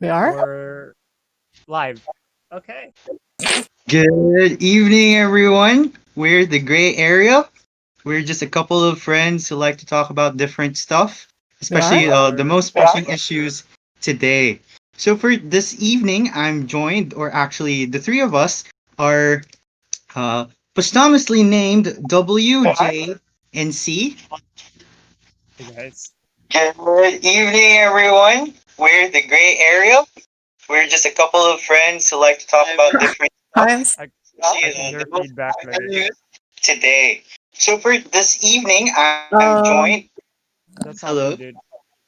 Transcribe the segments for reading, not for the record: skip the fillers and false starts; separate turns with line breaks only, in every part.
We are?
We're live. Okay.
Good evening, everyone. We're the gray area. We're just a couple of friends who like to talk about different stuff,
We are?
especially the most pressing issues today. So, for this evening, I'm joined, or actually, the three of us are uh, posthumously named W, J, and C.
Hey guys.
Good evening, everyone. We're the gray area. We're just a couple of friends who like to talk about different
Hi,
stuff.
I can
The
hear
most
feedback later.
news today. So for this evening, I'm joined.
um,
That's all
Hello.
good,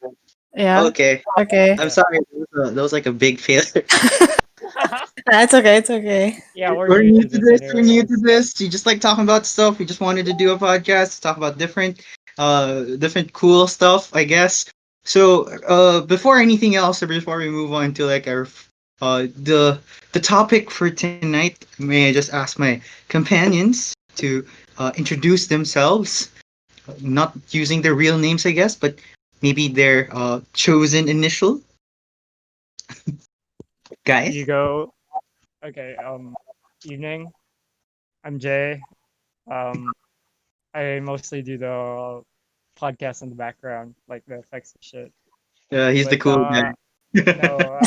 dude.
yeah.
Okay.
Okay.
I'm
Yeah.
sorry. That was like a big failure.
It's okay. It's okay.
Yeah, we're
We're
new
new
to
to
this
this. We're new to
anyways.
this. We just like talking about stuff. We just wanted to do a podcast, talk about different cool stuff, I guess. So, before anything else, or before we move on to like our, the topic for tonight, may I just ask my companions to introduce themselves, not using their real names, I guess, but maybe their chosen initial,
You
guys.
go. Okay. Evening. I'm Jay. Um, I mostly do the podcast in the background, like the effects and shit.
He's the
But
cool guy.
no.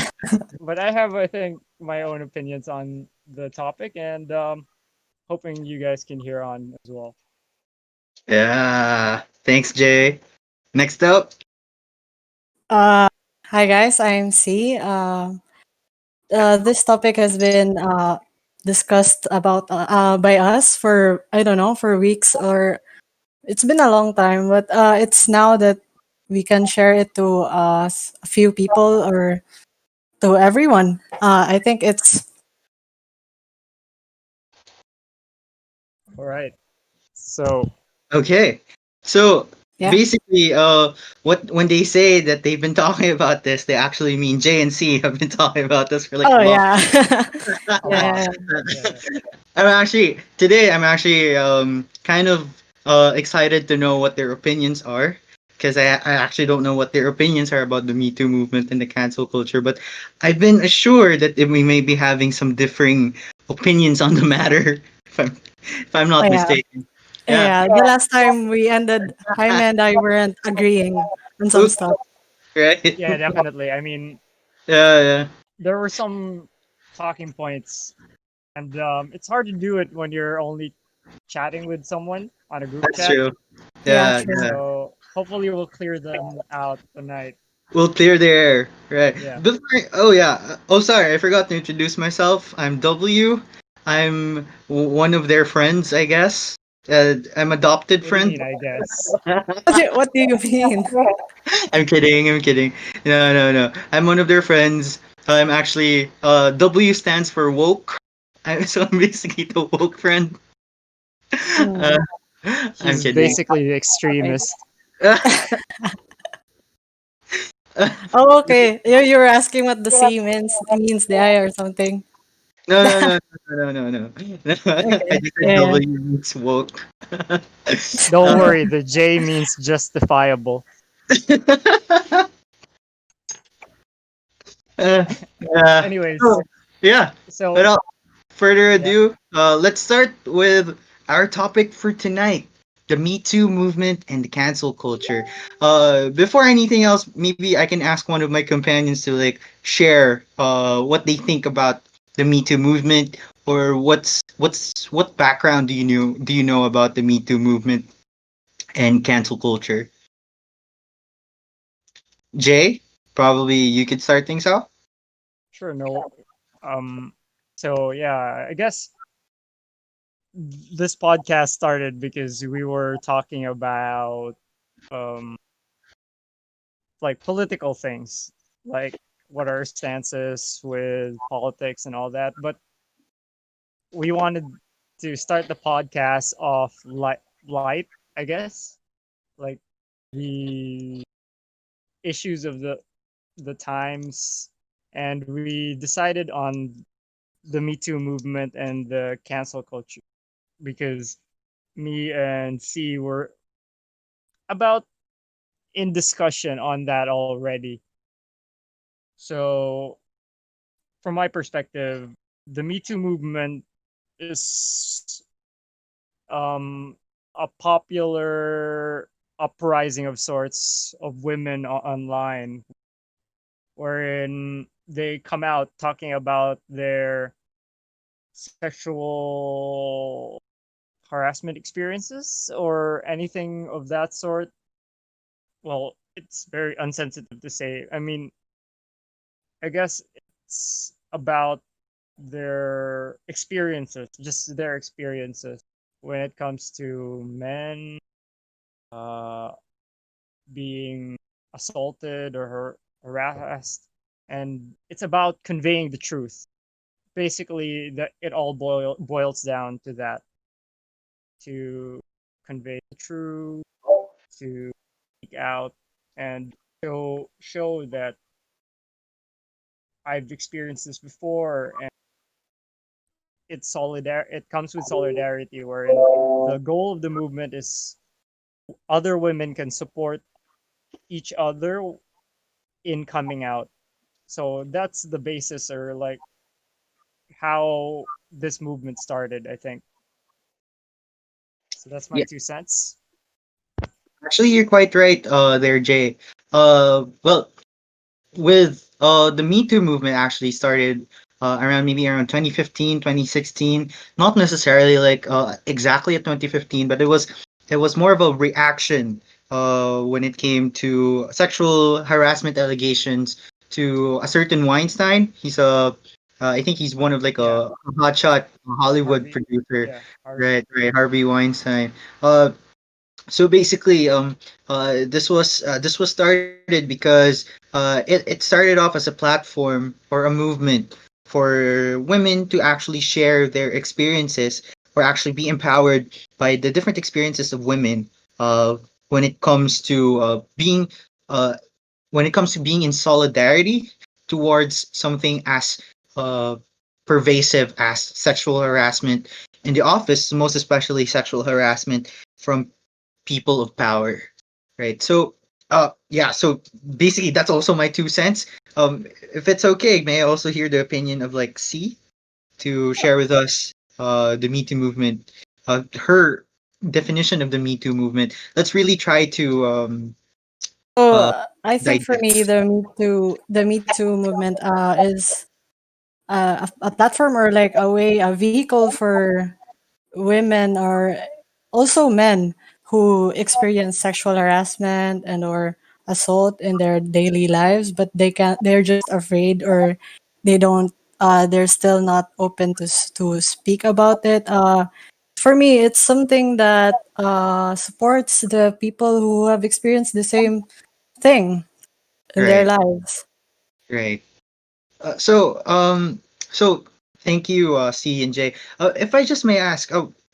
But I have, I think, my own opinions on the topic, and hoping you guys can hear on as well.
Yeah. Thanks, Jay. Next up.
Uh, Hi guys. I'm C. This topic has been discussed about by us for I don't know for weeks or it's been a long time, but it's now that we can share it to a few people or to everyone. I think it's
All right. So
Okay. So
yeah.
basically, what when they say that they've been talking about this, they actually mean J and C have been talking about this for like a
Oh
long.
yeah.
a
Yeah,
lot.
yeah,
Yeah.
I'm actually kind of excited to know what their opinions are because I actually don't know what their opinions are about the Me Too movement and the cancel culture, but I've been assured that we may be having some differing opinions on the matter if I'm
oh
not
yeah.
mistaken. Yeah.
Yeah, the last time we ended, Jaime and I weren't agreeing on some
Oops,
stuff.
right?
Yeah, definitely. I mean,
Yeah, yeah.
there were some talking points, and it's hard to do it when you're only chatting with someone on a group
That's
chat.
true.
Yeah,
Yeah,
true.
yeah.
So hopefully we'll clear them out tonight.
We'll clear the air. Right.
Yeah.
Oh yeah. Oh, sorry. I forgot to introduce myself. I'm W. I'm one of their friends, I guess. I'm adopted
What do you
friend.
mean, I guess?
What do you mean?
I'm kidding. I'm kidding. No, no, no. I'm one of their friends. I'm actually W stands for woke. So I'm basically the woke friend. Uh,
Mm.
I'm
He's
kidding.
basically the extremist.
Oh, okay. You were asking what the C means there or something.
No, no, no, no, no, no, no. I
Okay.
just said
Yeah.
W means woke.
Don't
Uh,
worry, the J means justifiable.
uh, uh,
Anyways,
so, yeah.
so
Without further
yeah,
ado, let's start with our topic for tonight: the Me Too movement and the cancel culture. Before anything else, maybe I can ask one of my companions to like share what they think about the Me Too movement, or what background do you know about the Me Too movement and cancel culture? Jay, probably you could start things off.
sure, no. Um, so yeah, I guess this podcast started because we were talking about um like political things, like what our stances with politics and all that. But we wanted to start the podcast off light, I guess, like the issues of the times, and we decided on the Me Too movement and the cancel culture because me and C were about in discussion on that already. So, from my perspective, the Me Too movement is a popular uprising of sorts of women online, wherein they come out talking about their sexual harassment experiences or anything of that sort. Well, it's very unsensitive to say. I mean, I guess it's about their experiences, just their experiences when it comes to men uh, being assaulted or harassed, and it's about conveying the truth. Basically, that it all boils down to that, to convey the truth, to speak out, and show that I've experienced this before, and it comes with solidarity, wherein the goal of the movement is other women can support each other in coming out. So that's the basis, or like how this movement started, I think. So that's my
Yeah,
2 cents.
actually, you're quite right, there, Jay. Well, with the Me Too movement actually started around maybe around 2015, 2016. Not necessarily like exactly at 2015, but it was more of a reaction when it came to sexual harassment allegations to a certain Weinstein. I think he's one of like
Yeah,
a hotshot Hollywood
Harvey.
producer.
Yeah, Harvey.
Right, right, Harvey Weinstein. So basically, this was started because it started off as a platform or a movement for women to actually share their experiences or actually be empowered by the different experiences of women when it comes to uh, being in solidarity towards something as uh, pervasive as sexual harassment in the office, most especially sexual harassment from people of power, right? So, yeah. So basically, that's also my 2 cents. If it's okay, may I also hear the opinion of like C to share with us the Me Too movement, her definition of the Me Too movement. Let's really try to
So
uh,
I think for me,
digest.
the Me Too movement is a platform or like a vehicle for women or also men who experience sexual harassment and or assault in their daily lives, but they're just afraid or they don't they're still not open to speak about it. For me, it's something that supports the people who have experienced the same thing in their
Right,
lives.
right. So thank you, C and J. If I just may ask,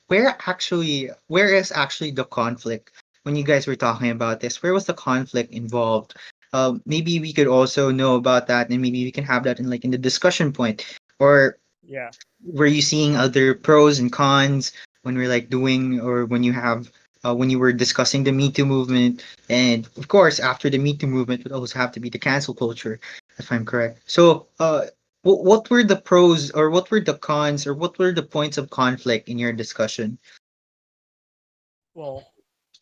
where is actually the conflict when you guys were talking about this? Where was the conflict involved? Maybe we could also know about that, and maybe we can have that in the discussion point. Or
Yeah.
were you seeing other pros and cons when we're like doing, or when you were discussing the Me Too movement, and of course after the Me Too movement would also have to be the cancel culture, if I'm correct. So, what were the pros, or what were the cons, or what were the points of conflict in your discussion?
Well,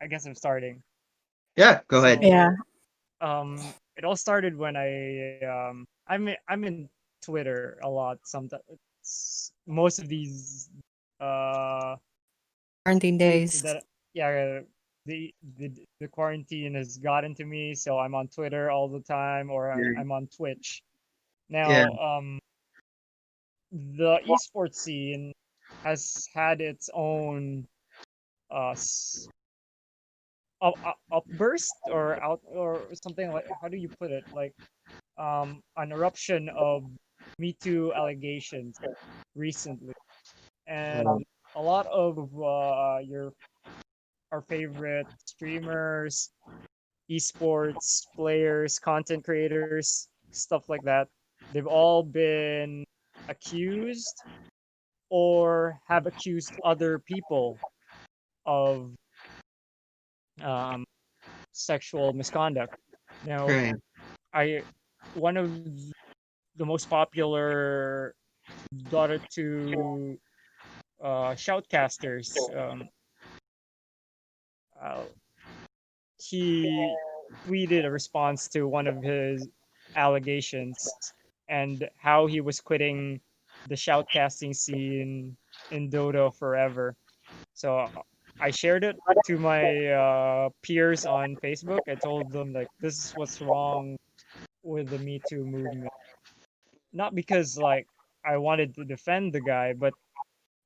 I guess I'm starting.
Yeah, go ahead.
Yeah.
So, it all started when I'm in Twitter a lot. Sometimes most of these uh
Quarantine
tweets
days.
that, yeah, the quarantine has gotten to me, so I'm on Twitter all the time, or
Yeah,
I'm on Twitch
yeah,
now. The esports scene has had its own uh s- upburst or out or something, like, how do you put it, like an eruption of Me Too allegations recently, and a lot of your our favorite streamers, esports players, content creators, stuff like that, they've all been accused or have accused other people of um, sexual misconduct. Now,
right.
I one of the most popular Dota 2 shoutcasters. Uh, he tweeted a response to one of his allegations and how he was quitting the shoutcasting scene in Dota forever. So I shared it to my peers on Facebook. I told them like this is what's wrong with the Me Too movement. Not because like I wanted to defend the guy, but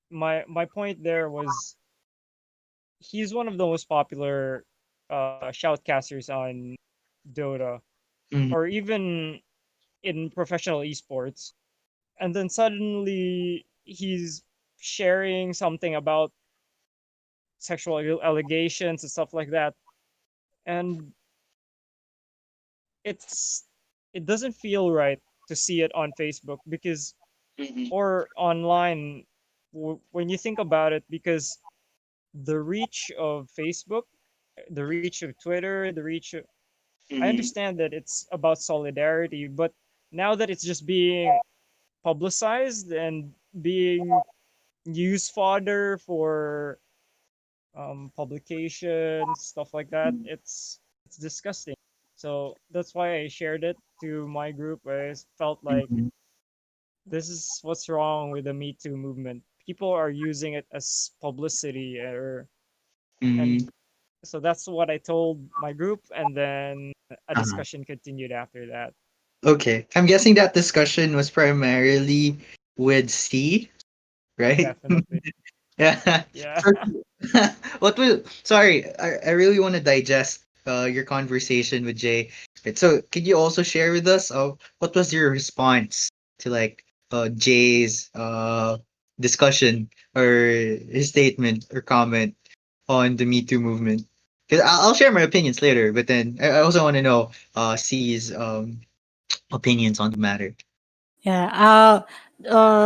my point there was he's one of the most popular shoutcasters on Dota
Mhm.
or even in professional esports. And then suddenly he's sharing something about sexual allegations and stuff like that. And it's it doesn't feel right to see it on Facebook because
Mhm.
or online when you think about it because the reach of Facebook, the reach of Twitter, the reach of I
Mhm.
understand that it's about solidarity, but now that it's just being publicized and being news fodder for publications, stuff like that, it's disgusting. So that's why I shared it to my group. I felt like
Mhm.
this is what's wrong with the Me Too movement. People are using it as publicity, or and
Mhm.
so that's what I told my group, and then a
Uh-huh.
discussion continued after that.
Okay. I'm guessing that discussion was primarily with C, right?
Definitely,
Yeah.
yeah.
So, what will sorry, I really want to digest your conversation with Jay. Right, so could you also share with us what was your response to like Jay's discussion or his statement or comment on the Me Too movement? Because I'll share my opinions later, but then I also want to know C's opinions on the matter.
Yeah.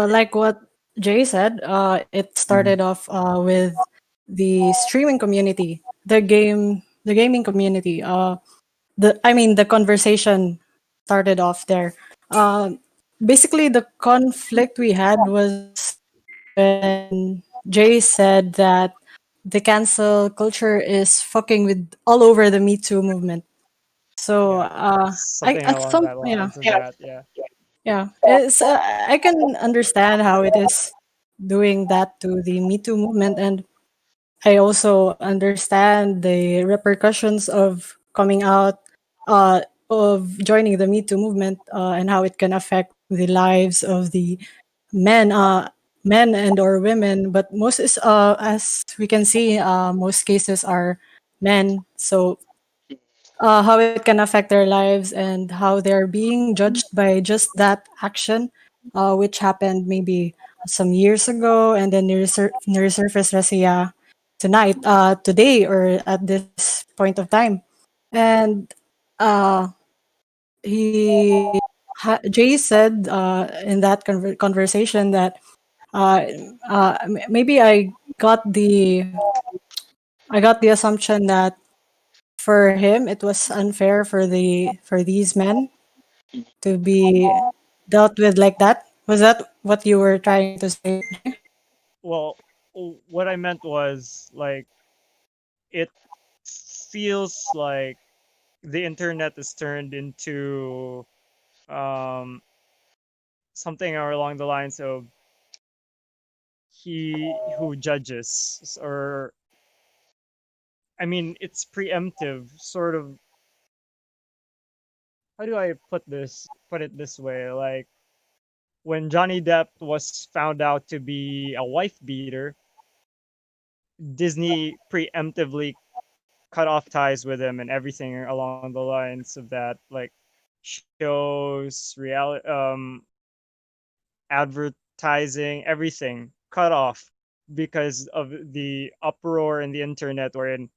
Like what Jay said, it
Mhm.
started off with the streaming community, the gaming community. The conversation started off there. Basically, the conflict we had was when Jay said that the cancel culture is fucking with all over the Me Too movement. So,
Yeah,
I
something
at
along
some
that
yeah,
lines of that. Yeah,
yeah, I can understand how it is doing that to the Me Too movement, and I also understand the repercussions of coming out, of joining the Me Too movement, and how it can affect the lives of the men, men and or women. But most is, as we can see, most cases are men. So how it can affect their lives and how they're being judged by just that action, which happened maybe some years ago, and then resurfaced Russia tonight, today, or at this point of time. And uh, Jay said in that conversation that maybe I got the assumption that for him it was unfair for these men to be dealt with like that. Was that what you were trying to say, Jay?
well, what I meant was like it feels like the internet is turned into um something along the lines of he who judges, or I mean it's preemptive sort of. How do I put it this way, like when Johnny Depp was found out to be a wife beater, Disney preemptively cut off ties with him and everything along the lines of that, like shows, reality, advertising, everything cut off because of the uproar in the internet wherein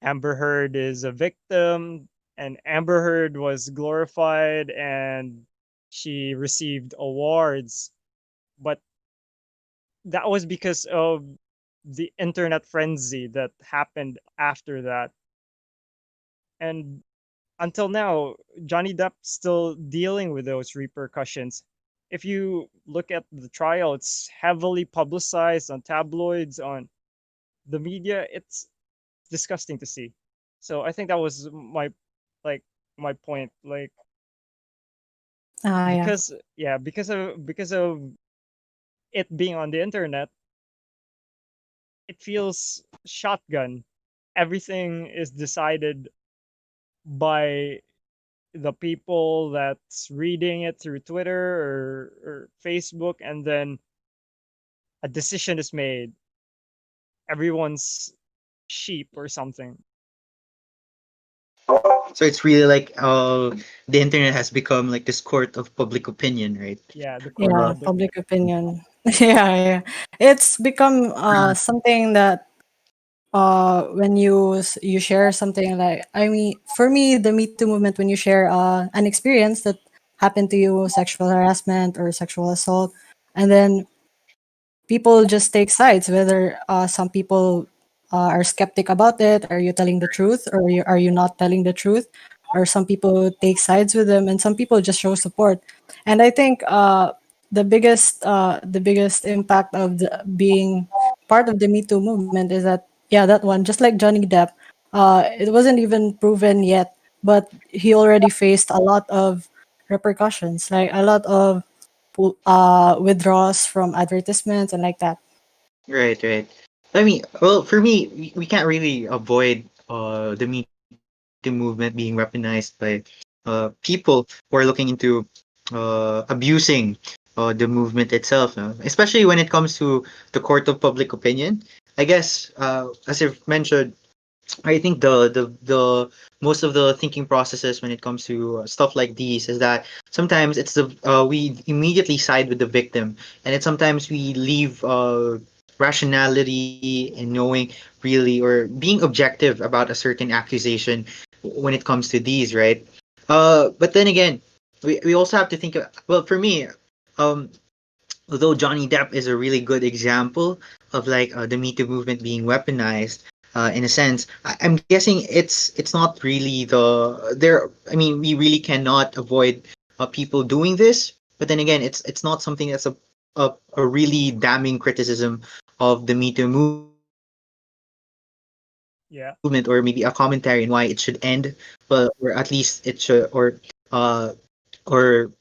Amber Heard is a victim and Amber Heard was glorified and she received awards, but that was because of the internet frenzy that happened after that. And until now, Johnny Depp still dealing with those repercussions. If you look at the trial, it's heavily publicized on tabloids, on the media. It's disgusting to see. So I think that was like my point. Like
Yeah.
because of it being on the internet, it feels shotgun. Everything is decided by the people that's reading it through Twitter or Facebook, and then a decision is made. Everyone's sheep or something.
So it's really like the internet has become like this court of public opinion, right?
Yeah, the court of
Yeah,
Uh,
public.
public opinion. Yeah, yeah. It's become something that when you share something, like, I mean, for me, the Me Too movement, when you share an experience that happened to you, sexual harassment or sexual assault, and then people just take sides, whether some people are skeptic about it. Are you telling the truth, or are you not telling the truth? Or some people take sides with them, and some people just show support. And I think the biggest impact of being part of the Me Too movement is that, yeah, that one, just like Johnny Depp, it wasn't even proven yet, but he already faced a lot of repercussions, like a lot of withdraws from advertisements and like that.
right, right. I mean, well, for me, we can't really avoid the Me Too movement being weaponized by people who are looking into abusing the movement itself, no? Especially when it comes to the court of public opinion. I guess, as I've mentioned, I think the most of the thinking processes when it comes to stuff like these is that sometimes it's the we immediately side with the victim, and it's sometimes we leave rationality and knowing really or being objective about a certain accusation when it comes to these, right? But then again, we also have to think. Well, for me, um, although Johnny Depp is a really good example of like the Me Too movement being weaponized, in a sense, I'm guessing it's not really the there. I mean, we really cannot avoid people doing this, but then again, it's not something that's a really damning criticism of the Me Too movement, or maybe a commentary on why it should end,
Yeah,
or at least it should uh or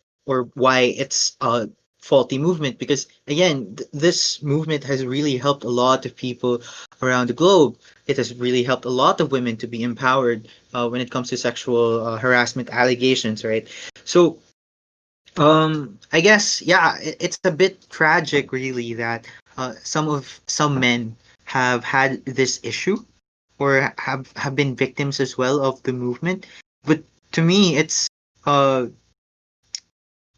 why it's a faulty movement, because again this movement has really helped a lot of people around the globe. It has really helped a lot of women to be empowered when it comes to sexual harassment allegations, right? So I guess, yeah, it's a bit tragic really that some men have had this issue or have been victims as well of the movement. But to me, uh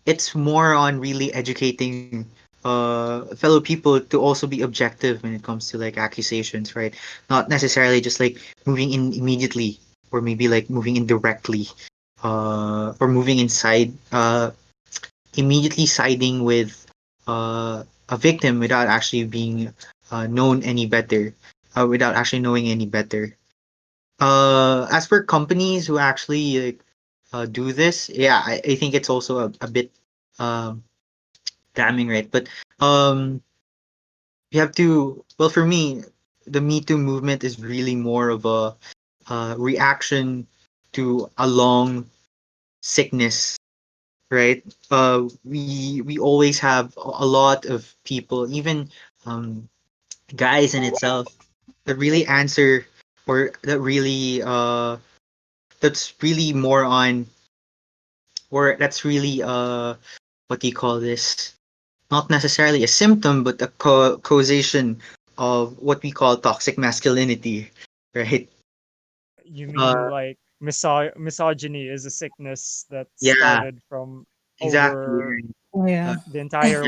it's more on really educating fellow people to also be objective when it comes to like accusations, right? Not necessarily just like moving in immediately, or maybe like moving in directly, or moving inside immediately siding with a victim without actually being known any better, without actually knowing any better. As for companies who actually like, do this, yeah, I think it's also a bit um damning, right? But um, you have to. Well, for me, the Me Too movement is really more of a reaction to a long sickness, right? We always have a lot of people, even um, guys in itself, that really answer, or that really that's really more on, or that's really what do you call this? Not necessarily a symptom, but a causation of what we call toxic masculinity, right?
you
Uh,
mean like misogyny is a sickness that
yeah,
started from
exactly.
over
Oh,
Uh,
yeah.
the entire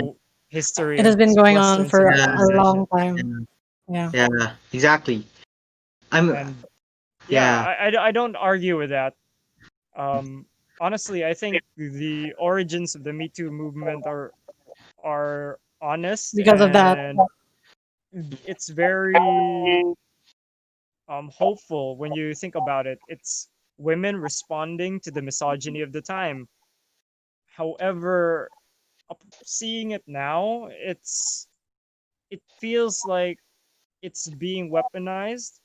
history
It has
of
been going on
Western
for
yeah,
a
civilization.
long time.
yeah,
Yeah.
yeah, exactly. I'm,
And yeah,
yeah,
I don't argue with that. Um, honestly, I think the origins of the Me Too movement are honest,
Because of that.
and it's very hopeful when you think about it. It's women responding to the misogyny of the time. However, seeing it now, it feels like it's being weaponized.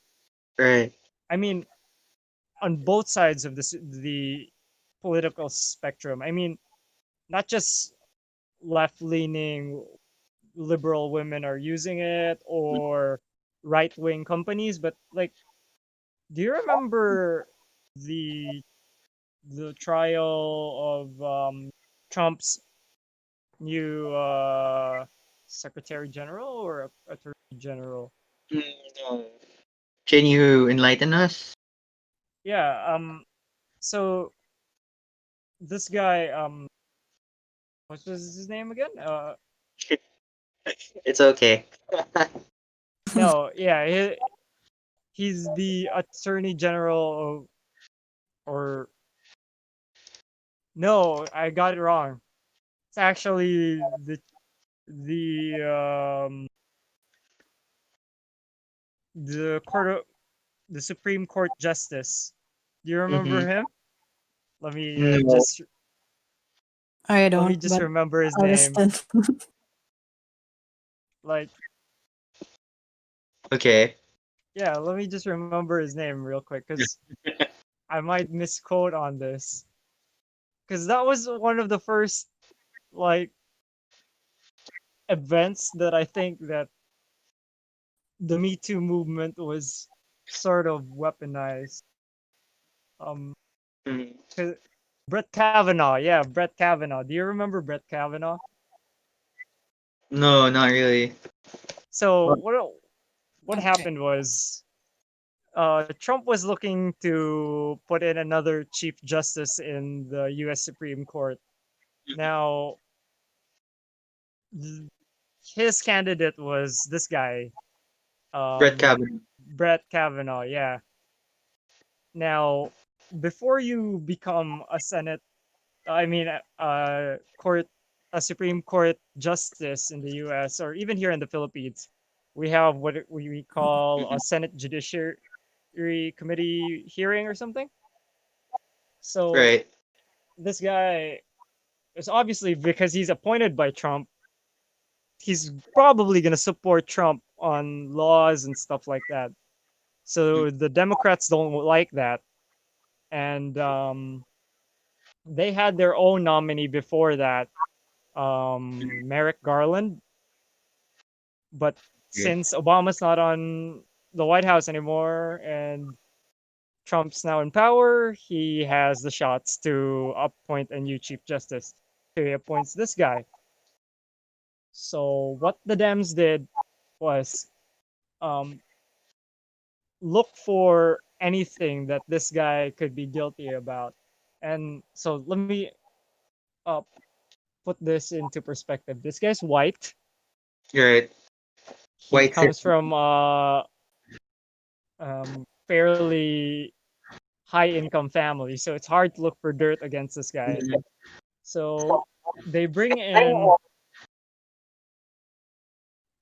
Right.
I mean, on both sides of the political spectrum. I mean, not just left-leaning liberal women are using it or right-wing companies, but like, do you remember the the trial of Trump's new Secretary General or Attorney General?
Mm, no. Can you enlighten us?
Yeah. So this guy, what was his name again?
It's okay.
No, yeah, he's the Attorney General of, or no, I got it wrong. It's actually the the court of, the Supreme Court Justice. Do you remember
Mm-hmm.
him? Let me
No.
just
I
let me
don't,
just
but
remember his
I'll
name.
listen.
Like,
Okay.
yeah, let me just remember his name real quick because I might misquote on this. Because that was one of the first like events that I think that the Me Too movement was sort of weaponized. Um,
Mhm.
'Cause Brett Kavanaugh, yeah, Brett Kavanaugh. Do you remember Brett Kavanaugh?
No, not really.
So what happened was Trump was looking to put in another Chief Justice in the U.S. Supreme Court. Now, th- his candidate was this guy,
Brett
um,
Kavanaugh.
Brett Kavanaugh. Yeah. Now, before you become a Senate, I mean, court, a Supreme Court justice in the U.S. or even here in the Philippines, we have what we call a Senate Judiciary Committee hearing or something. So
Right.
this guy is obviously because he's appointed by Trump, he's probably going to support Trump on laws and stuff like that. So the Democrats don't like that, and they had their own nominee before that, Merrick Garland. But
Okay.
since Obama's not on the White House anymore and Trump's now in power, he has the shots to appoint a new Chief Justice. So he appoints this guy. So what the Dems did was um, look for anything that this guy could be guilty about. And so let me uh, put this into perspective. This guy's white.
You're right.
He
White
comes
city.
from fairly high income family, so it's hard to look for dirt against this guy.
Mhm.
So they bring in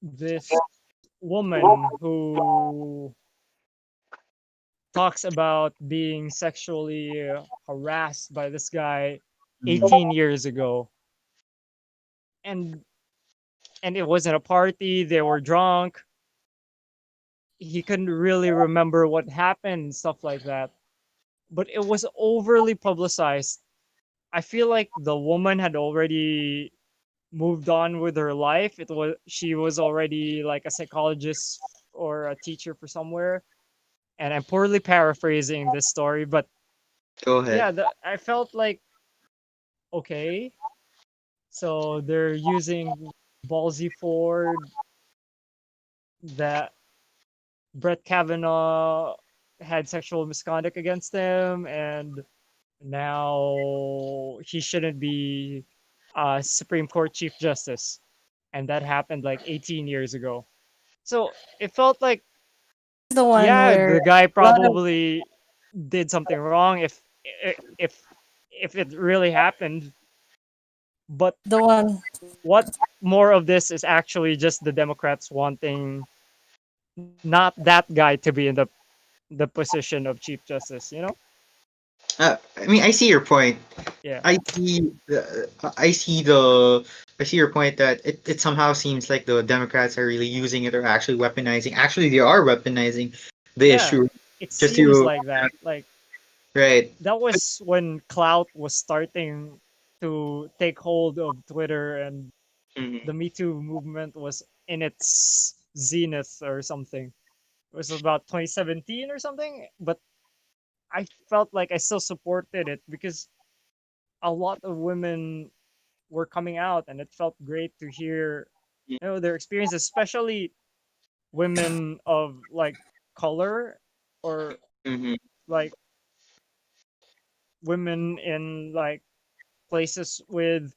this woman who talks about being sexually harassed by this guy
Mhm.
18 years ago. And it wasn't a party, they were drunk. He couldn't really remember what happened and stuff like that. But it was overly publicized. I feel like the woman had already moved on with her life. It was she was already like a psychologist or a teacher for somewhere. And I'm poorly paraphrasing this story, but
Go ahead.
yeah, I felt like okay, so they're using Ballsy Ford, that Brett Kavanaugh had sexual misconduct against him, and now he shouldn't be Supreme Court Chief Justice. And that happened like 18 years ago. So it felt like,
The one
yeah,
where
the guy
a lot of
probably did something wrong if if it really happened. But
the one
what more of this is actually just the Democrats wanting not that guy to be in the position of Chief Justice, you know?
I mean, I see your point.
Yeah,
I see. I see the. I see your point that it somehow seems like the Democrats are really using it or actually weaponizing. Actually, they are weaponizing the
yeah.
issue
It
just
seems
to
like that. Like
right.
that was when clout was starting to take hold of Twitter, and
Mhm.
the Me Too movement was in its zenith or something. It was about 2017 or something, but I felt like I still supported it because a lot of women were coming out, and it felt great to hear, their experiences, especially women of like color, or
Mhm.
like women in like places with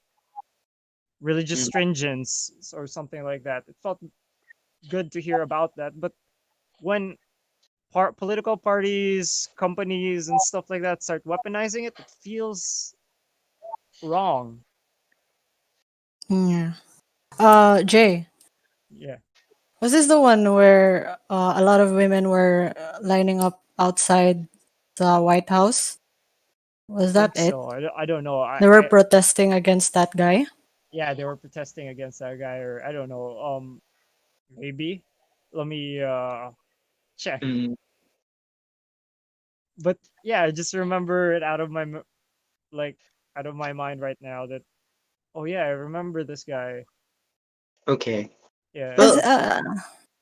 religious
Mhm.
stringence or something like that. It felt good to hear about that. But when political parties, companies, and stuff like that start weaponizing it, it feels wrong.
Yeah. Jay,
Yeah,
was this the one where a lot of women were lining up outside the White House?
I
Was that
think
it?
so. I don't know.
They were protesting against that guy.
Yeah, they were protesting against that guy, or I don't know. Maybe. Let me check.
Mhm.
But yeah, I just remember it like out of my mind right now that, oh yeah, I remember this guy.
Okay.
Yeah,
Cause
Well,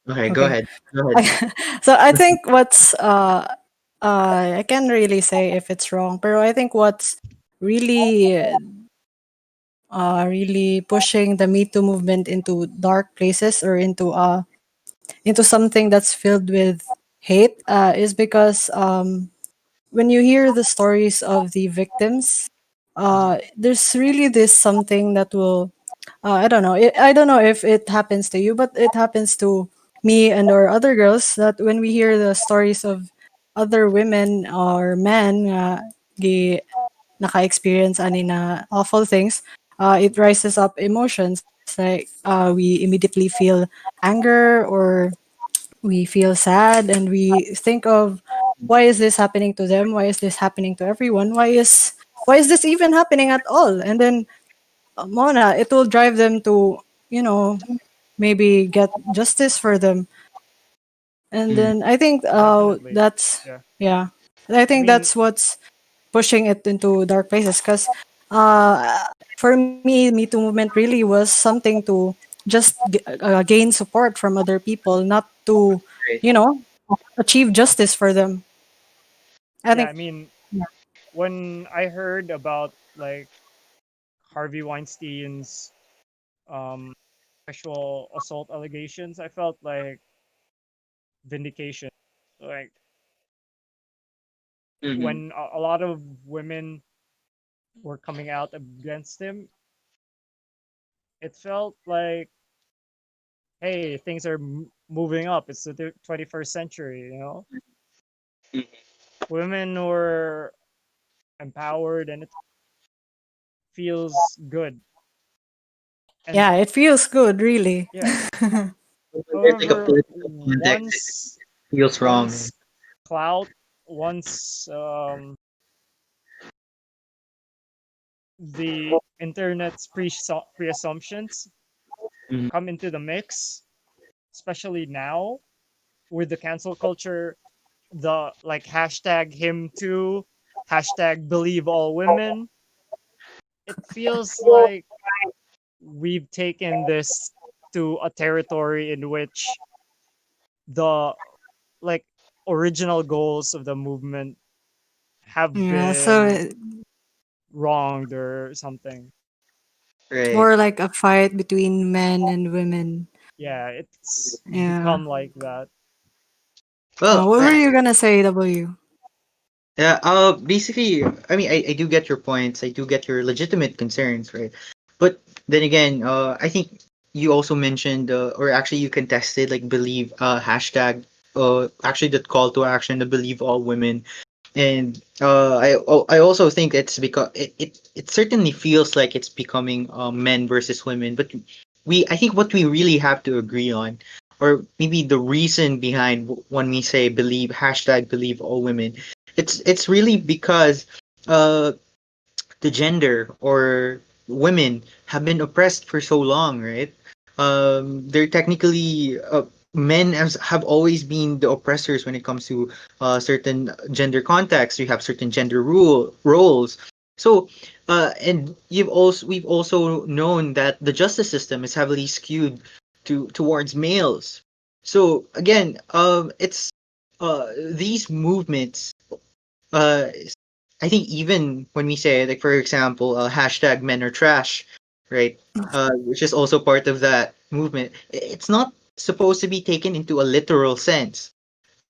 okay. Go
okay,
ahead. Go ahead.
so I think what's I can't really say if it's wrong, but I think what's really really pushing the Me Too movement into dark places or into something that's filled with hate is because when you hear the stories of the victims, there's really this something that will I don't know. I don't know if it happens to you, but it happens to me and or other girls that when we hear the stories of other women or men gi naka-experience ani na awful things, it rises up emotions like we immediately feel anger or we feel sad and we think of why is this happening to them? Why is this happening to everyone? Why is this even happening at all? And then Mona, it will drive them to, you know, maybe get justice for them. And
Mm.
then I think
definitely.
that's
Yeah.
yeah. I
I
think
mean,
that's what's pushing it into dark places because uh, for me, Me Too movement really was something to just gain support from other people, not to,
Right.
you know, achieve justice for them. I
yeah,
think
I mean, when I heard about like Harvey Weinstein's um sexual assault allegations, I felt like vindication. Like
Mhm.
when a lot of women were coming out against him, it felt like, hey, things are moving up. It's the 21st century.
Mhm.
Women were empowered, and it feels good. And
yeah, it feels good, really.
yeah,
There's like a
however,
political context. It
once
feels wrong.
once clout, once the internet's pre-assumptions
Mhm.
come into the mix, especially now with the cancel culture, the like hashtag him too, hashtag believe all women, it feels like we've taken this to a territory in which the like original goals of the movement have
Yeah, so
been wronged or something.
it's
Right.
more like a fight between men and women.
Yeah, it's
Yeah.
become like that.
Well,
What were you gonna say, W?
yeah, basically, I mean, I do get your points. I do get your legitimate concerns, right? But then again, I think you also mentioned, or actually you contested, like, believe, actually that call to action, the believe all women. And I also think it's because it certainly feels like it's becoming men versus women. But I think what we really have to agree on, or maybe the reason behind when we say believe hashtag believe all women, it's really because uh the gender or women have been oppressed for so long, right? They're technically men have always been the oppressors when it comes to certain gender contexts. You have certain gender rule roles. So, and we've also known that the justice system is heavily skewed towards males. So again, it's these movements uh I think even when we say, like, for example, hashtag men are trash, right? Which is also part of that movement. It's not supposed to be taken into a literal sense.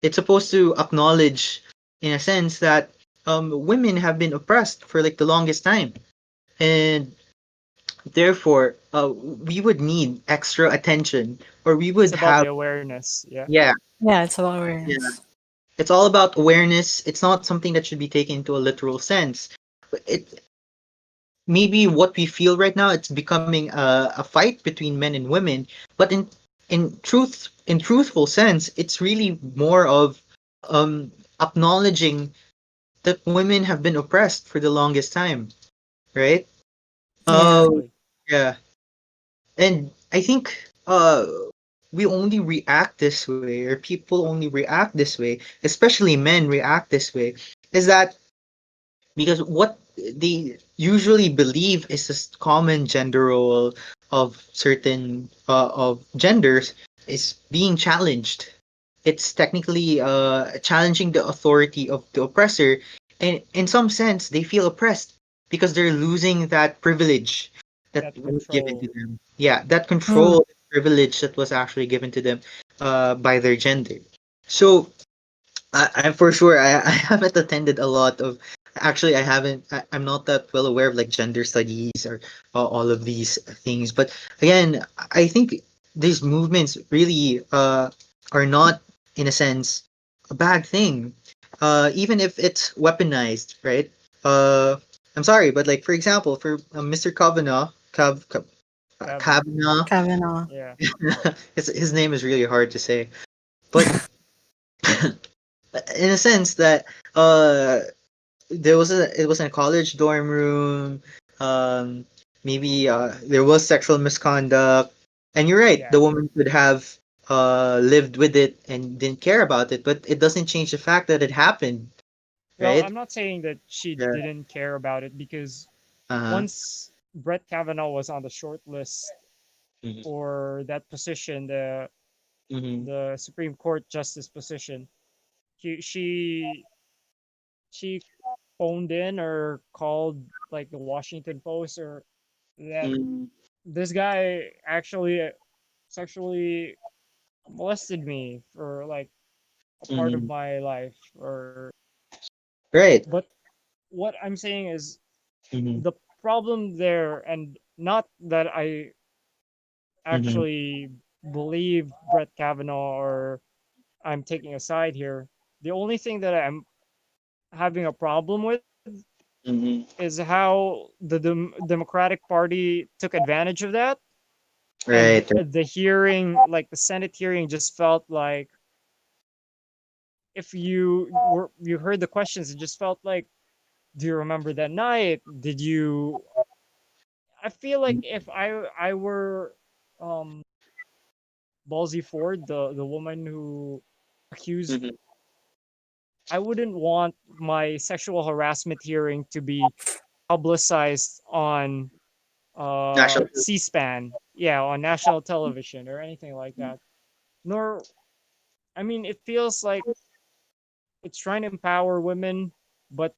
It's supposed to acknowledge, in a sense, that women have been oppressed for like the longest time, and therefore, we would need extra attention, or we
It's
would
about the
have,
awareness. Yeah.
yeah,
Yeah, it's about
yeah.
awareness.
It's all about awareness. It's not something that should be taken into a literal sense. It maybe what we feel right now, it's becoming a fight between men and women, but in truthful sense, it's really more of acknowledging that women have been oppressed for the longest time, right?
Yeah.
uh
Exactly.
yeah. And I think we only react this way, or people only react this way, especially men react this way, is that because what they usually believe is this common gender role of certain of genders is being challenged. It's technically challenging the authority of the oppressor, and in some sense they feel oppressed because they're losing that privilege that
That
was given to
control.
them. Yeah, that
Mm.
control, privilege that was actually given to them by their gender. So I for sure I haven't attended a lot of, actually I haven't I'm not that well aware of like gender studies or all of these things, but again I think these movements really are not, in a sense, a bad thing, even if it's weaponized, right? I'm sorry, but like, for example, for Mr.
Kevin.
Kavanaugh.
Kavanaugh.
Yeah.
His name is really hard to say, but in a sense that uh it was in a college dorm room, um maybe there was sexual misconduct, and you're right,
Yeah.
the woman could have lived with it and didn't care about it, but it doesn't change the fact that it happened,
Well,
right?
I'm not saying that she
Yeah.
didn't care about it because
Uh-huh.
once Brett Kavanaugh was on the short list
Mhm.
for that position,
Mhm.
the Supreme Court justice position, he, she she phoned in or called like the Washington Post or that
Mhm.
this guy actually sexually molested me for like a part of
Mhm.
my life or
Right.
but what I'm saying is
Mhm.
the problem there, and not that I
Mhm.
actually believe Brett Kavanaugh or I'm taking a side here. The only thing that I'm having a problem with
Mhm.
is how the Democratic Party took advantage of that. And
Right.
the hearing, like the Senate hearing, just felt like if you heard the questions, it just felt like, do you remember that night? Did you? I feel like if I were um Balsy Ford, the woman who accused,
Mhm.
I wouldn't want my sexual harassment hearing to be publicized on
National.
C-SPAN, yeah, on national television or anything like that. Nor, I mean, it feels like it's trying to empower women, but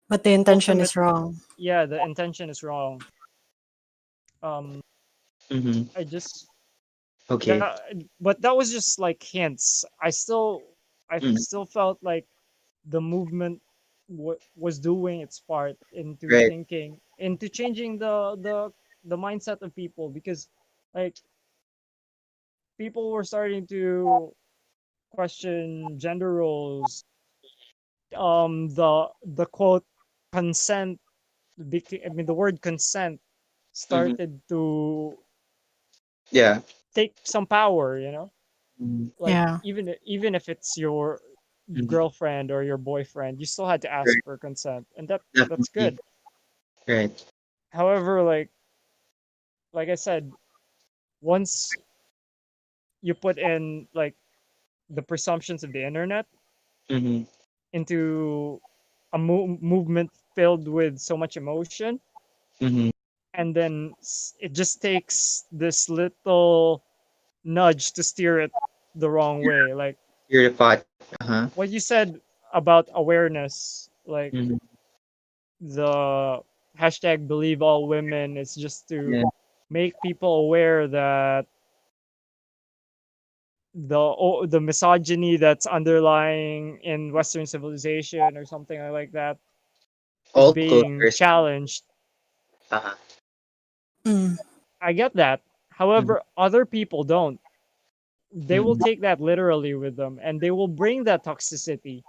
But the intention
ultimate,
is wrong.
yeah, the intention is wrong. Um,
Mhm.
I just
Okay.
that, but that was just like hints.
Mhm.
Still felt like the movement was doing its part into
Right.
thinking, into changing the mindset of people because like people were starting to question gender roles. The quote consent. I mean, the word consent
Mhm.
started to
Yeah.
take some power. You know,
Mhm.
like
Yeah.
even if it's your.
Mhm.
girlfriend or your boyfriend, you still had to ask
Right.
for consent, and that's
Definitely.
good.
Right.
However, like I said, once you put in like the presumptions of the internet
Mm-hmm.
into a movement filled with so much emotion,
Mm-hmm.
and then it just takes this little nudge to steer it the wrong way. Like
You're the pot. Uh-huh.
what you said about awareness, like
Mm-hmm.
the hashtag believe all women is just to
Yeah.
make people aware that the misogyny that's underlying in Western civilization or something like that is
All
being
cultures.
challenged.
Uh-huh.
Mm.
I get that.
Mm-hmm.
However, other people don't. They will
Mm-hmm.
take that literally with them, and they will bring that toxicity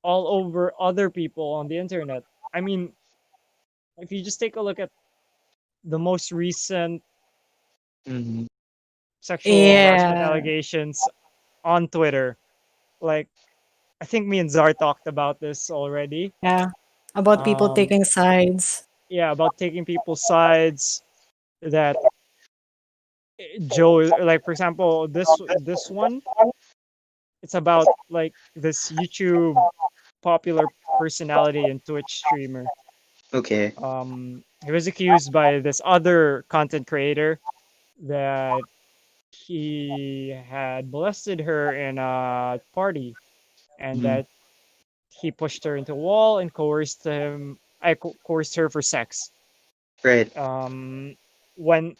all over other people on the internet. I mean, if you just take a look at the most recent
Mm-hmm.
sexual harassment
Yeah.
allegations on Twitter, like I think me and Zar talked about this already.
Yeah. About people
Um,
taking sides.
yeah, about taking people's sides. That Joe, like for example, this one, it's about like this YouTube popular personality and Twitch streamer.
Okay.
He was accused by this other content creator that he had molested her in a party, and
Mm-hmm.
that he pushed her into a wall and coerced her for sex.
Right.
Um, when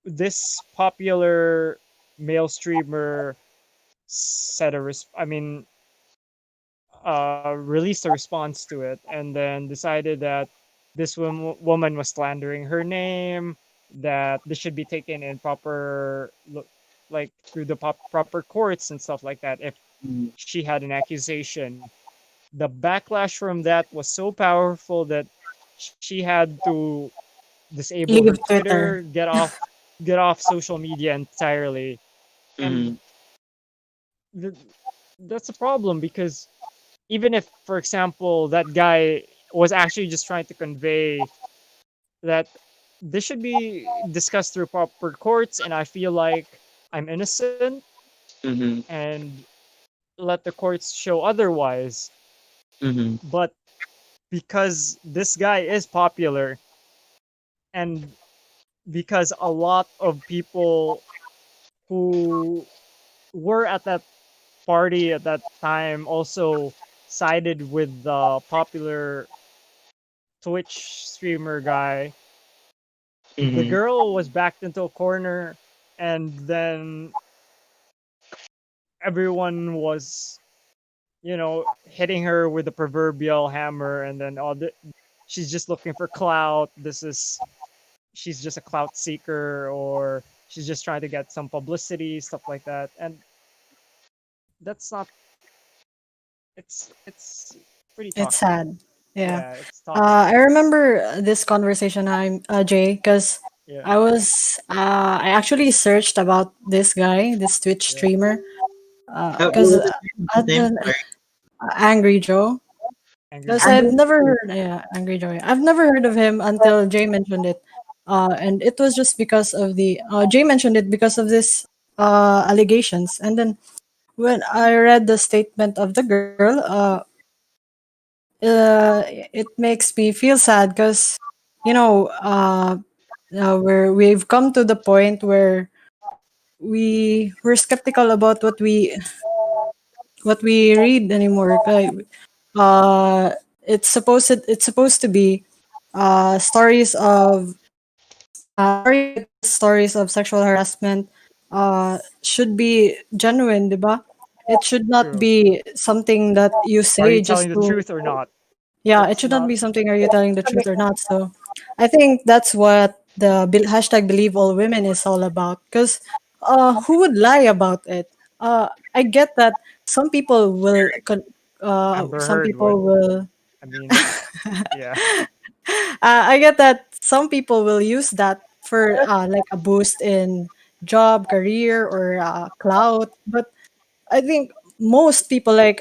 this popular male streamer said I mean, released a response to it, and then decided that this woman was slandering her name, that this should be taken in like through the proper courts and stuff like that. If
Mm-hmm.
she had an accusation, the backlash from that was so powerful that she had to disable her
Leave Twitter.
Twitter, get off social media entirely,
Mm-hmm.
and th- that's a problem because even if, for example, that guy was actually just trying to convey that this should be discussed through proper courts, and I feel like I'm innocent,
Mm-hmm.
and let the courts show otherwise.
Mm-hmm.
But because this guy is popular, and because a lot of people who were at that party at that time also sided with the popular Twitch streamer guy, the
Mm-hmm.
girl was backed into a corner, and then everyone was, hitting her with the proverbial hammer, and then she's just looking for clout. She's just a clout seeker, or she's just trying to get some publicity, stuff like that. And that's not, it's pretty
It's
toxic.
sad. Yeah.
Yeah, it's toxic.
I remember this conversation, I'm Jay, because
Yeah,
I actually searched about this guy, this Twitch
yeah.
streamer,
What
because
was his
at
name?
the
Sorry.
Angry Joe,
Angry
because
Joe.
I've
Andrew.
never heard, yeah, Angry Joe. I've never heard of him until Jay mentioned it, and it was just because of the Jay mentioned it because of this allegations, and then when I read the statement of the girl, it makes me feel sad because you know where we've come to the point where we're skeptical about what we read anymore. It's supposed to be stories of stories of sexual harassment should be genuine, diba? It should not
True.
be something that you
Are you
say
telling
just
the
to.
truth or not?
Yeah, it
It's
should not
not.
be something, are you telling the truth or not? So I think that's what the hashtag believe all women is all about. Because who would lie about it? I get that some people will,
Amber
some
Heard
people
would.
will,
I mean, yeah.
I get that some people will use that for like a boost in job, career, or clout. But I think most people like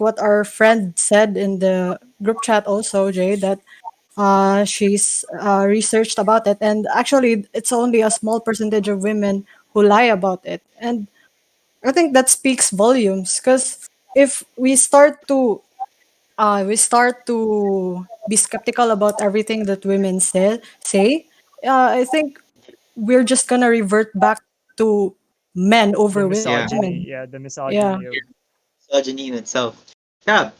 what our friend said in the group chat also, Jay, that she's researched about it, and actually it's only a small percentage of women who lie about it. And I think that speaks volumes, because if we start to be skeptical about everything that women say, I think we're just gonna revert back to men
The
over
Yeah,
misogyny,
women.
yeah, the
Yeah.
misogyny of
misogyny in itself. Yeah,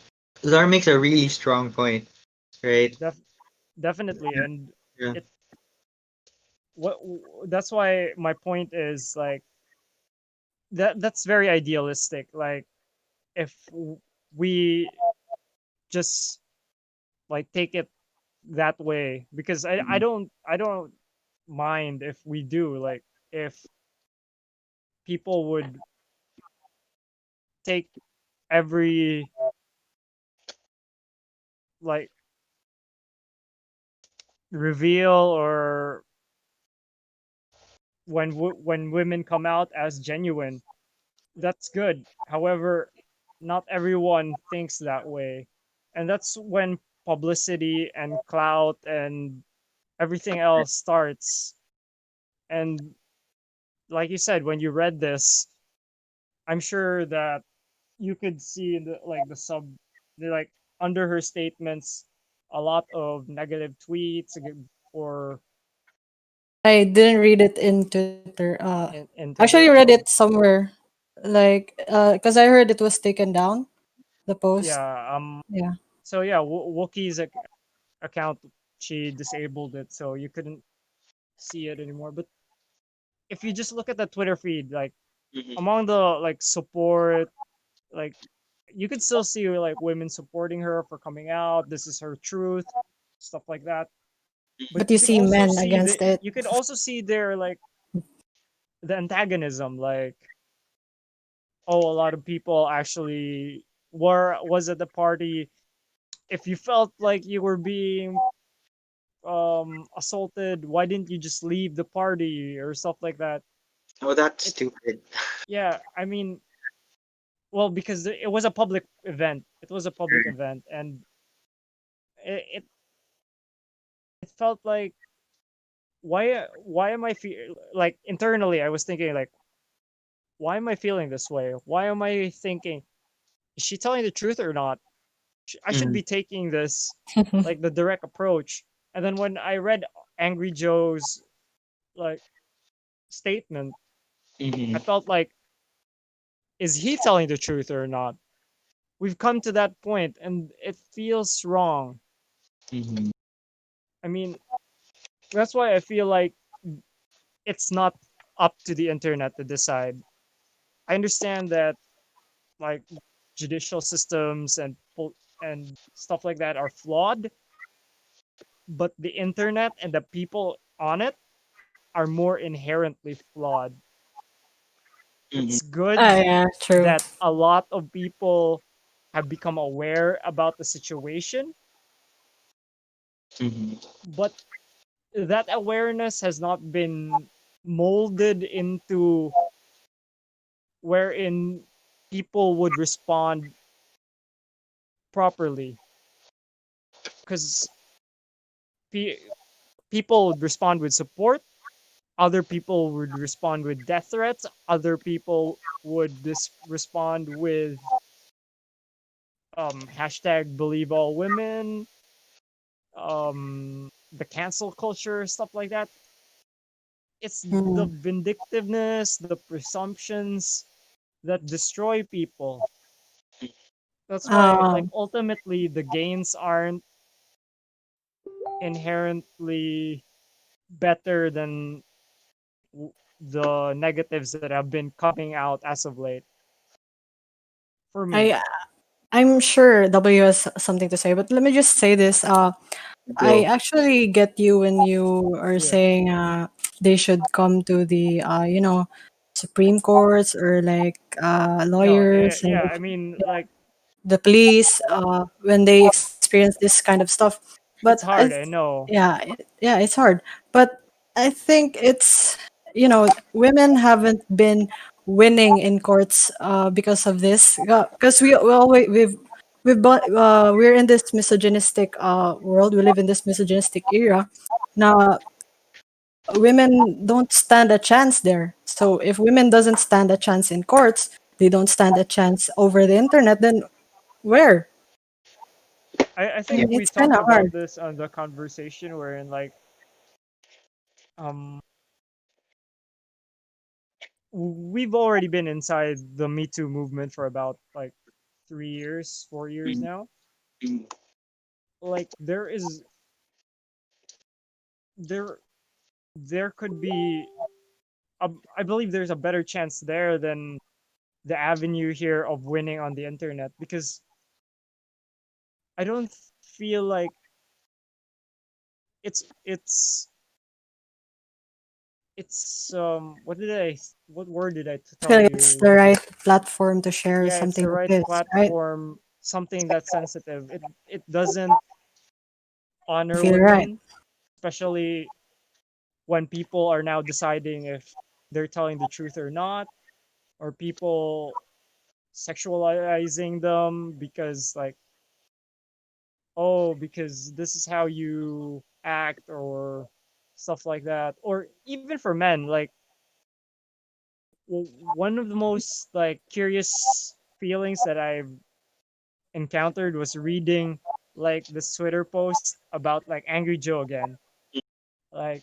Zara makes a really strong point, right?
def- definitely.
Yeah,
And
yeah.
it what that's why my point is like that's very idealistic. Like if we just like take it that way, because
Mhm.
I don't mind if we do, like if people would take every like reveal or when women come out as genuine, that's good. However, not everyone thinks that way, and that's when publicity and clout and everything else starts. And like you said, when you read this, I'm sure that you could see in like under her statements a lot of negative tweets or
I didn't read it in Twitter.
in
Actually
Twitter.
read it
Oh,
somewhere, like because I heard it was taken down, the post.
yeah.
Yeah.
So yeah, Wookiee's account, she disabled it, so you couldn't see it anymore. But if you just look at the Twitter feed, like
Mhm.
among the like support, like you could still see like women supporting her for coming out. This is her truth, stuff like that. But
But you see men against it.
you could also see their like the antagonism, like oh, a lot of people actually was at the party. If you felt like you were being assaulted, why didn't you just leave the party or stuff like that?
Oh, that's
It
stupid.
Yeah, I mean, well, because it was a public event. It was a public
Mm.
event, and it it felt like why am I like internally I was thinking like why am I feeling this way? Why am I thinking is she telling the truth or not? I should
Mhm.
be taking this like the direct approach. And then when I read Angry Joe's like statement, I
Mhm.
felt like is he telling the truth or not? We've come to that point and it feels wrong.
Mhm.
I mean, that's why I feel like it's not up to the internet to decide. I understand that like judicial systems and stuff like that are flawed, but the internet and the people on it are more inherently flawed.
Mhm.
It's good
Yeah, true.
that a lot of people have become aware about the situation,
Mhm.
but that awareness has not been molded into wherein people would respond properly because pe- people would respond with support, other people would respond with death threats, other people would respond with hashtag believe all women, the cancel culture, stuff like that. It's the
Mm.
vindictiveness, the presumptions that destroy people. That's why, like,
Um,
ultimately, the gains aren't inherently better than the negatives that have been coming out as of late for me.
I I'm sure W has something to say, but let me just say this. I
Go.
actually get you when you are
Yeah.
saying they should come to the Supreme Courts, or like
No,
lawyers and
yeah, I mean, like,
the police when they experience this kind of stuff. But
it's hard, I know.
yeah, it's hard. But I think it's, women haven't been winning in courts because of this. Because we always we're in this misogynistic world. We live in this misogynistic era. Now women don't stand a chance there. So if women doesn't stand a chance in courts, they don't stand a chance over the internet. Then where?
I
I
think
mean,
we
it's kind
talked
of
about
hard.
this on the conversation wherein like um we've already been inside the Me Too movement for about like 3 years, 4 years now. Like there there could be I believe there's a better chance there than the avenue here of winning on the internet because I don't feel like it's it's what word did I
I feel
tell
like it's
you?
the right platform to share
Yeah, it's
something
the
like
right
this, right?
platform, something that's sensitive. It doesn't
I
honor
feel right.
women, especially when people are now deciding if they're telling the truth or not, or people sexualizing them because like, oh, because this is how you act or stuff like that. Or even for men, like one of the most like curious feelings that I've encountered was reading like this Twitter post about like Angry Joe again. Like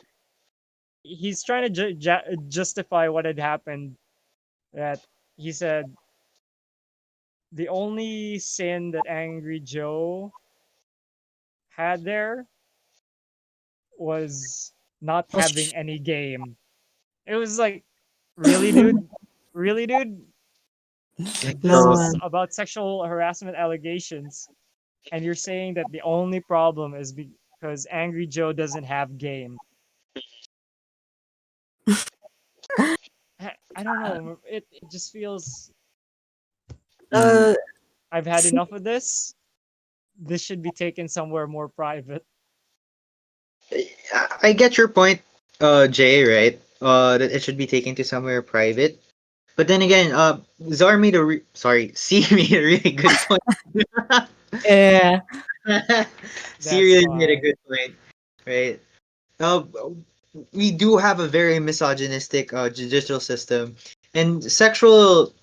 he's trying to justify what had happened. That he said the only sin that Angry Joe had there was not having any game. It was like, really, dude? Really, dude? This
No,
was
So,
man.
about sexual harassment allegations, and you're saying that the only problem is because Angry Joe doesn't have game. I don't know. It just feels
mm,
Uh,
I've had
see,
enough of this. This should be taken somewhere more private.
I get your point, Jay, right? That it should be taken to somewhere private. But then again, C made a really good point.
yeah,
C
That's
really made a
fine.
good point, right? Uh, we do have a very misogynistic judicial system, and sexual,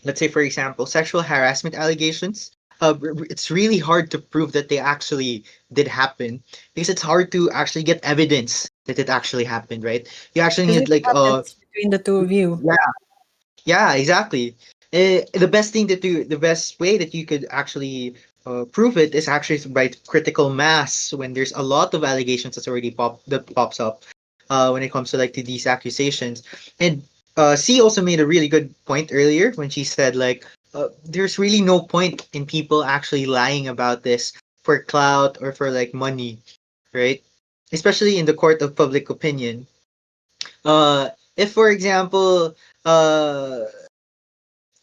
let's say for example, sexual harassment allegations. It's really hard to prove that they actually did happen because it's hard to actually get evidence that it actually happened, right? You actually
because
need
it
like
happens between the two of you.
yeah, exactly. The best way that you could actually prove it is actually by critical mass when there's a lot of allegations that pops up when it comes to like to these accusations. And C also made a really good point earlier when she said like there's really no point in people actually lying about this for clout or for like money, right? Especially in the court of public opinion. If for example uh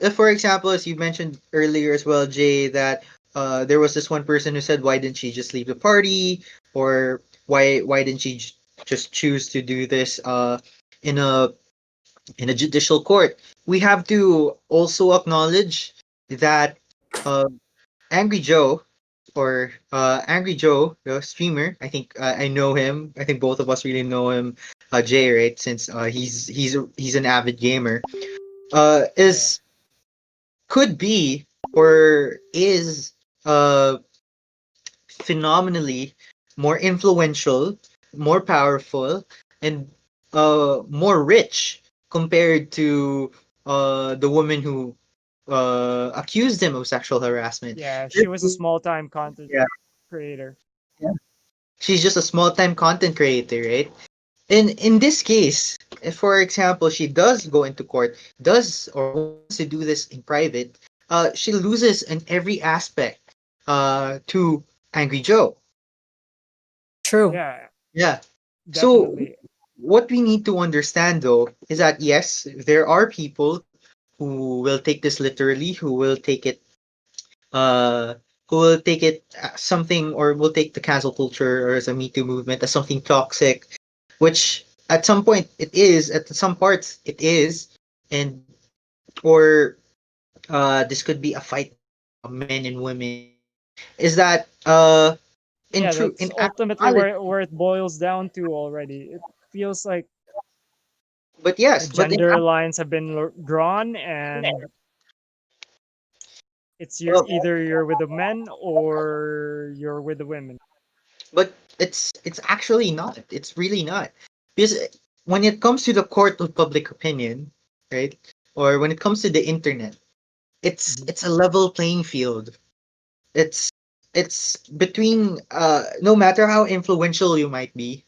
as you mentioned earlier as well, Jay, that there was this one person who said, "Why didn't she just leave the party?" or "Why didn't she just choose to do this in a judicial court?" We have to also acknowledge that uh, Angry Joe Angry Joe, the streamer. I think I know him. I think both of us really know him, Jay, right? Since he's an avid gamer.
Yeah.
Is could be or is uh phenomenally more influential, more powerful, and more rich compared to the woman who accused him of sexual harassment.
Yeah, she was a small time content
Yeah,
creator.
yeah. She's just a small time content creator, right? In this case, if for example she does go into court, does or wants to do this in private, she loses in every aspect to Angry Joe.
True.
Yeah,
Yeah. So
definitely.
what we need to understand though is that yes, there are people who will take this literally, uh who will take it as something or will take the cancel culture or as a Me Too movement as something toxic, which at some point it is, at some parts it is, and or this could be a fight of men and women. Is that in
Yeah,
true
that's
in
ultimately
actuality?
where it boils down to already. It feels like
But
the
yes,
gender lines have been drawn, and it's
well,
either you're with the men or you're with the women.
but it's actually not. It's really not. Because when it comes to the court of public opinion, right? Or when it comes to the internet,
Mhm.
it's a level playing field. It's it's between no matter how influential you might be,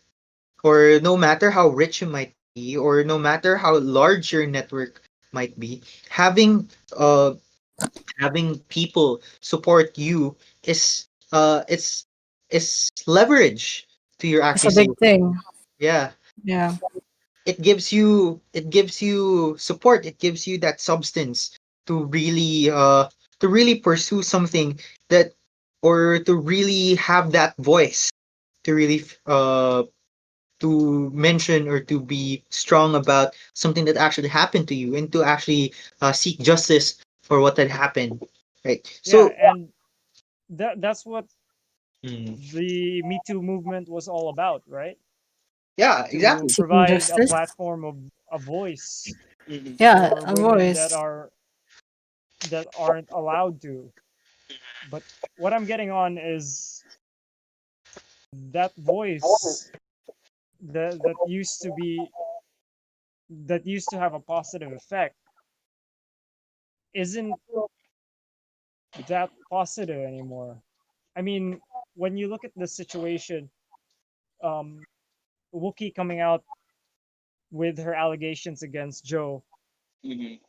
or no matter how rich you might be, or no matter how large your network might be, having having people support you is is leverage to your
It's a big
accusation.
thing.
Yeah,
Yeah.
it gives you support. It gives you that substance to really pursue something that, or to really have that voice to really to mention or to be strong about something that actually happened to you, and to actually seek justice for what had happened, right?
Yeah,
So
and that's what
mm,
the Me Too movement was all about, right?
yeah,
To
exactly.
Seeking
provide a
justice.
platform of a voice
Mhm.
Yeah,
for
a
women
voice.
that aren't allowed to. But what I'm getting on is that voice that used to be that used to have a positive effect isn't that positive anymore. I mean, when you look at the situation, um, Wookie coming out with her allegations against Joe,
Mhm.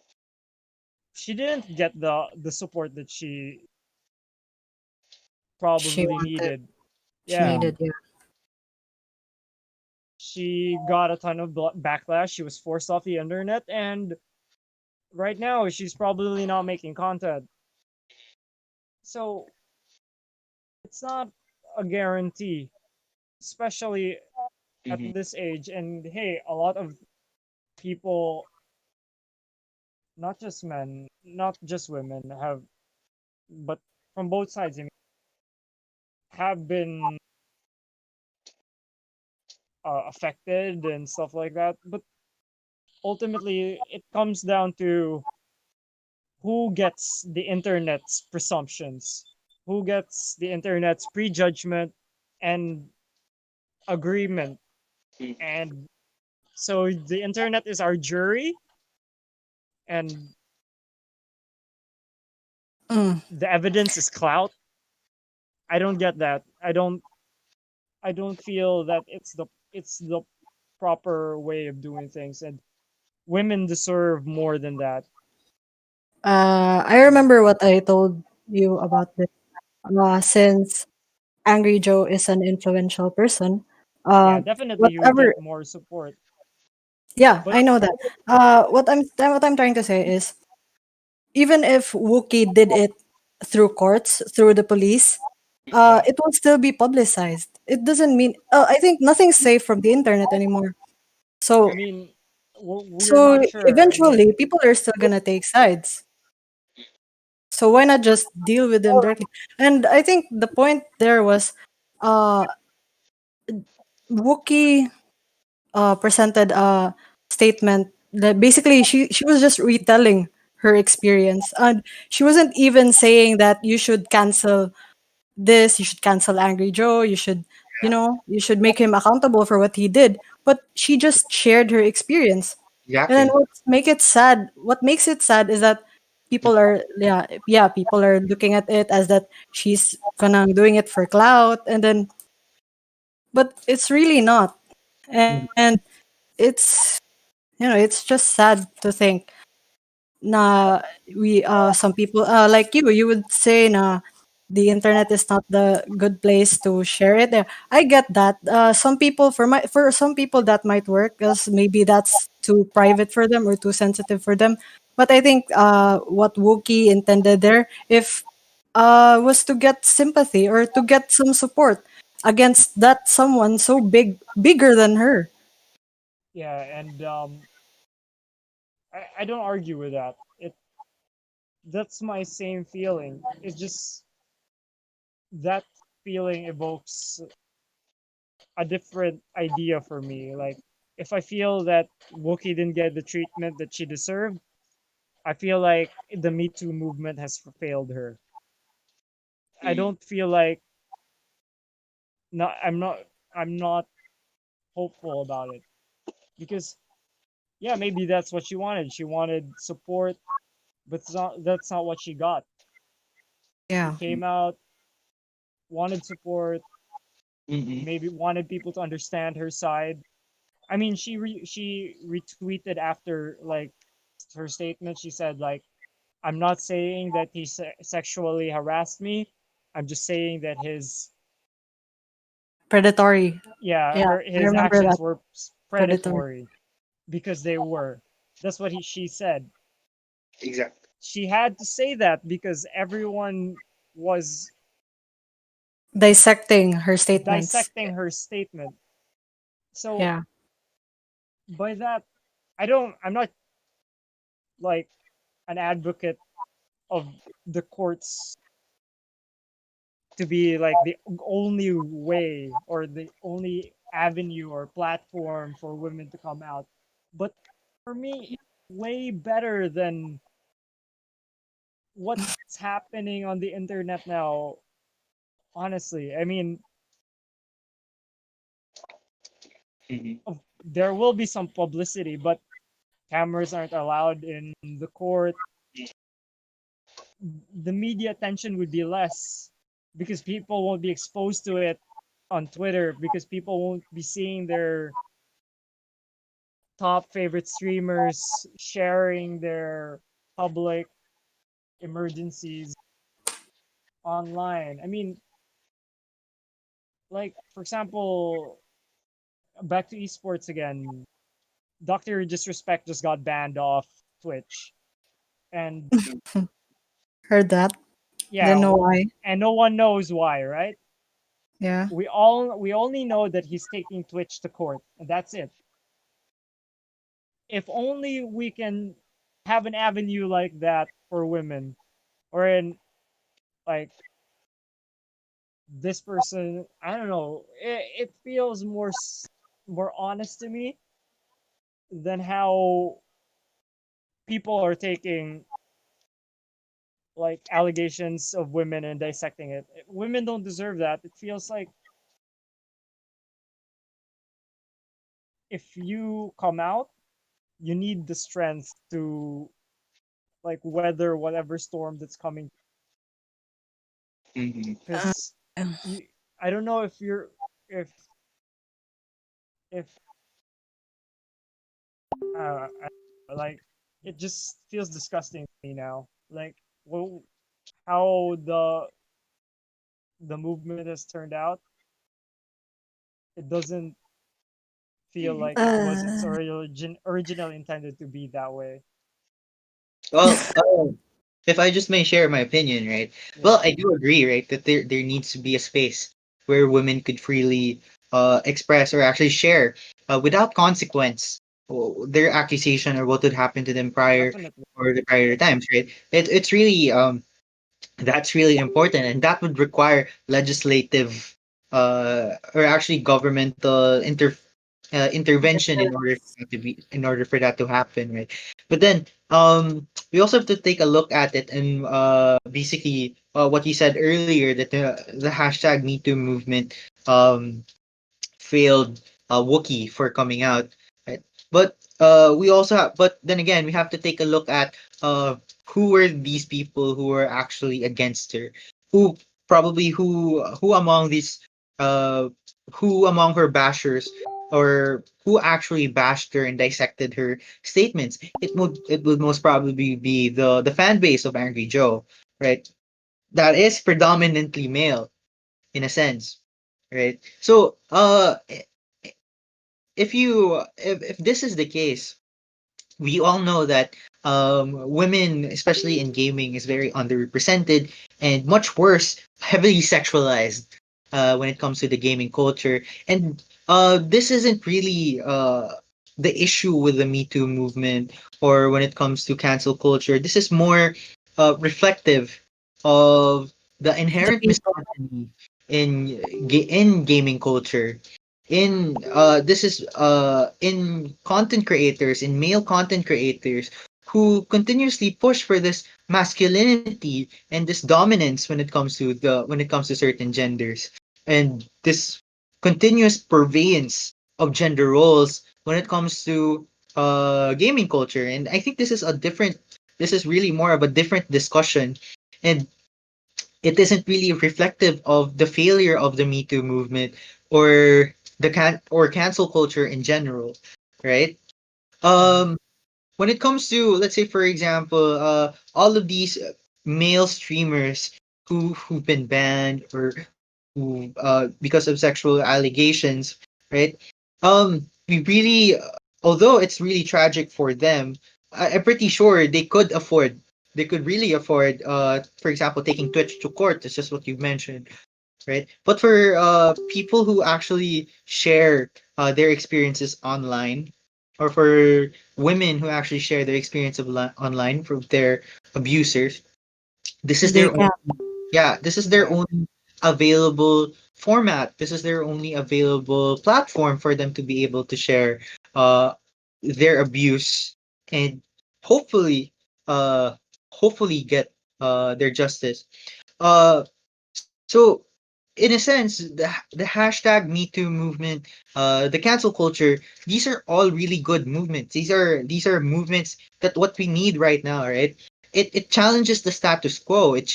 she didn't get the support that she
She
probably
wanted.
needed.
She
Yeah,
Mhm.
needed. Yeah.
she got a ton of backlash. She was forced off the internet, and right now she's probably not making content. So it's not a guarantee, especially at
Mhm.
this age. And hey, a lot of people, not just men, not just women, but from both sides, I mean, have been affected and stuff like that. But ultimately, it comes down to who gets the internet's presumptions, who gets the internet's prejudgment and agreement. And so the internet is our jury, and
Mm.
the evidence is clout. I don't get that. I don't feel that it's the proper way of doing things, and women deserve more than that.
I remember what I told you about this. Since Angry Joe is an influential person,
Yeah,
uh,
definitely you would
whatever.
get more support.
Yeah,
But
I know that. What I'm trying to say is, even if Wookie did it through courts, through the police,
Yeah.
it will still be publicized. It doesn't mean. I think nothing's safe from the internet anymore.
I
So,
mean, we're
so
not sure. I mean,
eventually, people are still gonna take sides. So why not just deal with them directly? And I think the point there was, uh, Wookie presented a statement that basically she was just retelling her experience, and she wasn't even saying that you should cancel this, you should cancel Angry Joe, you should, you should make him accountable for what he did. But she just shared her experience. And then
Exactly.
what makes it sad is that people are, yeah, people are looking at it as that she's gonna doing it for clout, and then, but it's really not.
Mhm.
And it's, it's just sad to think na we some people, like you would say na the internet is not the good place to share it. I get that. Some people, for some people that might work, because maybe that's too private for them or too sensitive for them. But I think what Wookie intended there, if was to get sympathy or to get some support against that someone so bigger than her.
Yeah, and I don't argue with that. That's my same feeling. It's just that feeling evokes a different idea for me. Like if I feel that Wookie didn't get the treatment that she deserved, I feel like the Me Too movement has failed her. I
Mm.
don't feel like not I'm not hopeful about it because yeah, maybe that's what she wanted. She wanted support, but that's not what she got. She
Yeah.
came out, wanted support,
Mm-mm.
maybe wanted people to understand her side. I mean, she retweeted after like her statement. She said like, "I'm not saying that he sexually harassed me. I'm just saying that his
Predatory.
yeah
Yeah,
her
I
his
remember
actions
that.
were
Predatory.
predatory because they were." That's what she said.
Exactly.
She had to say that because everyone was
Dissecting her statements.
dissecting her statement. So
Yeah.
by that, I'm not like an advocate of the courts to be like the only way or the only avenue or platform for women to come out. But for me, it's way better than what's happening on the internet now. Honestly, I mean,
Mm-hmm.
there will be some publicity, but cameras aren't allowed in the court. The media attention would be less because people won't be exposed to it on Twitter because people won't be seeing their top favorite streamers sharing their public emergencies online. I mean, like for example, back to esports again. Doctor Disrespect just got banned off Twitch, and
Heard that.
yeah,
Didn't know why.
and no one knows why, right?
Yeah.
We only know that he's taking Twitch to court, and that's it. If only we can have an avenue like that for women, or in like this person, I don't know, it feels more honest to me than how people are taking like allegations of women and dissecting it. Women don't deserve that. It feels like if you come out, you need the strength to like weather whatever storm that's coming.
Mm-hmm.
Uh,
Because you, I don't know if you're if if like it just feels disgusting to me now. Like well, how the movement has turned out, it doesn't feel
Mm-hmm.
like it was its
uh,
originally intended to be that way.
Well, if I just may share my opinion, right?
Yeah,
Well, I do agree, right, that there needs to be a space where women could freely express or actually share without consequence their accusation or what would happen to them prior
definitely.
or the prior times, right? It's really that's really important, and that would require legislative or actually governmental intervention
interference.
in order for that to happen, right? But then we also have to take a look at it and basically what you said earlier that the hashtag Me Too movement um failed Wookiee for coming out, right? But we also have, but then again, we have to take a look at who were these people who were actually against her, who probably who among these uh who among her bashers or who actually bashed her and dissected her statements. It would most probably be the fan base of Angry Joe, right? That is predominantly male in a sense, right? So if this is the case, we all know that women, especially in gaming, is very underrepresented and much worse, heavily sexualized when it comes to the gaming culture. And this isn't really the issue with the Me Too movement, or when it comes to cancel culture. This is more reflective of the
The
inherent
people.
misogyny in gaming culture. This is in content creators, in male content creators who continuously push for this masculinity and this dominance when it comes to certain genders, and this continuous purveyance of gender roles when it comes to gaming culture. And I think this is really more of a different discussion, and it isn't really reflective of the failure of the Me Too movement or cancel culture in general, right?
Mhm.
Um, when it comes to, let's say, for example, all of these male streamers who've been banned, or who because of sexual allegations, right? We really, although it's really tragic for them, I'm pretty sure they could really afford, for example, taking Twitch to court. That's just what you mentioned, right? But for people who actually share their experiences online, or for women who actually share their experience online from their abusers, this is
They
their
can.
this is their
Yeah.
only available format. This is their only available platform for them to be able to share uh, their abuse, and hopefully, uh, hopefully get their justice. Uh, so, in a sense, the hashtag Me Too movement, the cancel culture, these are all really good movements. These are movements that what we need right now, right? It challenges the status quo. It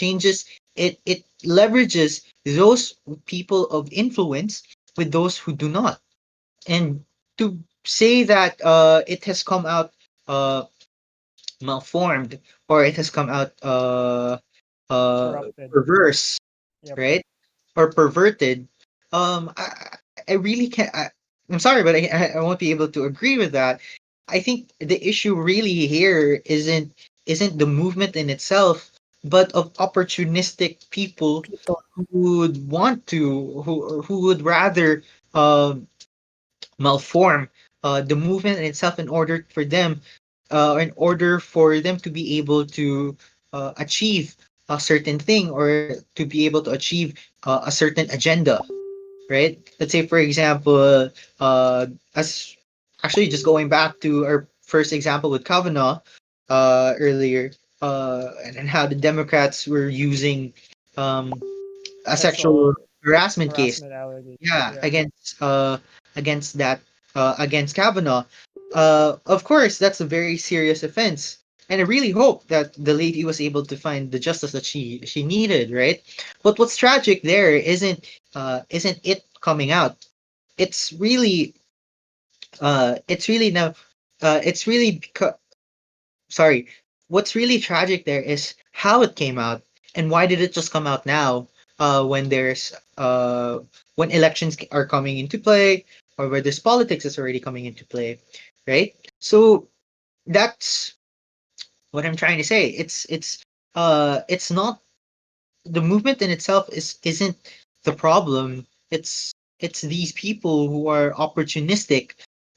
leverages those people of influence with those who do not. And to say that it has come out uh malformed, or it has come out
Corrupted.
perverse,
Yep.
right? Or perverted, I really can't. I'm sorry, but I won't be able to agree with that. I think the issue really here isn't the movement in itself, but of opportunistic people
People.
who would want to, who would rather um malform the movement in itself in order for them to be able to achieve a certain thing, or to be able to achieve a certain agenda, right? Let's say, for example, as actually just going back to our first example with Kavanaugh earlier, and how the Democrats were using um, a sexual
Sexual
harassment case,
harassment allegation.
yeah,
Yeah.
against that against Kavanaugh. Of course, that's a very serious offense, and I really hope that the lady was able to find the justice that she needed, right? But what's tragic there isn't it coming out. It's really it's really now it's really because sorry. What's really tragic there is how it came out, and why did it just come out now? When there's when elections are coming into play, or where this politics is already coming into play, right? So that's what I'm trying to say. It's not the movement in itself isn't the problem. It's these people who are opportunistic,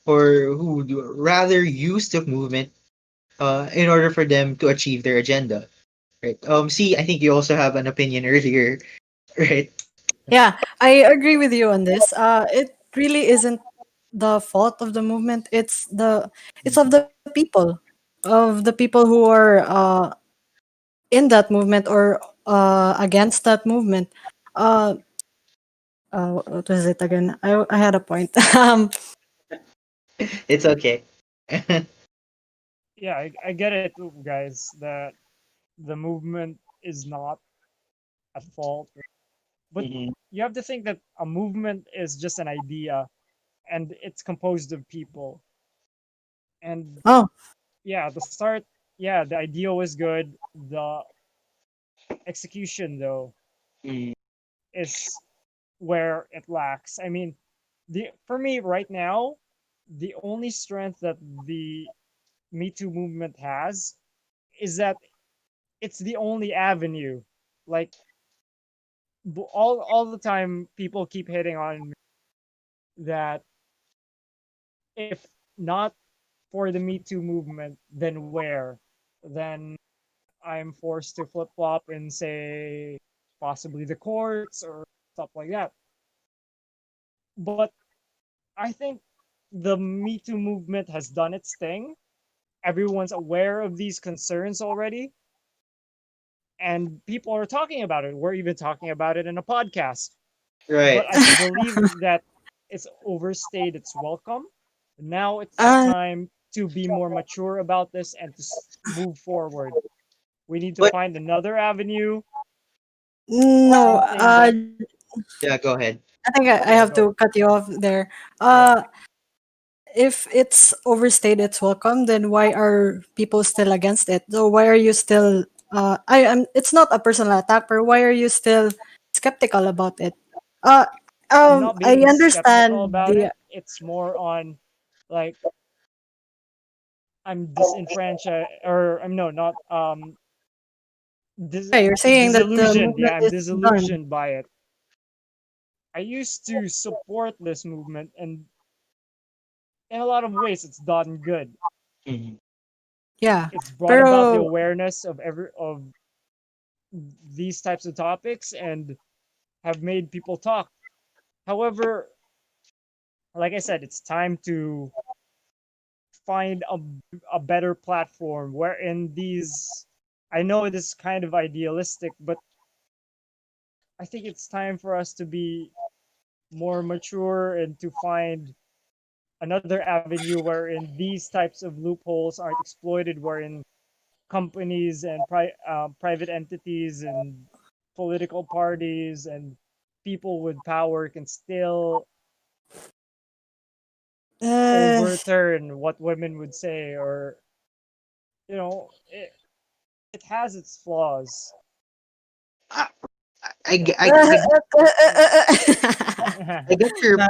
or who would rather use the movement in order for them to achieve their agenda, right? See, I think you also have an opinion earlier, right?
Yeah, I agree with you on this. It really isn't the fault of the movement. It's of the people, of the people who are in that movement, or against that movement. Uh, what was it again? I had a point.
It's okay.
Yeah, I get it, guys, that the movement is not at fault. But
Mhm.
you have to think that a movement is just an idea, and it's composed of people. And
Oh,
yeah, the start, yeah, the idea was good. The execution, though,
Mm.
is where it lacks. I mean, the for me right now, the only strength that the Me Too movement has is that it's the only avenue. Like all the time, people keep hitting on that if not for the Me Too movement, then where? Then I'm forced to flip flop and say possibly the courts or stuff like that. But I think the Me Too movement has done its thing. Everyone's aware of these concerns already, and people are talking about it. We're even talking about it in a podcast.
Right.
But I believe that it's overstayed its welcome. Now it's
Uh,
time to be more mature about this and to move forward. We need to
But
find another avenue,
no,
something that,
yeah, go ahead.
I think I
yeah,
have
go.
to cut you off there.
Yeah.
If it's overstayed its welcome, then why are people still against it? So why are you still? I am. It's not a personal attack, but why are you still skeptical about it? Uh,
I'm not
I
being skeptical
understand
about
the.
it. It's more on like I'm disenfranchised, or I'm no, not
Yeah, you're saying that the
disillusioned.
movement
Yeah, I'm
is done.
disillusioned by it. I used to support this movement, and in a lot of ways, it's done good.
Mhm.
Yeah,
It's brought about the
pero
awareness of these types of topics and have made people talk. However, like I said, it's time to find a better platform wherein these. I know it is kind of idealistic, but I think it's time for us to be more mature and to find another avenue wherein these types of loopholes aren't exploited, wherein companies and private entities and political parties and people with power can still
uh,
overturn what women would say, or it has its flaws.
I, I get your
no.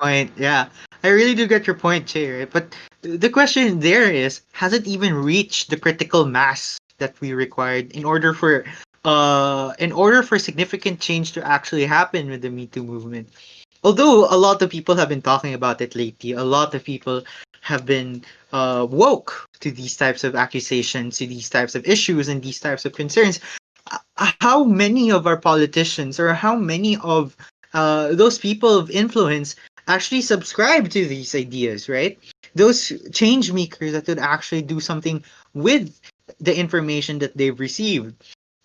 point. Yeah, I really do get your point, Che. Right? But the question there is, has it even reached the critical mass that we required in order for significant change to actually happen with the Me Too movement? Although a lot of people have been talking about it lately, a lot of people have been woke to these types of accusations, to these types of issues, and these types of concerns. How many of our politicians or how many of those people of influence actually subscribe to these ideas, right? Those change makers that would actually do something with the information that they've received.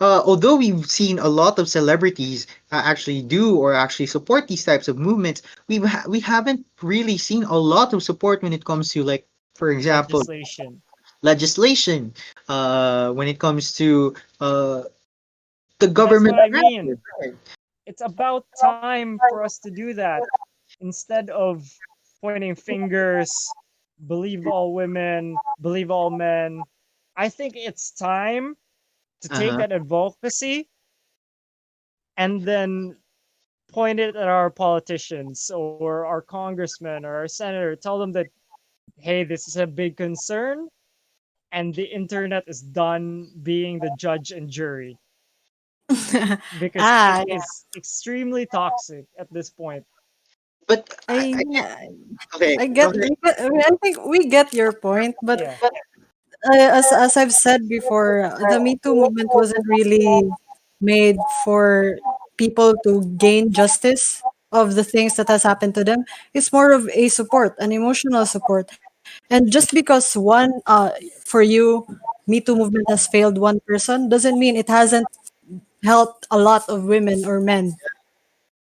Although we've seen a lot of celebrities actually do or actually support these types of movements, we haven't really seen a lot of support when it comes to, like, for example,
Legislation.
legislation. When it comes to the
That's
government
what I
practice,
mean.
right?
It's about time for us to do that instead of pointing fingers, believe all women, believe all men. I think it's time to take
Uh-huh.
that advocacy and then point it at our politicians or our congressman or our senator. Tell them that, hey, this is a big concern, and the internet is done being the judge and jury because it
ah, yeah.
is extremely toxic at this point.
But
I,
I
yeah,
okay,
I
go
get.
ahead.
I think we get your point, but
Yeah,
as I've said before, the Me Too movement wasn't really made for people to gain justice of the things that has happened to them. It's more of a support, an emotional support. And just because for you, Me Too movement has failed one person doesn't mean it hasn't helped a lot of women or men.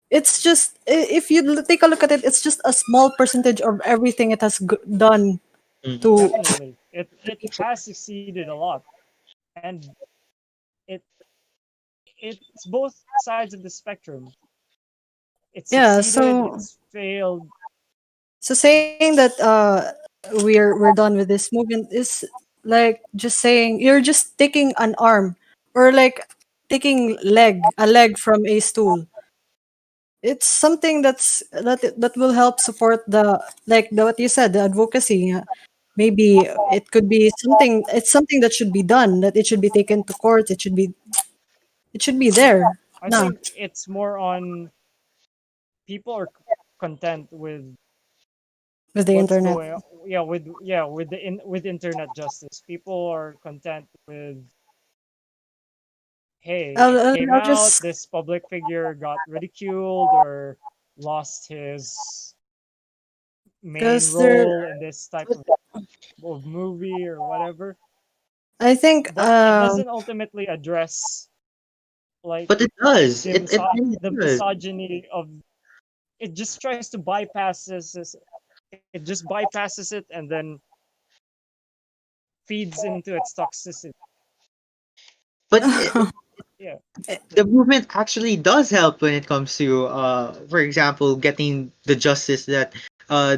It's just if you take a look at it, it's just a small percentage of everything it has done
Mhm.
to
definitely. It
people.
has succeeded a lot, and it it's both sides of the spectrum. It
Yeah,
succeeded, it's failed.
so saying that we're done with this movement is like just saying you're just taking an arm or like taking a leg from a stool. It's something that will help support what you said, the advocacy. Maybe it could be something. It's something that should be done. That it should be taken to court. It should be
Yeah,
there.
I
No.
think it's more on people are content with
with the
what's
internet.
going on. Yeah, with with internet justice. People are content with, hey,
I'll,
it
I'll
came
I'll
out,
just
this public figure got ridiculed or lost his main
because there.
role in this type of movie or whatever,
I think
but it doesn't ultimately address like
But it does.
the
It really
the
does.
misogyny of it. Just tries to bypass this. It just bypasses it and then feeds into its toxicity.
But
Yeah,
the movement actually does help when it comes to, for example, getting the justice that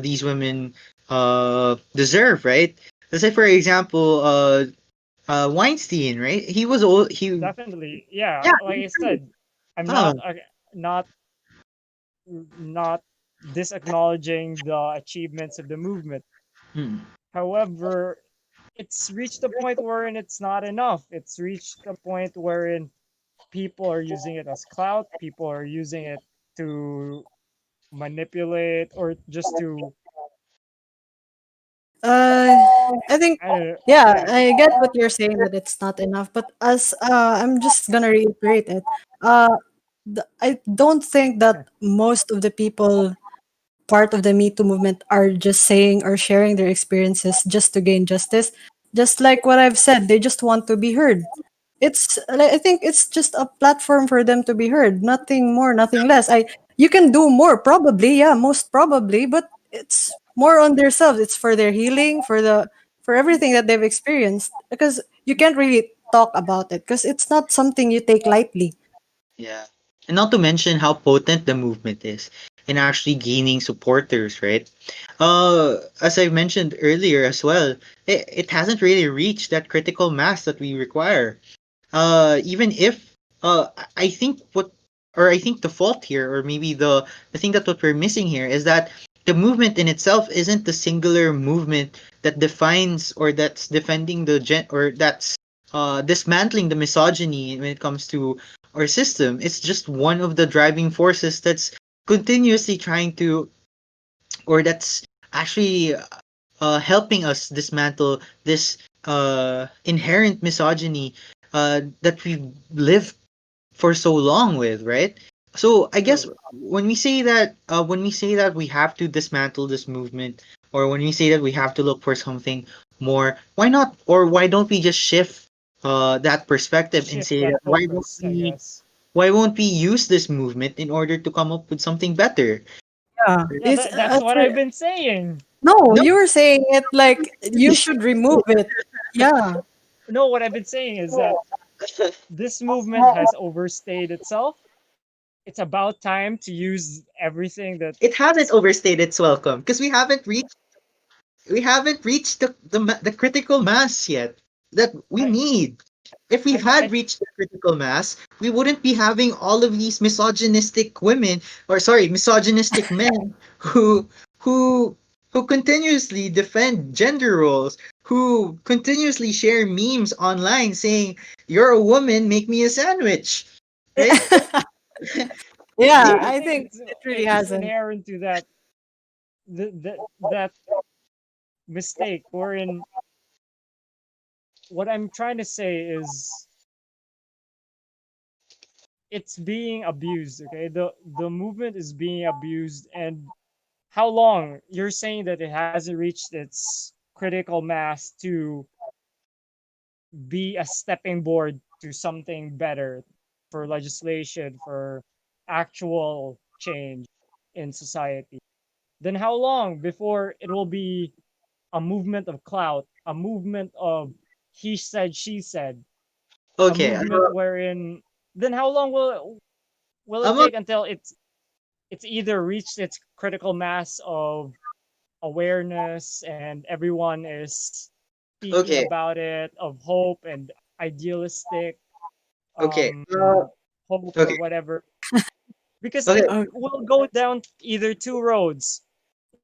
these women deserve, right? Let's say, for example, Weinstein, right? He was old.
definitely. Yeah,
Yeah,
like I said, I'm
huh.
not not disacknowledging the achievements of the movement.
Hmm.
However, it's reached a point wherein it's not enough. It's reached a point wherein people are using it as clout. People are using it to manipulate or just to
uh, I think,
I don't know.
yeah,
Yeah,
I get what you're saying that it's not enough, but as I'm just gonna reiterate it. I don't think that most of the people part of the Me Too movement are just saying or sharing their experiences just to gain justice. Just like what I've said, they just want to be heard. It's like, I think it's just a platform for them to be heard, nothing more, nothing less. I You can do more probably, yeah, most probably, but it's more on themselves. It's for their healing, for everything that they've experienced because you can't really talk about it because it's not something you take lightly.
Yeah. And not to mention how potent the movement is in actually gaining supporters, right? As I mentioned earlier as well, it hasn't really reached that critical mass that we require. Even if I think I think the fault here, or maybe the thing that what we're missing here is that the movement in itself isn't the singular movement that defines or that's defending the or that's dismantling the misogyny when it comes to our system. It's just one of the driving forces that's continuously trying to, or that's actually helping us dismantle this inherent misogyny that we've lived for so long with, right? So I guess
true.
when we say that we have to dismantle this movement, or when we say that we have to look for something more, why not, or why don't we just shift that perspective and
Shift
say
that
that
focus, I guess.
why won't we use this movement in order to come up with something better?
Yeah,
Yeah, that's what I've been saying.
no,
No.
you were saying it like you should remove it. Yeah.
No, what I've been saying is that this movement has overstayed itself. It's about time to use everything that
It hasn't overstayed its welcome because we haven't reached the critical mass yet that we
I
need. If we
I
had reached the critical mass, we wouldn't be having all of these misogynistic women, or sorry, misogynistic men who who who continuously defend gender roles, who continuously share memes online saying, "You're a woman, make me a sandwich." Right?
Yeah,
yeah, I
I
think
think it really
it's
hasn't.
inherent to that mistake. Wherein what I'm trying to say is it's being abused. Okay, the movement is being abused, and how long? You're saying that it hasn't reached its critical mass to be a stepping board to something better for legislation, for actual change in society. Then how long before it will be a movement of clout, a movement of he said, she said, a
Okay.
movement wherein then how long will it
I'm a,
take until it's either reached its critical mass of awareness and everyone is speaking
okay.
about it, of hope and idealistic
Okay.
hope
Okay.
or whatever, because
Okay.
it
Oh,
will go down either two roads.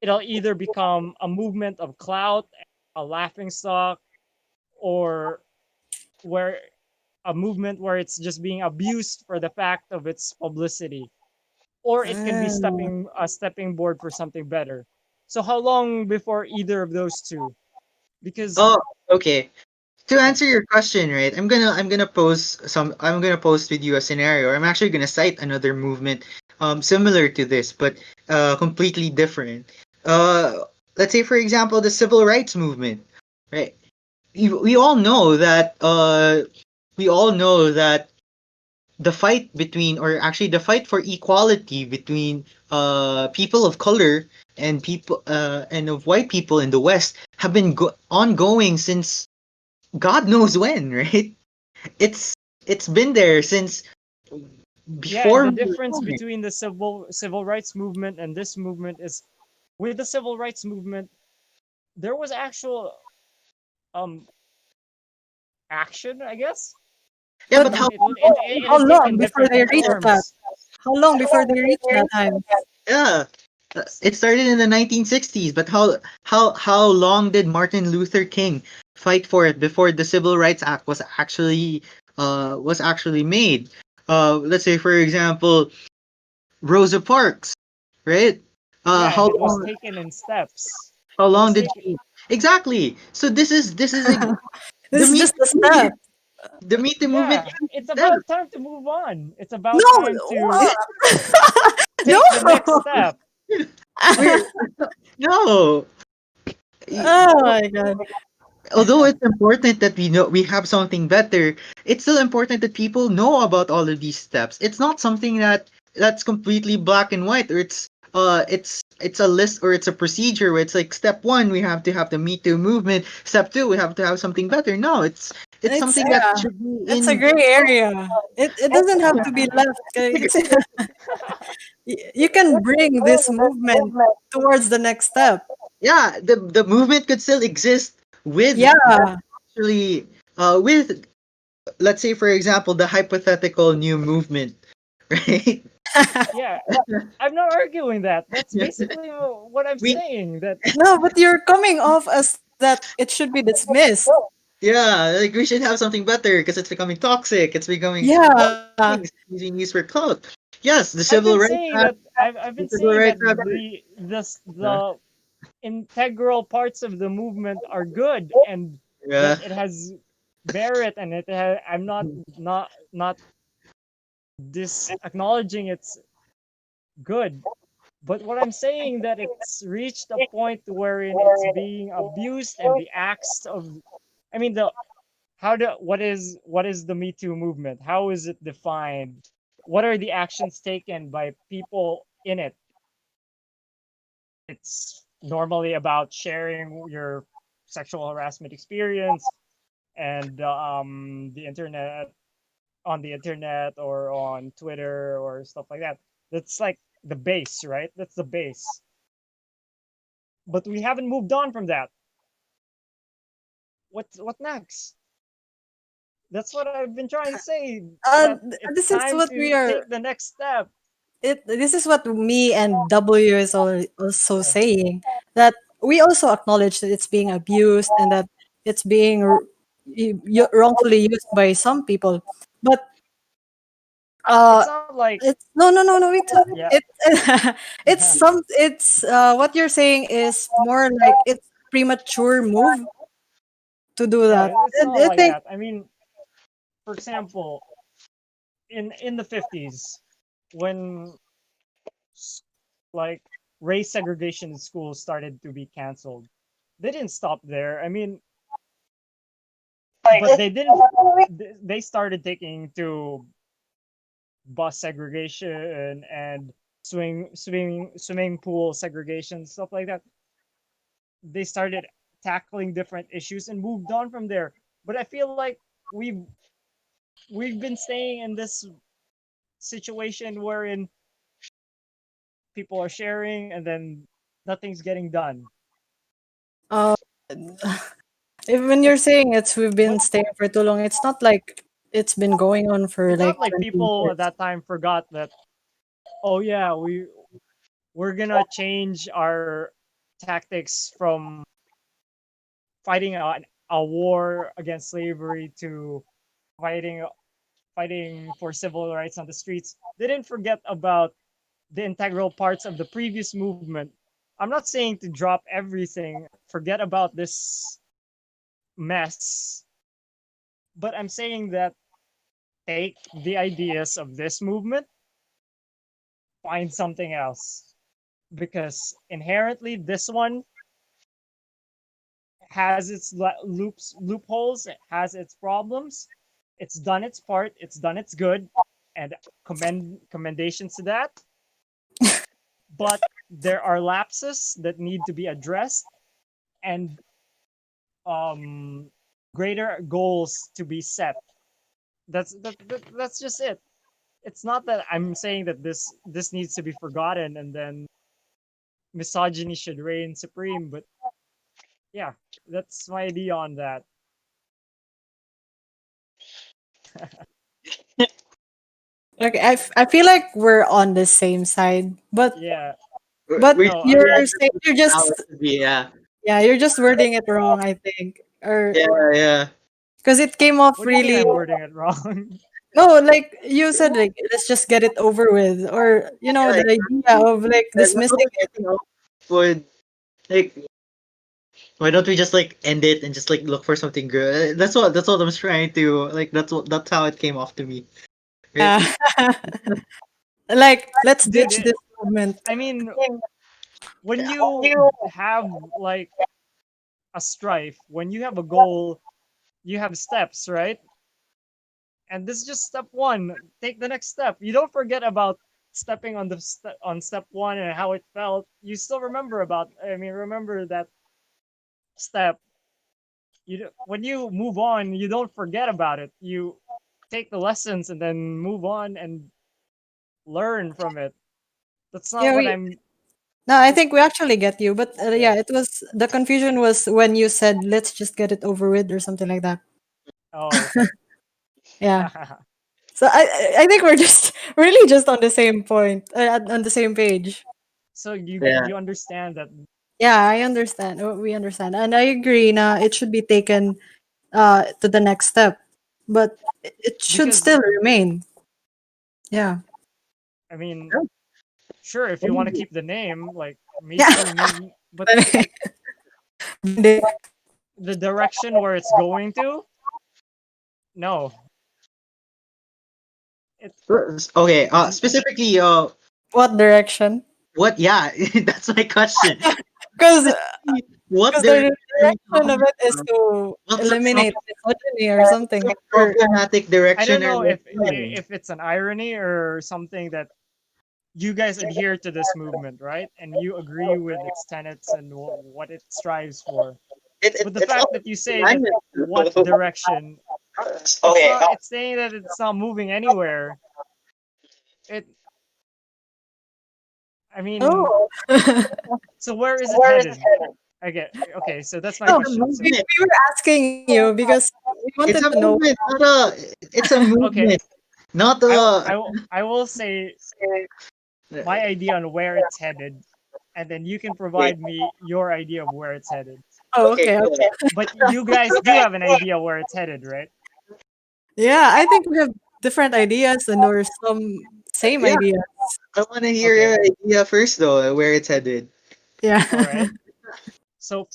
It'll either become a movement of clout, a laughing stock, or where a movement where it's just being abused for the fact of its publicity, or it can be
uh,
stepping a stepping board for something better. So how long before either of those two? Because
Oh, okay. To answer your question, right? I'm gonna post with you a scenario. I'm actually gonna cite another movement similar to this, but completely different. Let's say for example the civil rights movement, right? We all know that the fight between, or actually the fight for equality between people of color and people and of white people in the West have been ongoing since God knows when, right? It's it's been there since
yeah, and
before
the
we were
difference
born.
between the civil rights movement and this movement is, with the civil rights movement, there was actual um action, I guess.
Yeah,
But
but how
It
how
had
long
taken
before
different
they reach that?
forms.
How long before they reach that time?
yeah. It started in the 1960s, but how long did Martin Luther King fight for it before the Civil Rights Act was actually made? Let's say for example, Rosa Parks, right?
Yeah, and
How
it was
long
taken in steps.
how
It
long
was
did
taken.
she Exactly. So this is the
This is
Me
just a
Too movement.
step.
The Me Too movement
Yeah,
is
it's
there.
about time to move on. It's about
No,
time to
no.
take the next step.
We're no.
Oh my god.
Although it's important that we have something better, it's still important that people know about all of these steps. It's not something that's completely black and white, or it's a list, or it's a procedure where it's like step one we have to have the Me Too movement, step two we have to have something better. No, it's
It's
something that should be
it's a
in.
gray area. It doesn't have to be left. It's you can bring this movement towards the next step.
Yeah, the movement could still exist with
Yeah.
actually with, let's say for example, the hypothetical new movement, right?
Yeah, I'm not arguing that. That's
Yeah.
basically what I'm
We
saying. That
No, but you're coming off as that it should be dismissed.
Yeah, like we should have something better because it's becoming toxic. It's becoming all
Yeah.
things being used for clout. Yes, the
I've
Civil
been
Rights
saying
Act.
that I've
The
been
Civil
saying
Rights
that
Act. Uh,
the integral parts of the movement are good, and that
yeah,
it has merit, and I'm not dis acknowledging it's good. But what I'm saying that it's reached a point wherein it's being abused, and the acts of, I mean, the how do what is the Me Too movement? How is it defined? What are the actions taken by people in it? It's normally about sharing your sexual harassment experience, and the internet, on the internet or on Twitter or stuff like that. That's like the base, right? That's the base. But we haven't moved on from that. What next? That's what I've been trying to say. That it's
This is
time
what we
to
are.
take the next step.
This is what me and W is also saying, that we also acknowledge that it's being abused and that it's being wrongfully used by some people. But uh
It's not like,
it's no
yeah,
it it's what you're saying is more like it's premature move to do
no,
that.
it's
And
not
I
like
think
that. I mean, for example, in the 50s, when like race segregation in schools started to be canceled, they didn't stop there. I mean, but they didn't. They started taking to bus segregation and swimming pool segregation, stuff like that. They started tackling different issues and moved on from there. But I feel like we've been staying in this situation wherein people are sharing and then nothing's getting done.
uh when you're
It's
saying it's we've been
but
staying for too long, it's not like it's been going on for
it's
like
not like
20
people at
years.
that time forgot that, oh yeah, we're gonna change our tactics from fighting a war against slavery to fighting fighting for civil rights on the streets. They didn't forget about the integral parts of the previous movement. I'm not saying to drop everything, forget about this mess, but I'm saying that take the ideas of this movement, find something else. Because inherently, this one has its loopholes, it has its problems. It's done its part, it's done its good, and commendations to that. But there are lapses that need to be addressed, and um, greater goals to be set. That's just it. It's not that I'm saying that this needs to be forgotten and then misogyny should reign supreme, but yeah, that's my idea on that.
Okay, I feel like we're on the same side, but
Yeah,
We
no, I
you're
mean,
saying you're
how
just
it should be, yeah.
yeah, you're just wording it wrong, I think, or
Yeah, yeah.
because it came off
what do you mean
really
I'm wording it wrong?
no, like you said, like let's just get it over with, or
Yeah,
the idea of like
Why don't
dismissing
we would like why don't we just like end it and just like look for something good? That's what I'm trying to like. That's how it came off to me. Right?
it. Like let's
Dude,
ditch this movement.
I mean, when you have like a strife, when you have a goal, you have steps, right? And this is just step one. Take the next step. You don't forget about stepping on on step one and how it felt. You still remember about. I mean, remember that step. When you move on, you don't forget about it. You take the lessons and then move on and learn from it. That's not
Yeah,
what
we
I'm.
no, I think we actually get you, but yeah,
Okay.
it was the confusion was when you said let's just get it over with or something like that.
Oh, okay.
Yeah. So I think we're just really just on the same point, on the same page.
So you
Yeah.
you understand that.
Yeah, I understand. We understand, and I agree. Na it should be taken to the next step, but it should
Because
still remain. Yeah.
I mean, sure, if you want to keep the name like Me
Yeah.
Too movement, but the direction where it's going to, no, it
Okay.
isn't.
Specifically,
What direction?
what? Yeah, that's my question.
Because
What
because the
direction are we
direction of
talking
it is
about?
to
What's the
eliminate misogyny or something. Or
problematic
I don't
direction are
know
we in?
if it's an irony or something that you guys adhere to this movement, right? And you agree with its tenets and what it strives for. But the
It's
fact
all
that you say that
alignment.
what direction, it's
Okay.
not. It's saying that it's not moving anywhere. It. I mean,
oh.
so where is it headed? I get. Okay, so that's my
No,
It's a
question. So
movement.
we were asking you because we wanted
It's a
to know.
movement, not a. It's a
okay,
movement, not a.
I will say my idea on where it's headed, and then you can
Okay.
provide me your idea of where it's headed.
Oh,
Okay.
okay,
Go
okay.
But you guys do have an idea where it's headed, right?
Yeah, I think we have different ideas and or some same
Yeah,
idea.
I want to hear
Okay,
your idea first, though, where it's headed.
all
Yeah.
right. So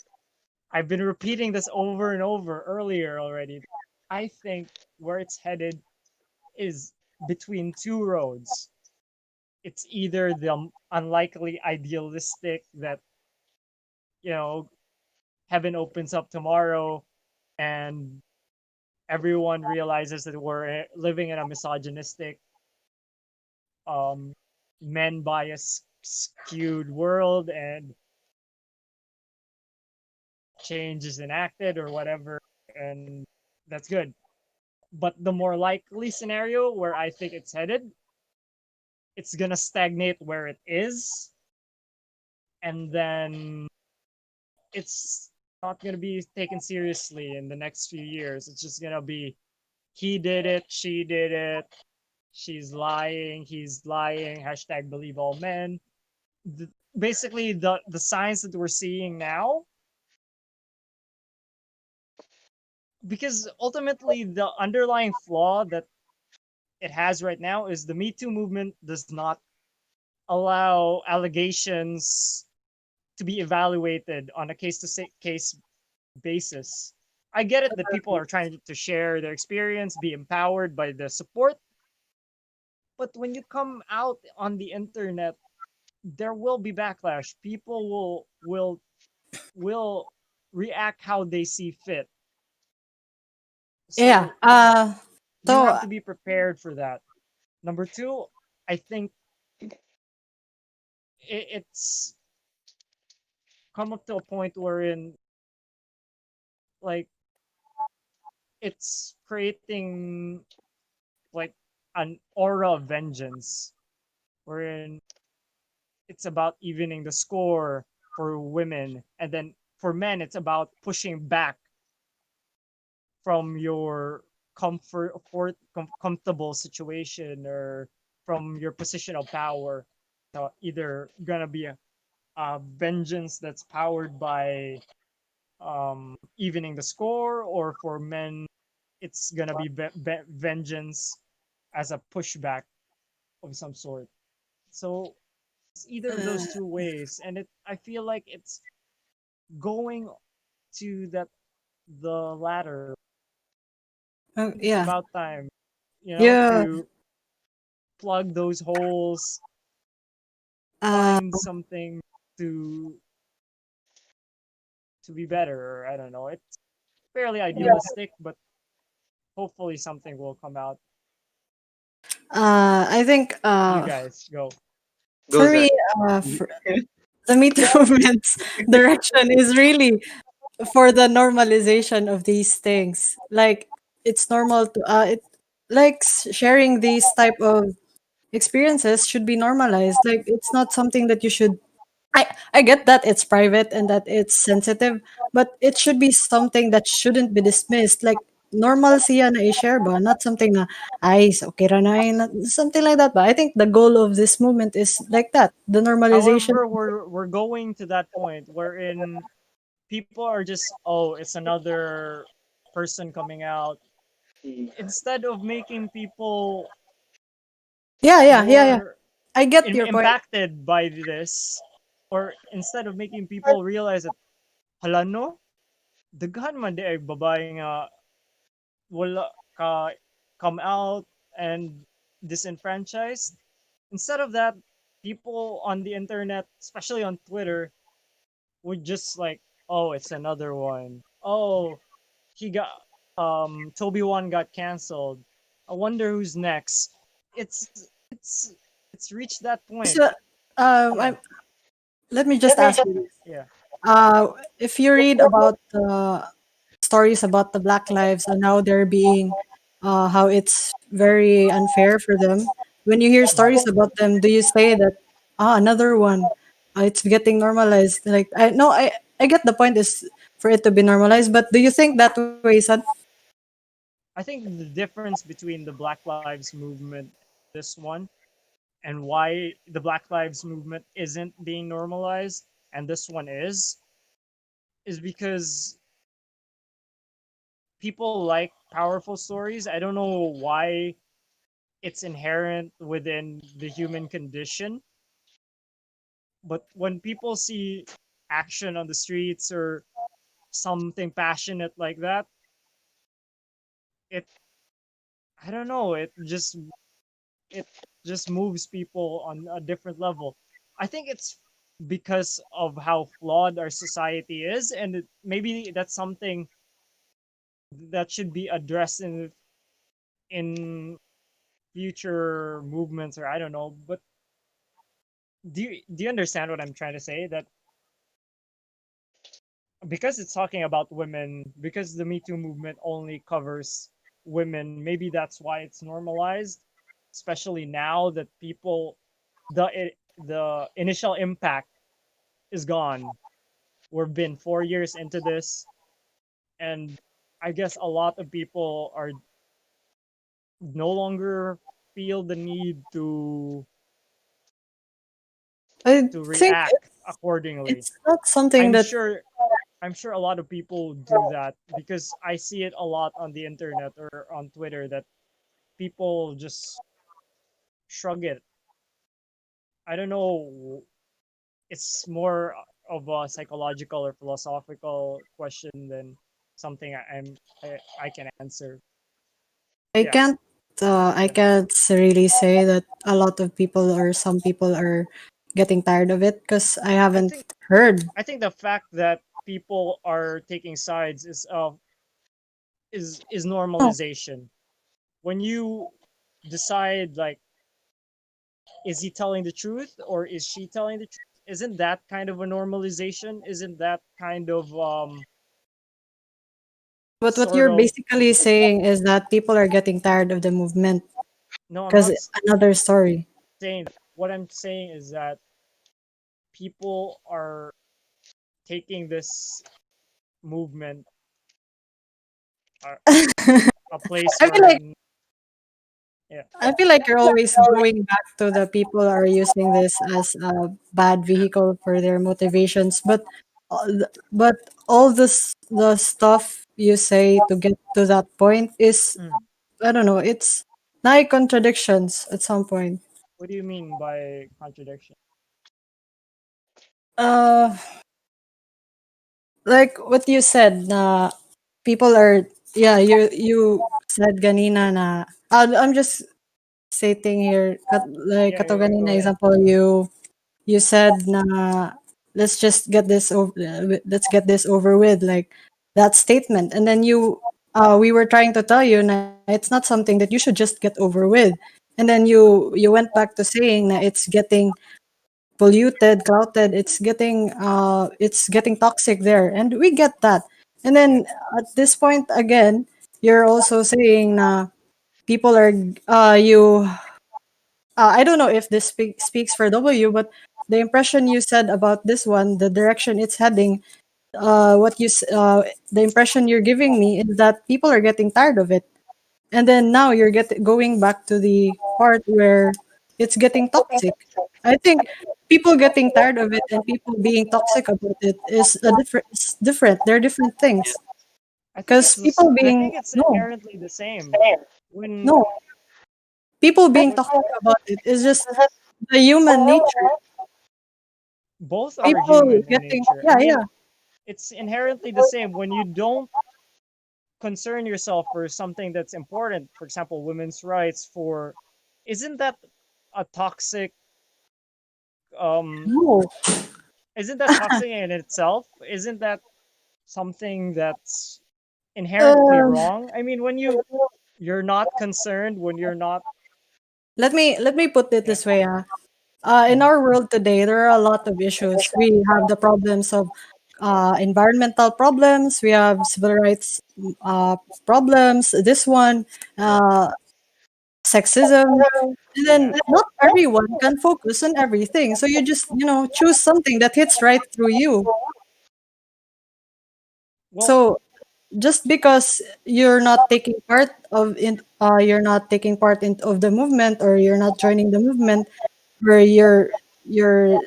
I've been repeating this over and over earlier already. I think where it's headed is between two roads. It's either the unlikely idealistic that, you know, heaven opens up tomorrow and everyone realizes that we're living in a misogynistic, um, men bias skewed world and change is enacted or whatever, and that's good. But the more likely scenario where I think it's headed, it's gonna stagnate where it is, and then it's not gonna be taken seriously in the next few years. It's just gonna be he did it, she did it, she's lying, he's lying, hashtag believe all men. Basically, the signs that we're seeing now, because ultimately the underlying flaw that it has right now is the Me Too movement does not allow allegations to be evaluated on a case to case basis. I get it that people are trying to share their experience, be empowered by the support, but when you come out on the internet, there will be backlash. People will react how they see fit.
Yeah.
So you
So
have to be prepared for that. Number two, I think it's come up to a point wherein like it's creating like an aura of vengeance, wherein it's about evening the score for women, and then for men it's about pushing back from your comfortable situation or from your position of power. So either gonna be a vengeance that's powered by evening the score, or for men it's gonna be vengeance as a pushback of some sort. So it's either of
uh,
those two ways, and it I feel like it's going to that the latter. It's
yeah.
about time,
Yeah.
to plug those holes,
Uh,
find something to to be better. Or I don't know. It's fairly idealistic, but hopefully something will come out.
I think
You guys go.
Go
for me,
Zach.
for the Me Too movement's direction is really for the normalization of these things. Like it's normal to it like sharing these type of experiences should be normalized. Like it's not something that you should I get that it's private and that it's sensitive, but it should be something that shouldn't be dismissed. Like normalcy na i-share ba, not something na ay is okay ra na something like that. But I think the goal of this movement is like that, the normalization.
However, we're going to that point wherein people are just, oh, it's another person coming out, instead of making people
Yeah.
more
I get your point.
impacted by this, or instead of making people realize that hala no, daghan man di ay babae nga wala ka come out and disenfranchised. Instead of that, people on the internet, especially on Twitter, would just like, oh, it's another one. Oh, he got Toby One got canceled. I wonder who's next. It's reached that point.
So,
Yeah,
let me just ask you this.
yeah.
If you read about the stories about the Black Lives and how they're being, how it's very unfair for them, when you hear stories about them, do you say that, another one, it's getting normalized? Like, I no, I get the point is for it to be normalized, but do you think that way, son?
I think the difference between the Black Lives movement, this one, and why the Black Lives movement isn't being normalized and this one is because people like powerful stories. I don't know why it's inherent within the human condition, but when people see action on the streets or something passionate like that, it I don't know, it just moves people on a different level. I think it's because of how flawed our society is, and maybe that's something that should be addressed in future movements, or I don't know. But do you understand what I'm trying to say? That because it's talking about women, because the Me Too movement only covers women, maybe that's why it's normalized, especially now that people the initial impact is gone. We've been 4 years into this, and I guess a lot of people are no longer feel the need
I
to
think
react accordingly.
it's not something
I'm
that
sure I'm sure a lot of people do that because I see it a lot on the internet or on Twitter that people just shrug it. I don't know. It's more of a psychological or philosophical question than something I can answer.
I
Yeah,
can't I
yeah.
can't really say that a lot of people or some people are getting tired of it because I
I
haven't
think
heard.
I think the fact that people are taking sides is
Oh,
normalization. When you decide like, is he telling the truth or is she telling the truth? Isn't that kind of a normalization? Isn't that kind of
but what
sort
you're
of
basically saying is that people are getting tired of the movement
no? I'm
because
not
another story.
saying that. What I'm saying is that people are taking this movement a place
I feel like
wherein yeah,
I feel like you're always going back to the people are using this as a bad vehicle for their motivations, but all this the stuff you say to get to that point is
mm.
I don't know. It's like contradictions at some point.
What do you mean by contradiction?
Uh, like what you said, people are yeah. You said ganina na. I'm just stating here, like
Yeah,
kato
yeah, go
ganina
ahead.
example you said na let's just get this over let's get this over with like that statement and then you we were trying to tell you na it's not something that you should just get over with and then you went back to saying that it's getting polluted, clouded, it's getting toxic there. And we get that. And
Yeah,
then at this point again, you're also saying na people are you I don't know if this speaks for W, but the impression you said about this one, the direction it's heading, the impression you're giving me is that people are getting tired of it. And then now you're going back to the part where it's getting toxic. I think people getting tired of it and people being toxic about it is a different. It's different. They're different things. Because people
I
being
think it's
no,
inherently the same. When
no, people being
when
toxic about it is just the human nature.
both are
People
human in
getting
nature. I
yeah yeah
mean, it's inherently the same. When you don't concern yourself for something that's important, for example, women's rights, for isn't that a toxic um
no.
isn't that toxic in itself? Isn't that something that's inherently
Um,
wrong? I mean, when you're not concerned, when you're not
let me put it
yeah.
this way. In
Mhm.
our world today, there are a lot of issues. We have the problems of environmental problems. We have civil rights uh, problems. This one, uh, sexism, and
Yeah.
then not everyone can focus on everything. So you just choose something that hits right through you.
Well,
So just because you're not taking part in of the movement or you're not joining the movement where you're you're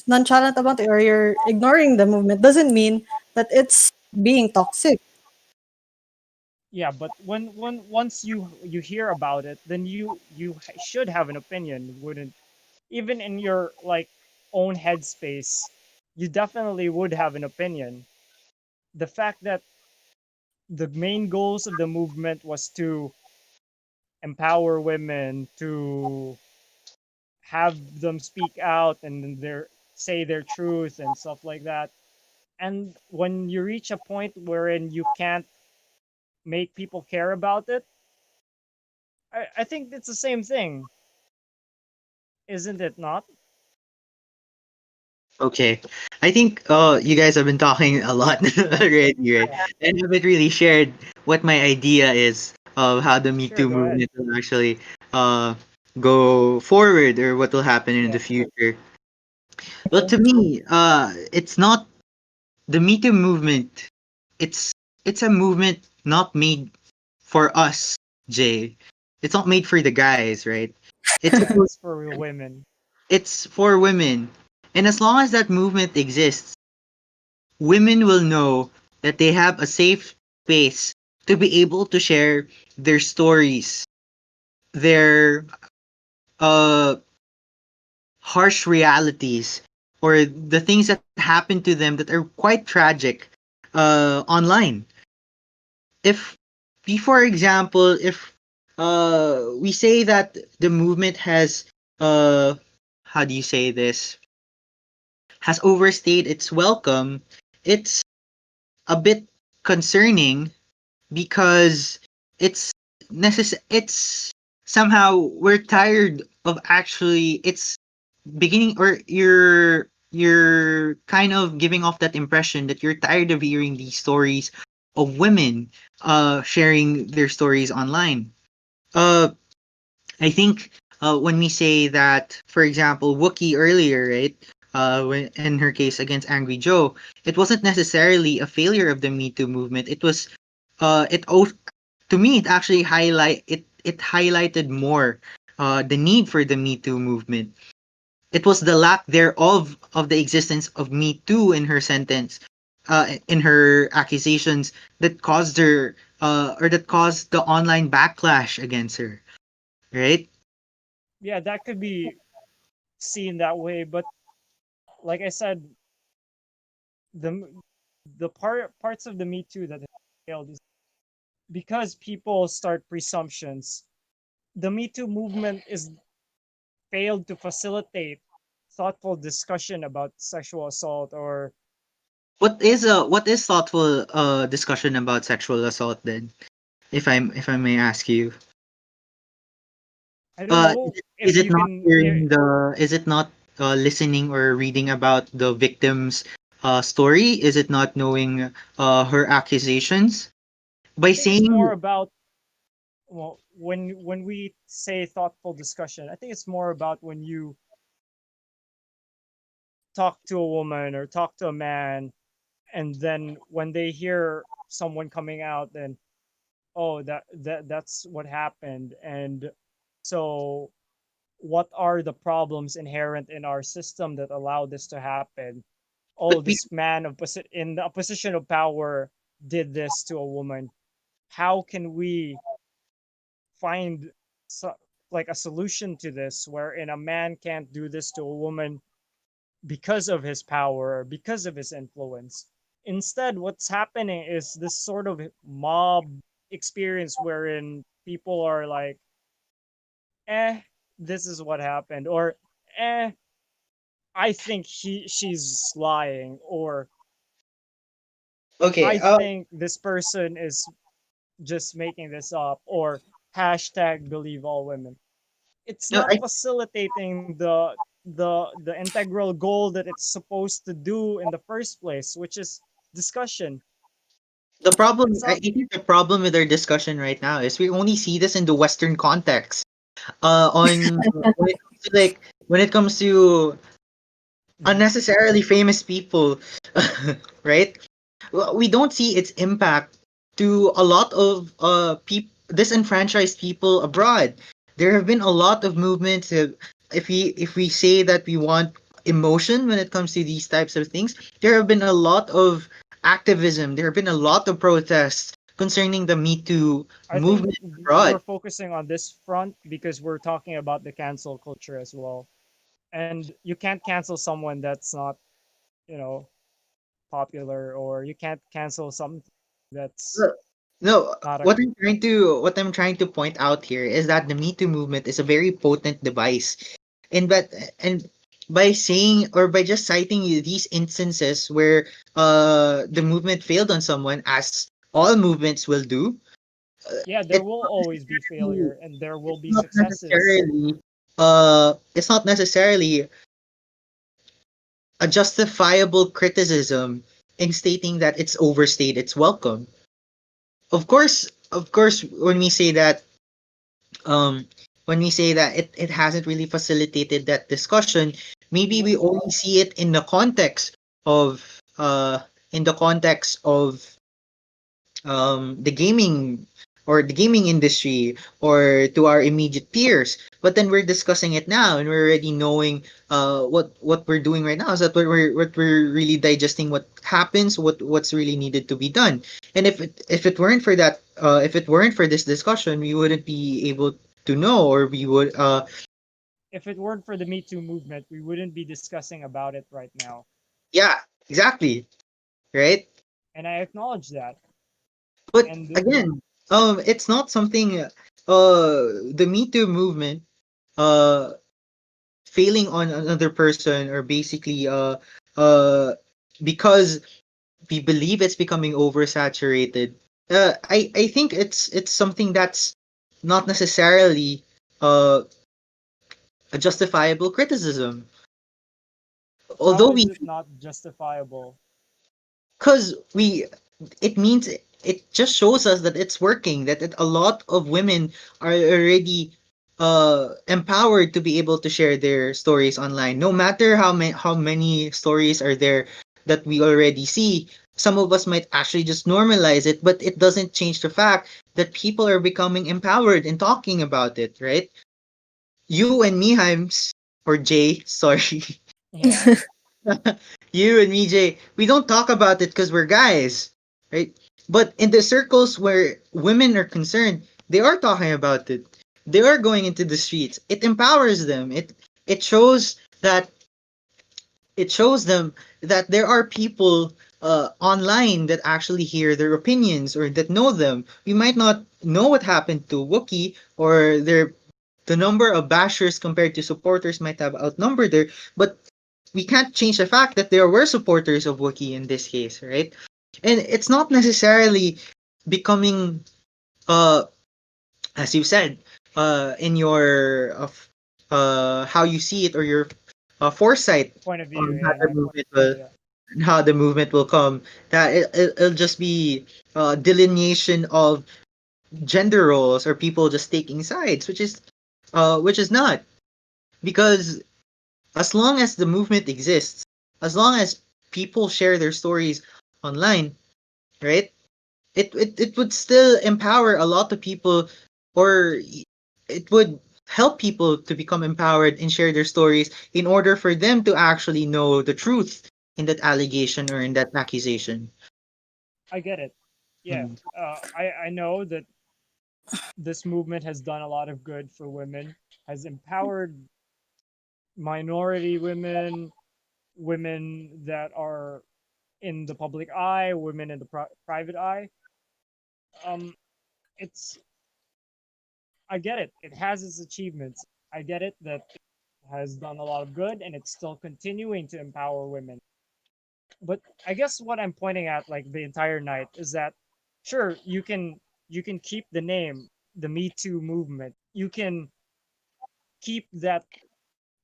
nonchalant about it or you're ignoring the movement doesn't mean that it's being toxic.
yeah, but when once you hear about it, then should have an opinion, wouldn't even in your like own headspace, you definitely would have an opinion. The fact that the main goals of the movement was to empower women, to have them speak out and say their truth and stuff like that. And when you reach a point wherein you can't make people care about it, I think it's the same thing, isn't it not?
Okay. I think you guys have been talking a lot already, right?
Yeah.
And haven't really shared what my idea is of how the Me
Sure,
Too
go ahead.
movement will actually uh go forward or what will happen in
Yeah.
the future. Well, to me, it's not the Me Too movement. It's it's a movement not made for us, Jay. It's not made for the guys, right? It's
Yeah,
supposed
it's for women.
it's for women. And as long as that movement exists, women will know that they have a safe space to be able to share their stories, their uh harsh realities, or the things that happen to them that are quite tragic online. If we, for example, if we say that the movement has how do you say this, has overstayed its welcome, it's a bit concerning because it's it's somehow we're tired of actually it's beginning, or you're kind of giving off that impression that you're tired of hearing these stories of women sharing their stories online. uh I think when we say that, for example, Wookie earlier, right? In her case against Angry Joe, it wasn't necessarily a failure of the Me Too movement. It was, to me, it actually it highlighted more the need for the Me Too movement. It was the lack thereof of the existence of Me Too in her sentence, in her accusations that caused her, or that caused the online backlash against her, right?
Yeah, that could be seen that way, but like I said, the parts of the Me Too that failed is because people start presumptions. The Me Too movement is failed to facilitate thoughtful discussion about sexual assault, or
What is thoughtful discussion about sexual assault then? If I may ask you,
I don't know
is
if
it
you
not
can.
hearing the is it not listening or reading about the victim's story? Is it not knowing her accusations?
I
By
think it's more
saying,
about, well, when we say thoughtful discussion, I think it's more about when you talk to a woman or talk to a man, and then when they hear someone coming out, then oh, that's what happened, and so what are the problems inherent in our system that allow this to happen?
but
Oh,
we
this man in a position of power did this to a woman. How can we find so, like a solution to this wherein a man can't do this to a woman because of his power, because of his influence? Instead, what's happening is this sort of mob experience wherein people are like, eh, this is what happened, or eh, I think she's lying, or
okay.
I think this person is just making this up, or hashtag believe all women. It's
No,
not facilitating the integral goal that it's supposed to do in the first place, which is discussion. It's
I
not.
think the problem with our discussion right now is we only see this in the Western context. On when it comes to when it comes to
Mhm.
unnecessarily famous people, right? Well, we don't see its impact to a lot of disenfranchised people abroad. There have been a lot of movements. If we say that we want emotion when it comes to these types of things, there have been a lot of activism. There have been a lot of protests concerning the Me Too
I think
movement
we're
abroad.
focusing on this front because we're talking about the cancel culture as well, and you can't cancel someone that's not, you know, popular, or you can't cancel something that's
No,
not a.
what I'm trying to point out here is that the Me Too movement is a very potent device. And by saying, or by just citing these instances where the movement failed on someone, as all movements will do,
Yeah, there
it's
will
not
always be
necessarily
failure and there will
it's
be
not
successes.
necessarily it's not necessarily a justifiable criticism in stating that it's overstayed its welcome. Of course, um when we say that it hasn't really facilitated that discussion, maybe we only see it uh in the context of the gaming, or the gaming industry, or to our immediate peers. But then we're discussing it now, and we're already knowing what we're doing right now is that what we're really digesting what happens, what's really needed to be done. And if it weren't for that, if it weren't for this discussion, we wouldn't be able to know, or we would
if it weren't for the Me Too movement, we wouldn't be discussing about it right now.
Yeah, exactly. Right?
And I acknowledge that.
But
And
again, it's not something the Me Too movement uh failing on another person, or basically uh because we believe it's becoming oversaturated. I think it's something that's not necessarily uh a justifiable criticism.
how
Although
is
we,
it not justifiable?
because we, it means it just shows us that it's working, that a lot of women are already empowered to be able to share their stories online, no matter how many stories are there that we already see. Some of us might actually just normalize it, but it doesn't change the fact that people are becoming empowered and talking about it, right? You and me, Himes, or Jay, sorry.
Yeah,
You and me, Jay, we don't talk about it because we're guys, right? But in the circles where women are concerned, they are talking about it. They are going into the streets. It empowers them. It shows that it shows them that there are people online that actually hear their opinions or that know them. We might not know what happened to Wookiee, or the number of bashers compared to supporters might have outnumbered her, but we can't change the fact that there were supporters of Wookiee in this case, right? And it's not necessarily becoming, uh, as you said, in your how you see it, or your foresight
point of view.
on
Yeah, my point of view. Yeah.
how the movement will come. That it'll just be delineation of gender roles, or people just taking sides, which is not, because as long as the movement exists, as long as people share their stories online, right? It would still empower a lot of people, or it would help people to become empowered and share their stories in order for them to actually know the truth in that allegation or in that accusation.
I get it. Yeah,
Mm.
I know that this movement has done a lot of good for women, has empowered minority women, women that are in the public eye, women in the private eye. Um, it's I get it. It has its achievements. I get it that it has done a lot of good and it's still continuing to empower women. But I guess what I'm pointing at, like the entire night, is that sure you can keep the name, the Me Too movement. You can keep that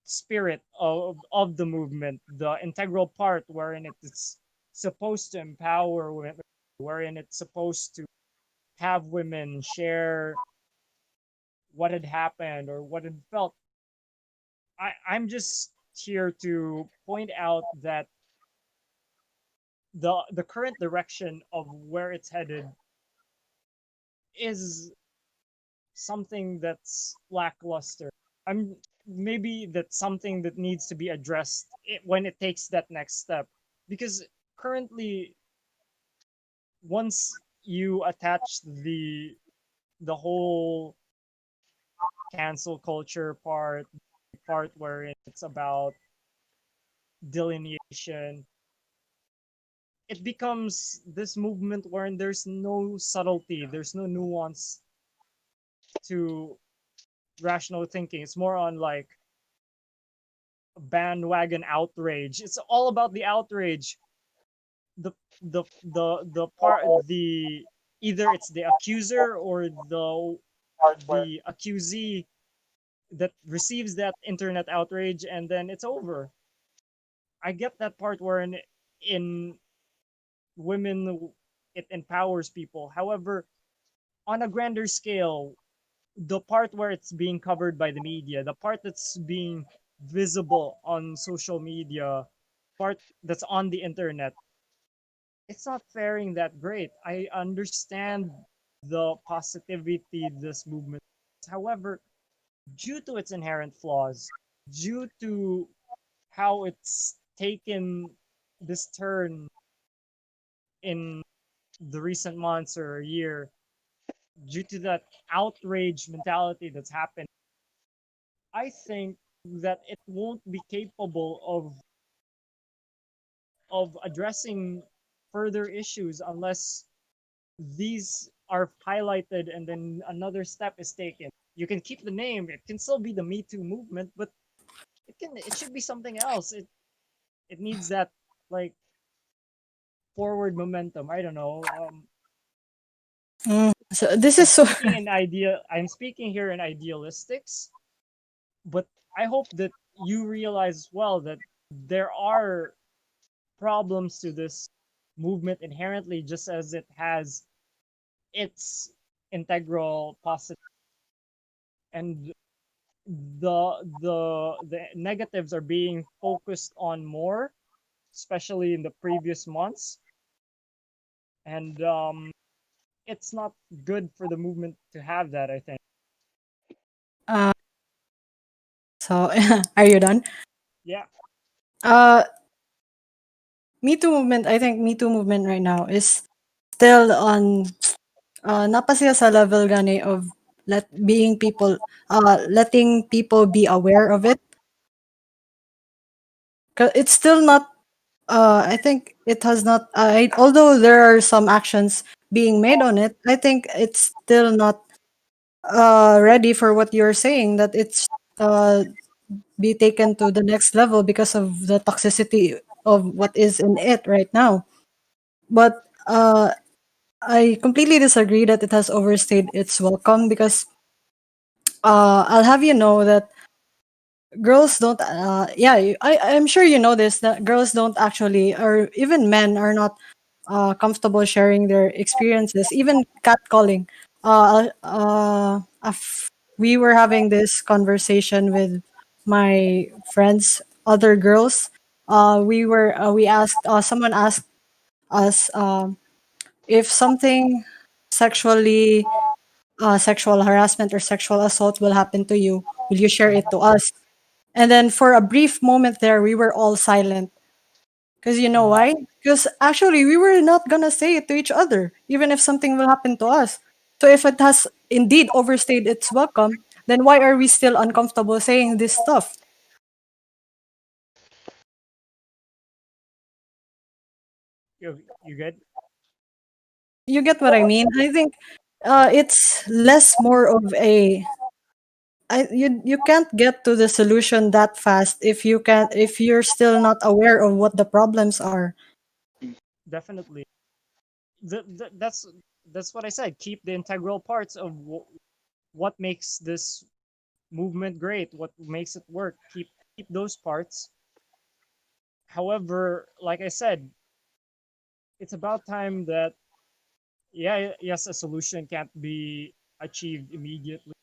spirit of the movement, the integral part wherein it's supposed to empower women, wherein it's supposed to have women share what had happened or what had felt. I'm just here to point out that the current direction of where it's headed is something that's lackluster. I'm maybe that's something that needs to be addressed when it takes that next step, because currently once you attach the whole cancel culture part where it's about delineation, it becomes this movement where there's no subtlety, there's no nuance to rational thinking. It's more on like bandwagon outrage. It's all about the outrage. The part the Either it's the accuser or the accusee that receives that internet outrage, and then it's over. I get that part where in women it empowers people. However, on a grander scale, the part where it's being covered by the media, the part that's being visible on social media, part that's on the internet, it's not faring that great. I understand the positivity this movement has. However, due to its inherent flaws, due to how it's taken this turn in the recent months or a year, due to that outrage mentality that's happened, I think that it won't be capable of addressing further issues unless these are highlighted and then another step is taken. You can keep the name, it can still be the Me Too movement, but it should be something else. It needs that like forward momentum. I don't know.
So this
I'm
is so.
speaking in idea. I'm speaking here in idealistics, but I hope that you realize as well that there are problems to this movement inherently, just as it has its integral positive, and the negatives are being focused on more, especially in the previous months, and it's not good for the movement to have that, I think.
Uh, so are you done?
Yeah.
Uh, Me Too movement. I think Me Too movement right now is still on. Napa siya sa level gani of letting people be aware of it. 'Cause it's still not. I think it has not. Although there are some actions being made on it, I think it's still not ready for what you're saying. That it's uh be taken to the next level because of the toxicity of what is in it right now. But I completely disagree that it has overstayed its welcome because I'll have you know that girls don't. Yeah, I'm sure you know this that girls don't actually, or even men are not comfortable sharing their experiences, even catcalling. We were having this conversation with my friends, other girls. We asked, someone asked us if something sexually, sexual harassment or sexual assault will happen to you, will you share it to us? And then for a brief moment there, we were all silent. Because you know
Mhm.
why? Because actually, we were not gonna say it to each other, even if something will happen to us. So if it has indeed overstayed its welcome, then why are we still uncomfortable saying this stuff?
You good?
You get what I mean? I think it's less more of a. You can't get to the solution that fast if you're still not aware of what the problems are.
Definitely. That's what I said. Keep the integral parts of what makes this movement great, what makes it work. Keep those parts. However, like I said, it's about time that, yeah, yes, a solution can't be achieved immediately.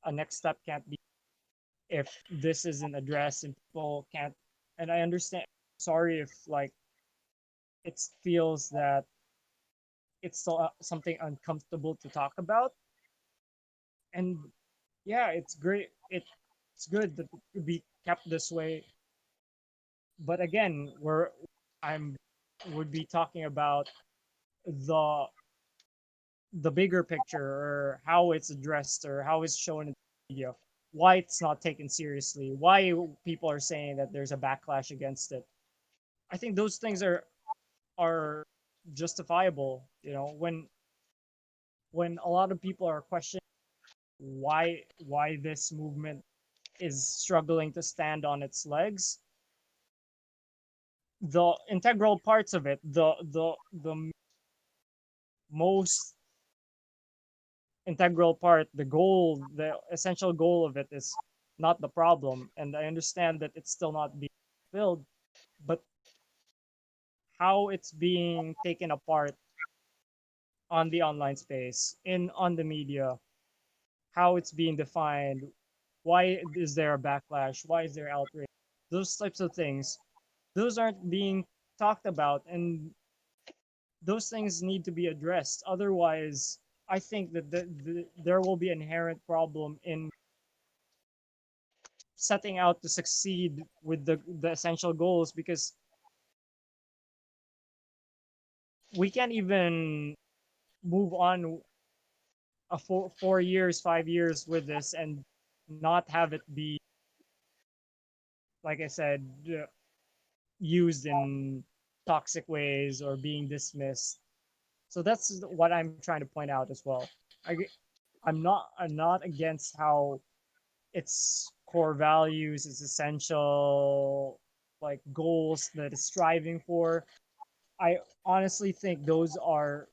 A next step can't be if this isn't addressed and people can't. And I understand. Sorry if like it feels that it's still something uncomfortable to talk about. And yeah, it's great. It's good that it could be kept this way. But again, I'm would be talking about the the bigger picture, or how it's addressed, or how it's shown in the media, why it's not taken seriously, why people are saying that there's a backlash against it. I think those things are justifiable. When a lot of people are questioning why this movement is struggling to stand on its legs, the integral parts of it, the most integral part, the goal, the essential goal of it is not the problem. And I understand that it's still not being fulfilled, but how it's being taken apart on the online space, in on the media, how it's being defined, why is there a backlash, why is there outrage, those types of things, those aren't being talked about, and those things need to be addressed. Otherwise, I think that there will be an inherent problem in setting out to succeed with the essential goals, because we can't even move on a 4 years 5 years with this and not have it be like I said, used in toxic ways or being dismissed. So that's what I'm trying to point out as well. I, I'm not against how its core values, its essential like goals that it's striving for. I honestly think those are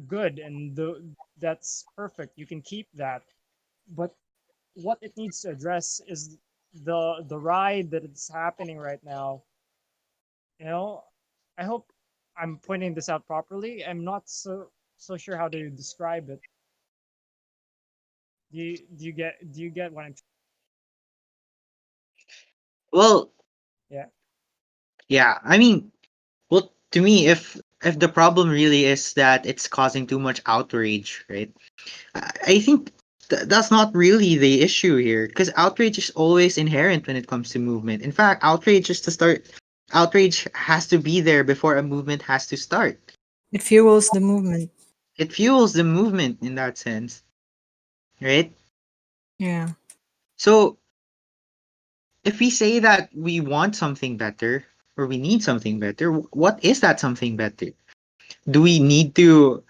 good and that's perfect. You can keep that. But what it needs to address is the ride that it's happening right now. You know, I hope I'm pointing this out properly. I'm not so sure how to describe it. Do you get what I'm?
Well,
Yeah.
yeah. I mean, well, to me, if the problem really is that it's causing too much outrage, right? I think that's not really the issue here, because outrage is always inherent when it comes to movement. In fact, outrage has to be there before a movement has to start.
It fuels the movement.
It fuels the movement in that sense, right?
Yeah.
So if we say that we want something better or we need something better, what is that something better? Do we need to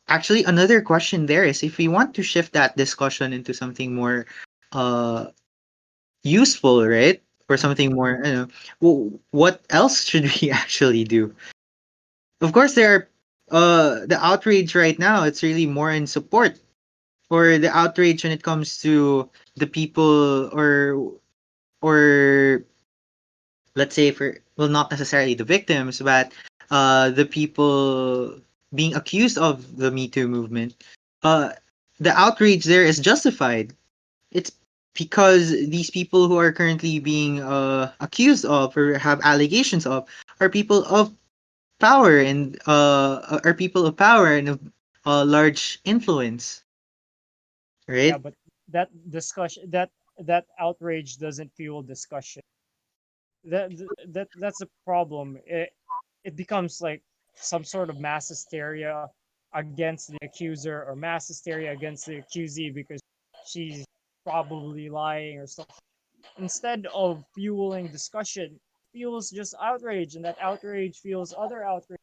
actually another question there is, if we want to shift that discussion into something more uh useful, right? Or something more, well, what else should we actually do? Of course, there are the outrage right now. It's really more in support, or the outrage when it comes to the people, or let's say, for, well, not necessarily the victims, but the people being accused of the Me Too movement. Uh, the outrage there is justified. It's because these people who are currently being accused of or have allegations of are people of power, and are people of power and of large influence,
Yeah,
right?
but that discussion, that outrage doesn't fuel discussion. That that's a problem. It becomes like some sort of mass hysteria against the accuser or mass hysteria against the accusee because she's probably lying or stuff. Instead of fueling discussion, fuels just outrage, and that outrage fuels other outrage.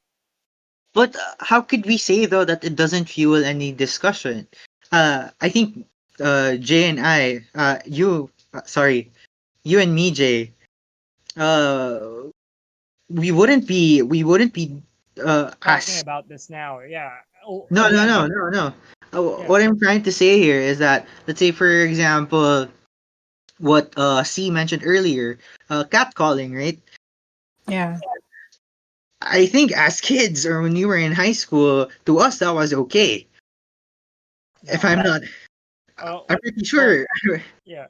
But how could we say though that it doesn't fuel any discussion? I think Jay and I, you and me, Jay, uh, we wouldn't be
Talking
as
about this now. Yeah. Oh,
no, no, no,
again.
no, no.
Yeah.
What I'm trying to say here is that, let's say, for example, what C mentioned earlier, catcalling, right?
Yeah.
I think as kids or when you were in high school, to us that was okay. If
No.
I'm not,
Oh,
I'm pretty
well,
sure.
yeah.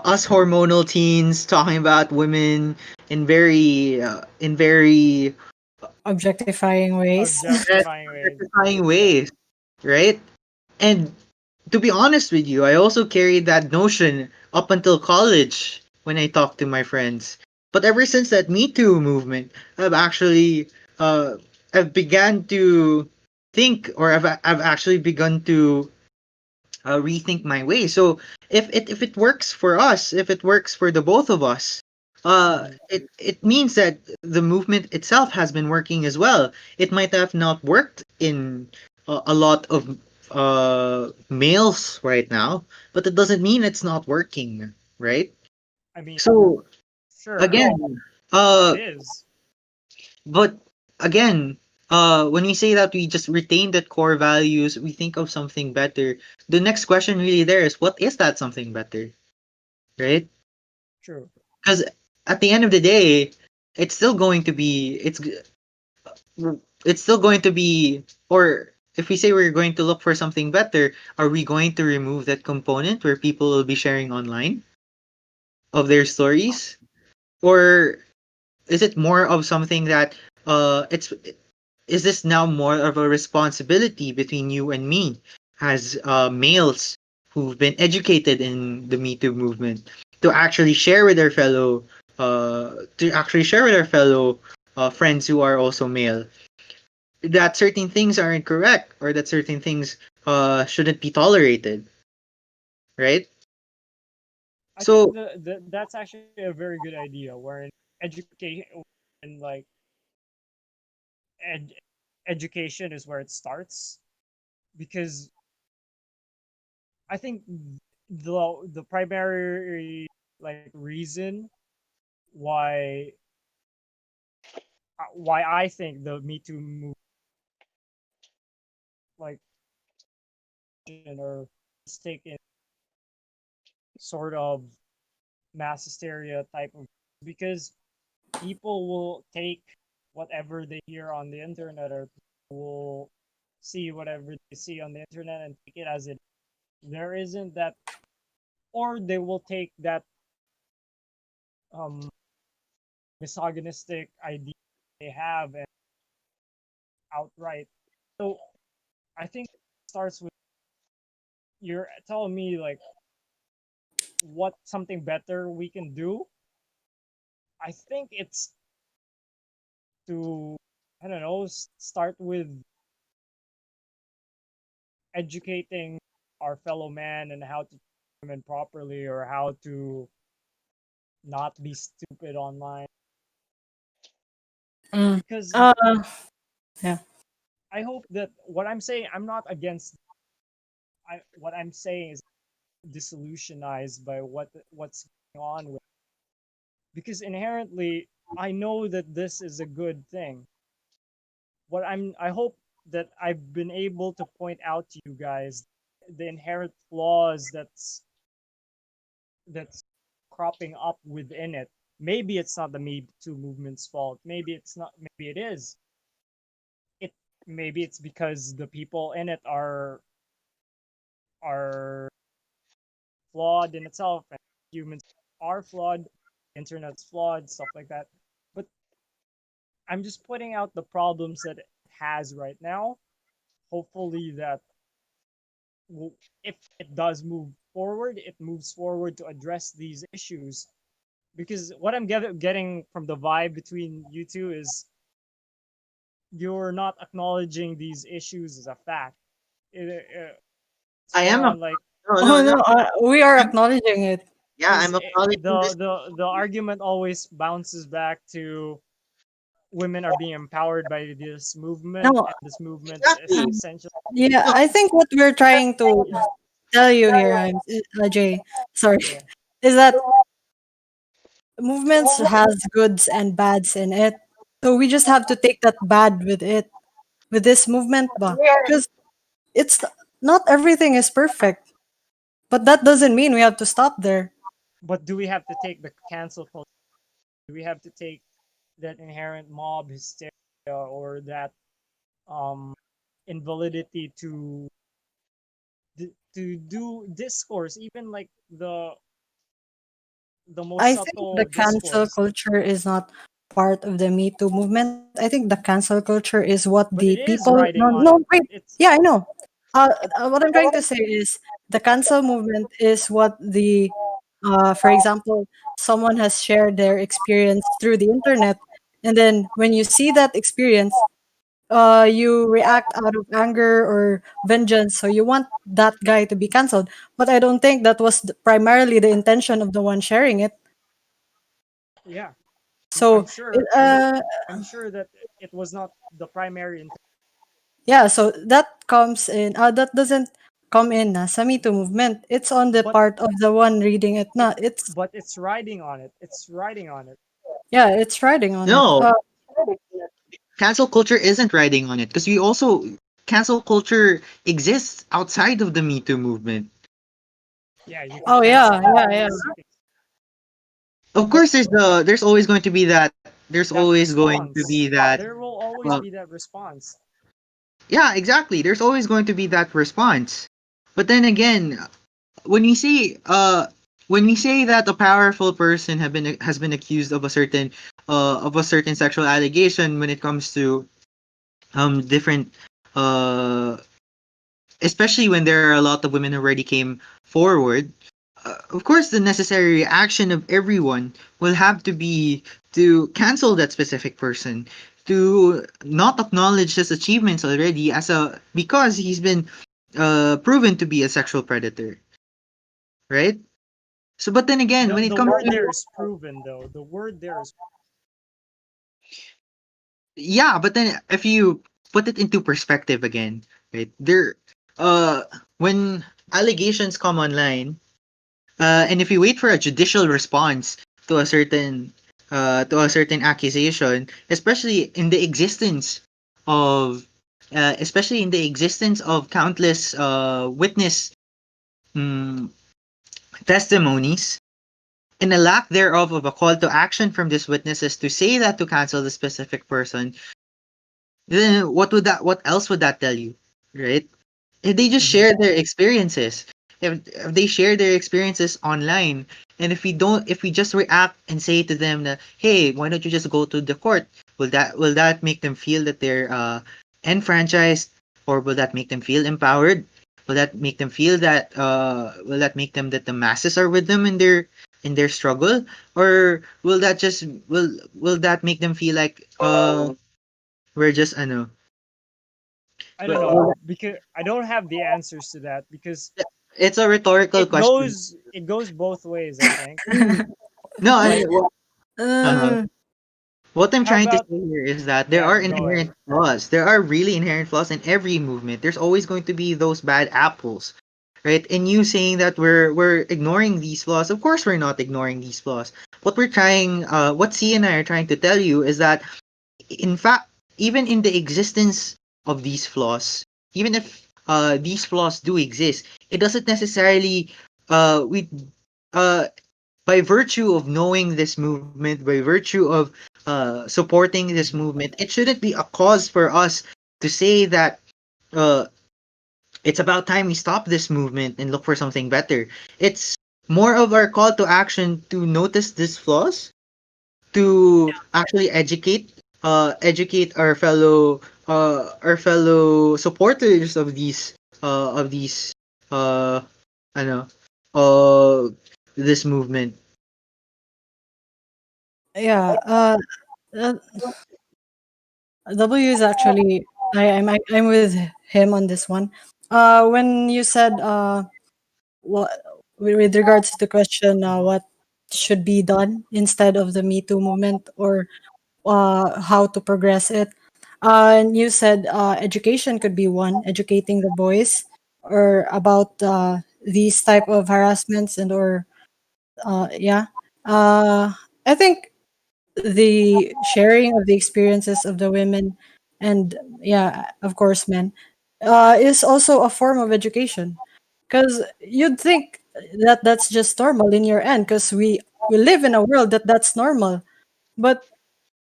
Us hormonal teens talking about women in very
Objectifying ways.
Objectifying ways.
satisfying
Yeah.
ways, right? And to be honest with you, I also carried that notion up until college when I talked to my friends. But ever since that Me Too movement, I've actually uh I've began to think, or I've actually begun to rethink my way. So if it works for us, if it works for the both of us,
Mhm.
it means that the movement itself has been working as well. It might have not worked in a lot of males right now, but it doesn't mean it's not working, right?
I mean,
So
sure,
again,
it
uh,
is.
but again, when we say that we just retain that core values, we think of something better. The next question really there is, what is that something better, right?
True.
Because at the end of the day, it's still going to be it's still going to be, or if we say we're going to look for something better, are we going to remove that component where people will be sharing online of their stories, or is it more of something that it's is this now more of a responsibility between you and me as males who've been educated in the Me Too movement to actually share with our fellow friends who are also male, that certain things are incorrect, or that certain things shouldn't be tolerated, right?
I think
So
that's actually a very good idea. Where education and like ed, education is where it starts, because I think the primary like reason why why I think the Me Too movement like or taken sort of mass hysteria type of, because people will take whatever they hear on the internet, or will see whatever they see on the internet and take it as it. There isn't that, or they will take that um misogynistic idea they have and outright. So I think it starts with, you're telling me like what something better we can do. I think it's to, I don't know, start with educating our fellow man and how to treat women properly, or how to not be stupid online.
Mm.
Because
Uh, yeah.
I hope that what I'm saying, I'm not against. What I'm saying is disillusionized by what's going on with, because inherently I know that this is a good thing. I hope that I've been able to point out to you guys the inherent flaws that's cropping up within it. Maybe it's not the Me Too movement's fault. Maybe it's not. Maybe it is. It maybe it's because the people in it are flawed in itself, and humans are flawed. Internet's flawed, stuff like that. But I'm just pointing out the problems that it has right now. Hopefully that if it does move forward, it moves forward to address these issues. Because what I'm getting from the vibe between you two is you're not acknowledging these issues as a fact. It's
I
more
am a
on like,
no no
Oh
no.
no, we are acknowledging it.
Yeah,
because
I'm acknowledging this.
the argument always bounces back to women are being empowered by this movement,
No,
and this movement is
Exactly.
essential.
yeah,
No,
I think what we're trying to
Yeah,
tell you here, Jay, sorry,
yeah,
is that movements has goods and bads in it. So we just have to take that bad with it, with this movement, because it's not everything is perfect. But that doesn't mean we have to stop there.
but do we have to take the cancel culture? Do we have to take that inherent mob hysteria, or that um invalidity to do discourse, even like the most
I think the
subtle
cancel
discourse?
culture is not part of the Me Too movement. I think the cancel culture is what the
But it is
people. No,
riding on
no,
it.
wait.
It's
Yeah, I know. What I'm trying to say is the cancel movement is what the, for example, someone has shared their experience through the internet, and then when you see that experience, you react out of anger or vengeance, so you want that guy to be canceled. But I don't think that was primarily the intention of the one sharing it.
yeah. I'm
So, it,
sure. I'm sure that it was not the primary intent,
yeah, so that comes in. That doesn't come in sa Me Too movement. It's on the
but
part of the one reading it. Na, it's
it's riding on it. It's riding on it.
yeah, it's riding on it.
no. Cancel culture isn't riding on it because we also cancel culture exists outside of the Me Too movement.
Yeah, you can
Oh
cancel
yeah, yeah,
anyone
yeah.
as you can,
Of
but
course, there's always going to be that. There's
that
always going to
response,
be that.
there will always
Uh,
be that response.
yeah, exactly. There's always going to be that response. But then again, when we say when we say that a powerful person has been accused of a certain sexual allegation when it comes to different uh especially when there are a lot of women who already came forward, of course the necessary reaction of everyone will have to be to cancel that specific person, to not acknowledge his achievements already as a because he's been proven to be a sexual predator, right? So, but then again, when it
The
comes
word
to,
there is proven, though. The word there is
yeah, but then if you put it into perspective again, right? Uh, when allegations come online, and if you wait for a judicial response to a certain accusation, of, especially in the existence of countless witness mm, testimonies, and a lack thereof of a call to action from these witnesses to say that to cancel the specific person, then what else would that tell you, right? If they just
Mhm.
share their experiences, if they share their experiences online, and if we just react and say to them that, hey, why don't you just go to the court, will that make them feel that they're enfranchised, or will that make them feel empowered? Will that make them that the masses are with them in their struggle, or will that make them feel like we're just ano,
I don't know,
well,
because I don't have the answers to that, because
it's a rhetorical question.
it goes both ways, I think.
No,
Like,
uh
Uh,
what I'm
how
trying to
about,
say here is that there
yeah,
are
go ahead.
inherent flaws. There are really inherent flaws in every movement. There's always going to be those bad apples, right? And you saying that we're ignoring these flaws. Of course, we're not ignoring these flaws. What C and I are trying to tell you is that, in fact, even in the existence of these flaws, even if these flaws do exist, it doesn't necessarily we uh by virtue of knowing this movement, by virtue of supporting this
Mhm.
movement, it shouldn't be a cause for us to say that uh, it's about time we stop this movement and look for something better. It's more of our call to action to notice these flaws, to actually educate our fellow supporters of these uh I know uh this movement.
yeah. Uh, W is actually I'm with him on this one. When you said what with regards to the question, what should be done instead of the Me Too movement, or how to progress it. And you said education could be one, educating the boys or about these type of harassments and or yeah. I think the sharing of the experiences of the women and yeah, of course, men, is also a form of education because you'd think that that's just normal in your end because we live in a world that that's normal, but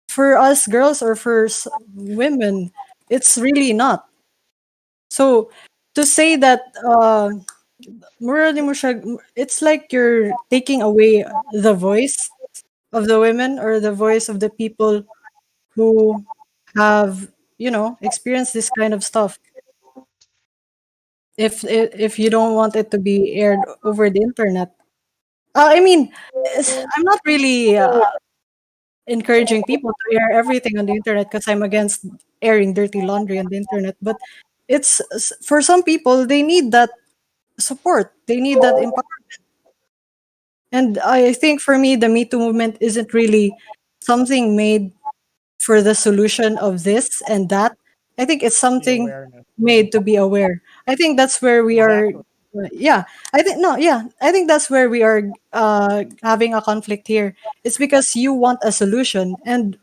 for us girls or for women, it's really not. So to say that mura di mo siya- it's like you're taking away the voice of the women or the voice of the people who have experienced this kind of stuff if you don't want it to be aired over the internet. I mean, I'm not really encouraging people to air everything on the internet because I'm against airing dirty laundry on the internet. But for some people, they need that support. They need that empowerment. And I think for me, the Me Too movement isn't really something made for the solution of this and that. I think it's
The
something
awareness. Mhm.
made to be aware. I think that's where we are.
Exactly.
Yeah, I think no, yeah, I think that's where we are having a conflict here. It's because you want a solution, and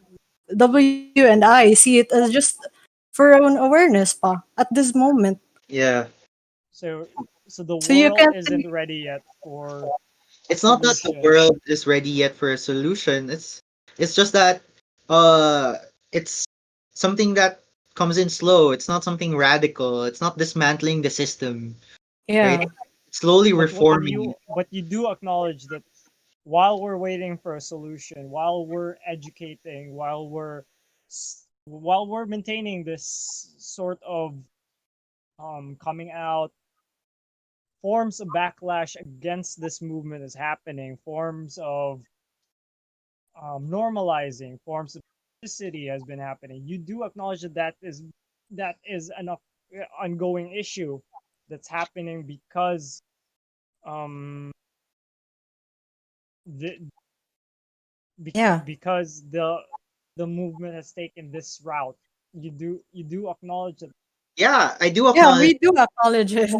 W and I see it as just for our own awareness, pa, at this moment.
Yeah.
So, the
So you
world
can't
isn't
think,
ready yet for a
It's not that the
solution.
world is ready yet for a solution. It's just that uh it's something that comes in slow. It's not something radical. It's not dismantling the system, right?
yeah,
It's slowly
But
reforming it.
you do acknowledge that while we're waiting for a solution, while we're educating, while we're maintaining this sort of coming out, forms of backlash against this movement is happening, forms of normalizing, forms of toxicity has been happening. You do acknowledge that that is an ongoing issue that's happening because um the,
Yeah.
because the movement has taken this route. You do acknowledge that.
Yeah, I do
Yeah,
acknowledge
we do acknowledge it.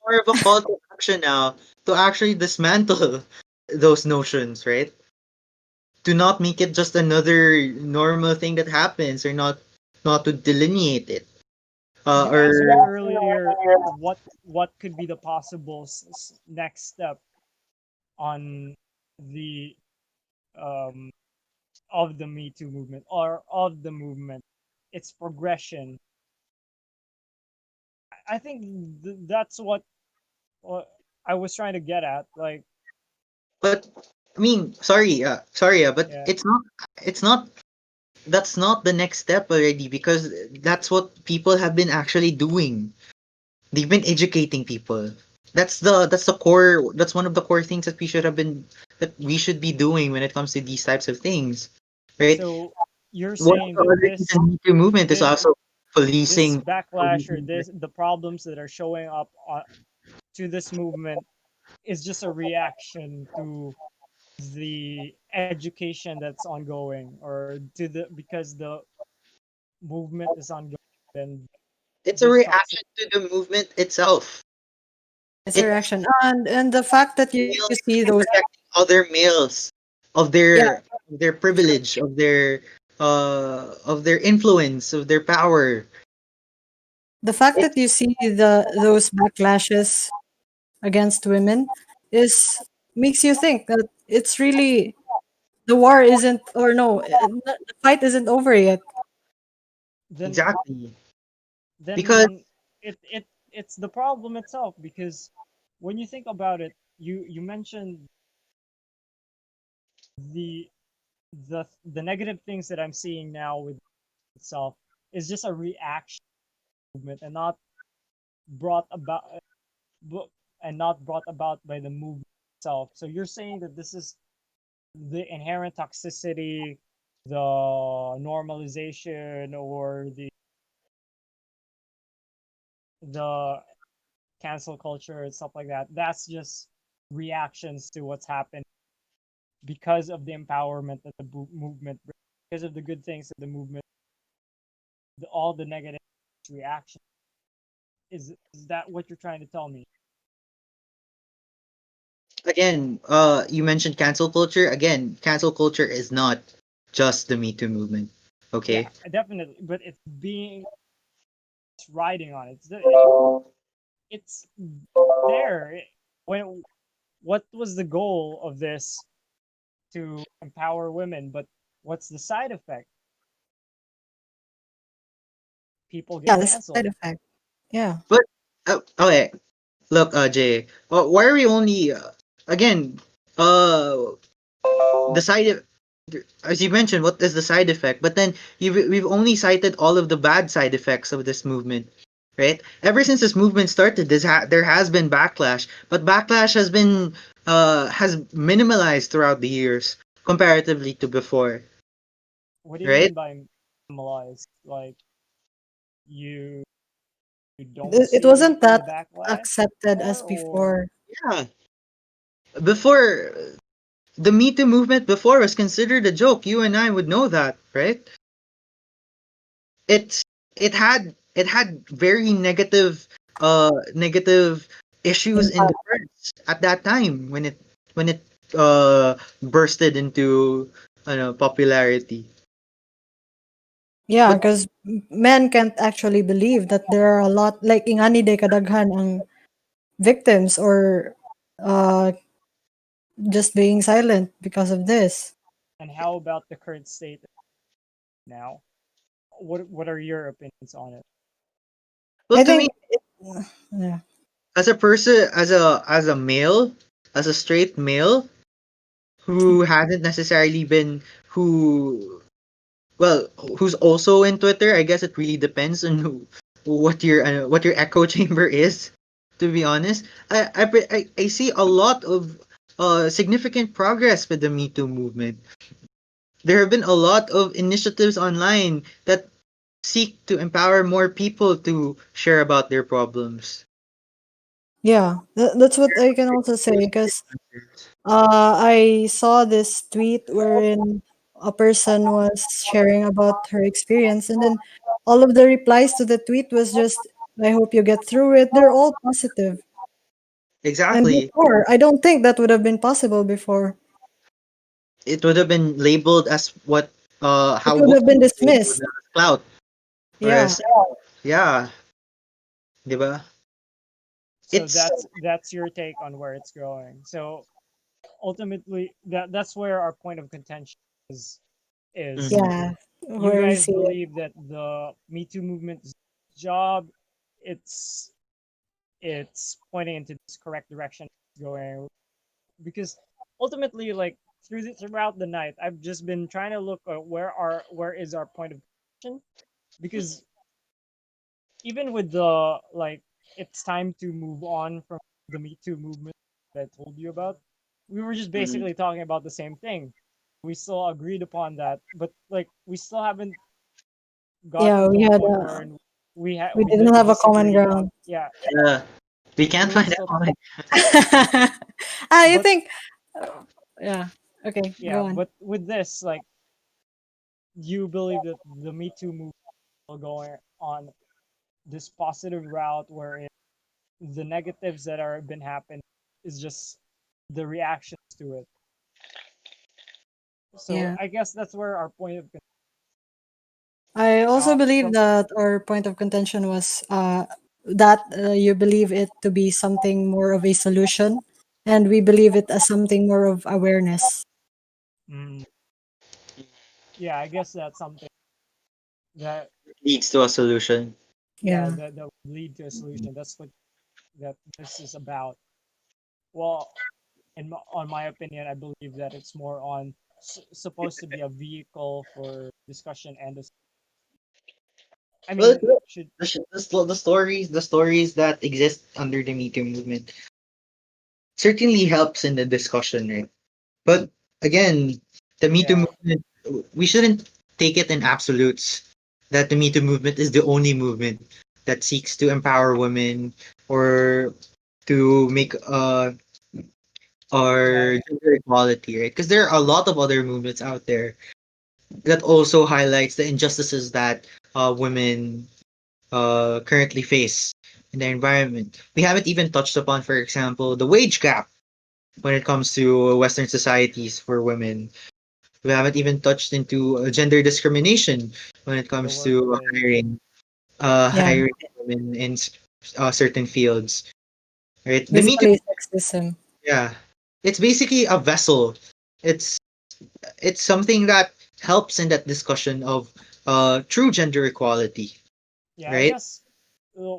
more of a call to action now to actually dismantle those notions, right? To not make it just another normal thing that happens, or not to delineate it.
You
Or
asked me earlier what could be the possible next step on the um of the Me Too movement or of the movement, its progression. I think that's what I was trying to get at. Like,
but I mean, sorry, but
yeah.
it's not that's not the next step already, because that's what people have been actually doing. They've been educating people. That's the core. That's one of the core things that we should be doing when it comes to these types of things, right?
So you're
One of
saying
the
that
other things in Me Too movement is
this
also
this
policing.
backlash or this the problems that are showing up to this movement is just a reaction to the education that's ongoing, or to the because the movement is ongoing, then
It's a
this toxic.
reaction to the movement itself.
It's a
It's
reaction. And the fact that you
males
see those,
protecting other males of
yeah,
their privilege, of their influence, of their power.
the fact
It,
that you see those backlashes against women is makes you think that it's really the war isn't, or no, the fight isn't over yet.
then
exactly. Because
then it's the problem itself, because when you think about it, you mentioned the the negative things that I'm seeing now with itself is just a reaction movement, and not brought about bu- not brought about by the movement itself. So you're saying that this is the inherent toxicity, the normalization, or the cancel culture and stuff like that. That's just reactions to what's happened because of the empowerment that the movement brings, because of the good things that the movement, all the negative reactions. Is that what you're trying to tell me?
again, you mentioned cancel culture. Again, cancel culture is not just the Me Too movement.
Yeah,
Okay.
definitely, but it's riding on it. It's there. When what was the goal of this? To empower women, but what's the side effect? People
Yeah,
get
the side
canceled.
effect. Yeah.
But okay, look, Jay. Why are we only again? Uh, the side e- as you mentioned, what is the side effect? But then we've only cited all of the bad side effects of this movement, right? Ever since this movement started, there has been backlash, but backlash has minimalized throughout the years comparatively to before,
What do you
right?
mean by normalized? Like, you you don't
It
see
wasn't
the
that
backlash
accepted
anymore,
as
or
before.
Yeah, before the Me Too movement before was considered a joke. You and I would know that, right? it's it had very negative issues in the press at that time when it bursted into popularity.
Yeah,
But
because men can't actually believe that there are a lot, like ingani de kadaghan ang victims, or uh just being silent because of this.
and how about the current state now? What are your opinions on it?
well,
I
to me,
think yeah.
as a person, as a male, as a straight male who hasn't necessarily been who well who's also in Twitter, I guess it really depends on what your echo chamber is. To be honest, I see a lot of significant progress with the Me Too movement. There have been a lot of initiatives online that seek to empower more people to share about their problems.
Yeah, that's what I can also say, because I saw this tweet wherein a person was sharing about her experience, and then all of the replies to the tweet was just, "I hope you get through it." They're all positive. And
Exactly.
before, I don't think that would have been possible before.
It would have been labeled as what
It
how
would have
women
been
labeled
dismissed.
as clout.
Yeah.
Whereas yeah, diba?
So
It's
that's your take on where it's going. So ultimately, that's where our point of contention is
mhm,
Yeah.
you
Where we
guys
see it.
believe that the Me Too movement's job, it's it's pointing into this correct direction it's going, because ultimately, like throughout the night, I've just been trying to look at where is our point of contention, because even with the like it's time to move on from the Me Too movement that I told you about, we were just
mhm.
basically talking about the same thing. We still agreed upon that, but like we still haven't
Yeah,
gotten to
we
a
had
point where
we didn't have a common
disagreed on,
ground.
yeah,
Yeah, we
we
can't
were
find a
still,
common.
I
but
think yeah. Okay,
yeah,
go on.
but with this, like, you believe that the Me Too movement will go on this positive route where the negatives that are been happening is just the reactions to it. So
Yeah.
I guess that's where our point of
I also believe
from
that our point of contention was that you believe it to be something more of a solution, and we believe it as something more of awareness.
mm, yeah, I guess that's something that
Leads to a solution.
yeah
Yeah.
that would lead to a solution. That's what that this is about. Well, on my opinion, I believe that it's more on supposed to be a vehicle for discussion and I
Well,
mean should
the stories that exist under the Me Too movement certainly helps in the discussion, right? But again, the Me Too
yeah
movement, we shouldn't take it in absolutes that the Me Too movement is the only movement that seeks to empower women or to make
yeah
our gender equality, right? Because there are a lot of other movements out there that also highlights the injustices that women currently face in their environment. We haven't even touched upon, for example, the wage gap when it comes to Western societies for women. We haven't even touched into gender discrimination when it
the
comes to
workplace.
Yeah.
hiring women in certain fields. Right? The Me Too,
Basically, sexism.
yeah, it's basically a vessel. It's it's something that helps in that discussion of true gender equality,
Yeah, I
right?
guess uh,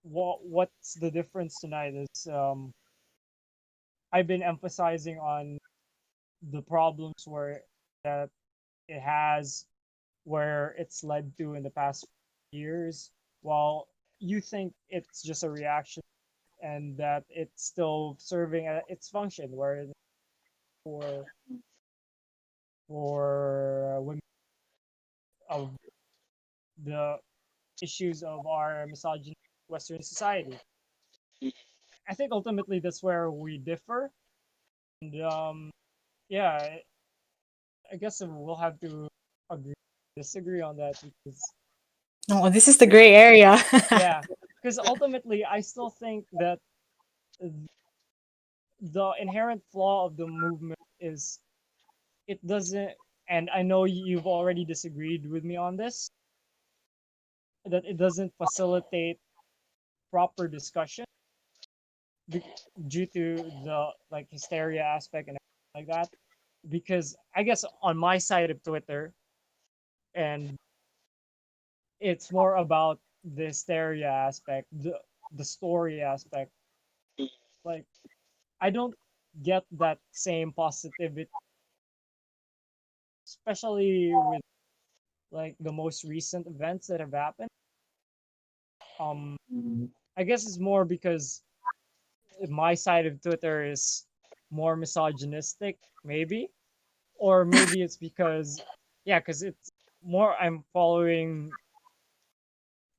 what's the difference tonight is I've been emphasizing on the problems where that it has where it's led to in the past years, while you think it's just a reaction and that it's still serving its function where for women of the issues of our misogyny Western society. I think ultimately that's where we differ, and yeah, I guess we'll have to agree disagree on that because
Oh, this is the gray area.
yeah, because ultimately I still think that the inherent flaw of the movement is it doesn't, and I know you've already disagreed with me on this, that it doesn't facilitate proper discussion due to the like hysteria aspect and everything like that. Because I guess on my side of Twitter, and it's more about the hysteria aspect, the story aspect. Like I don't get that same positivity, especially with like the most recent events that have happened. Um, I guess it's more because my side of Twitter is more misogynistic, maybe, or maybe it's because yeah, because it's more I'm following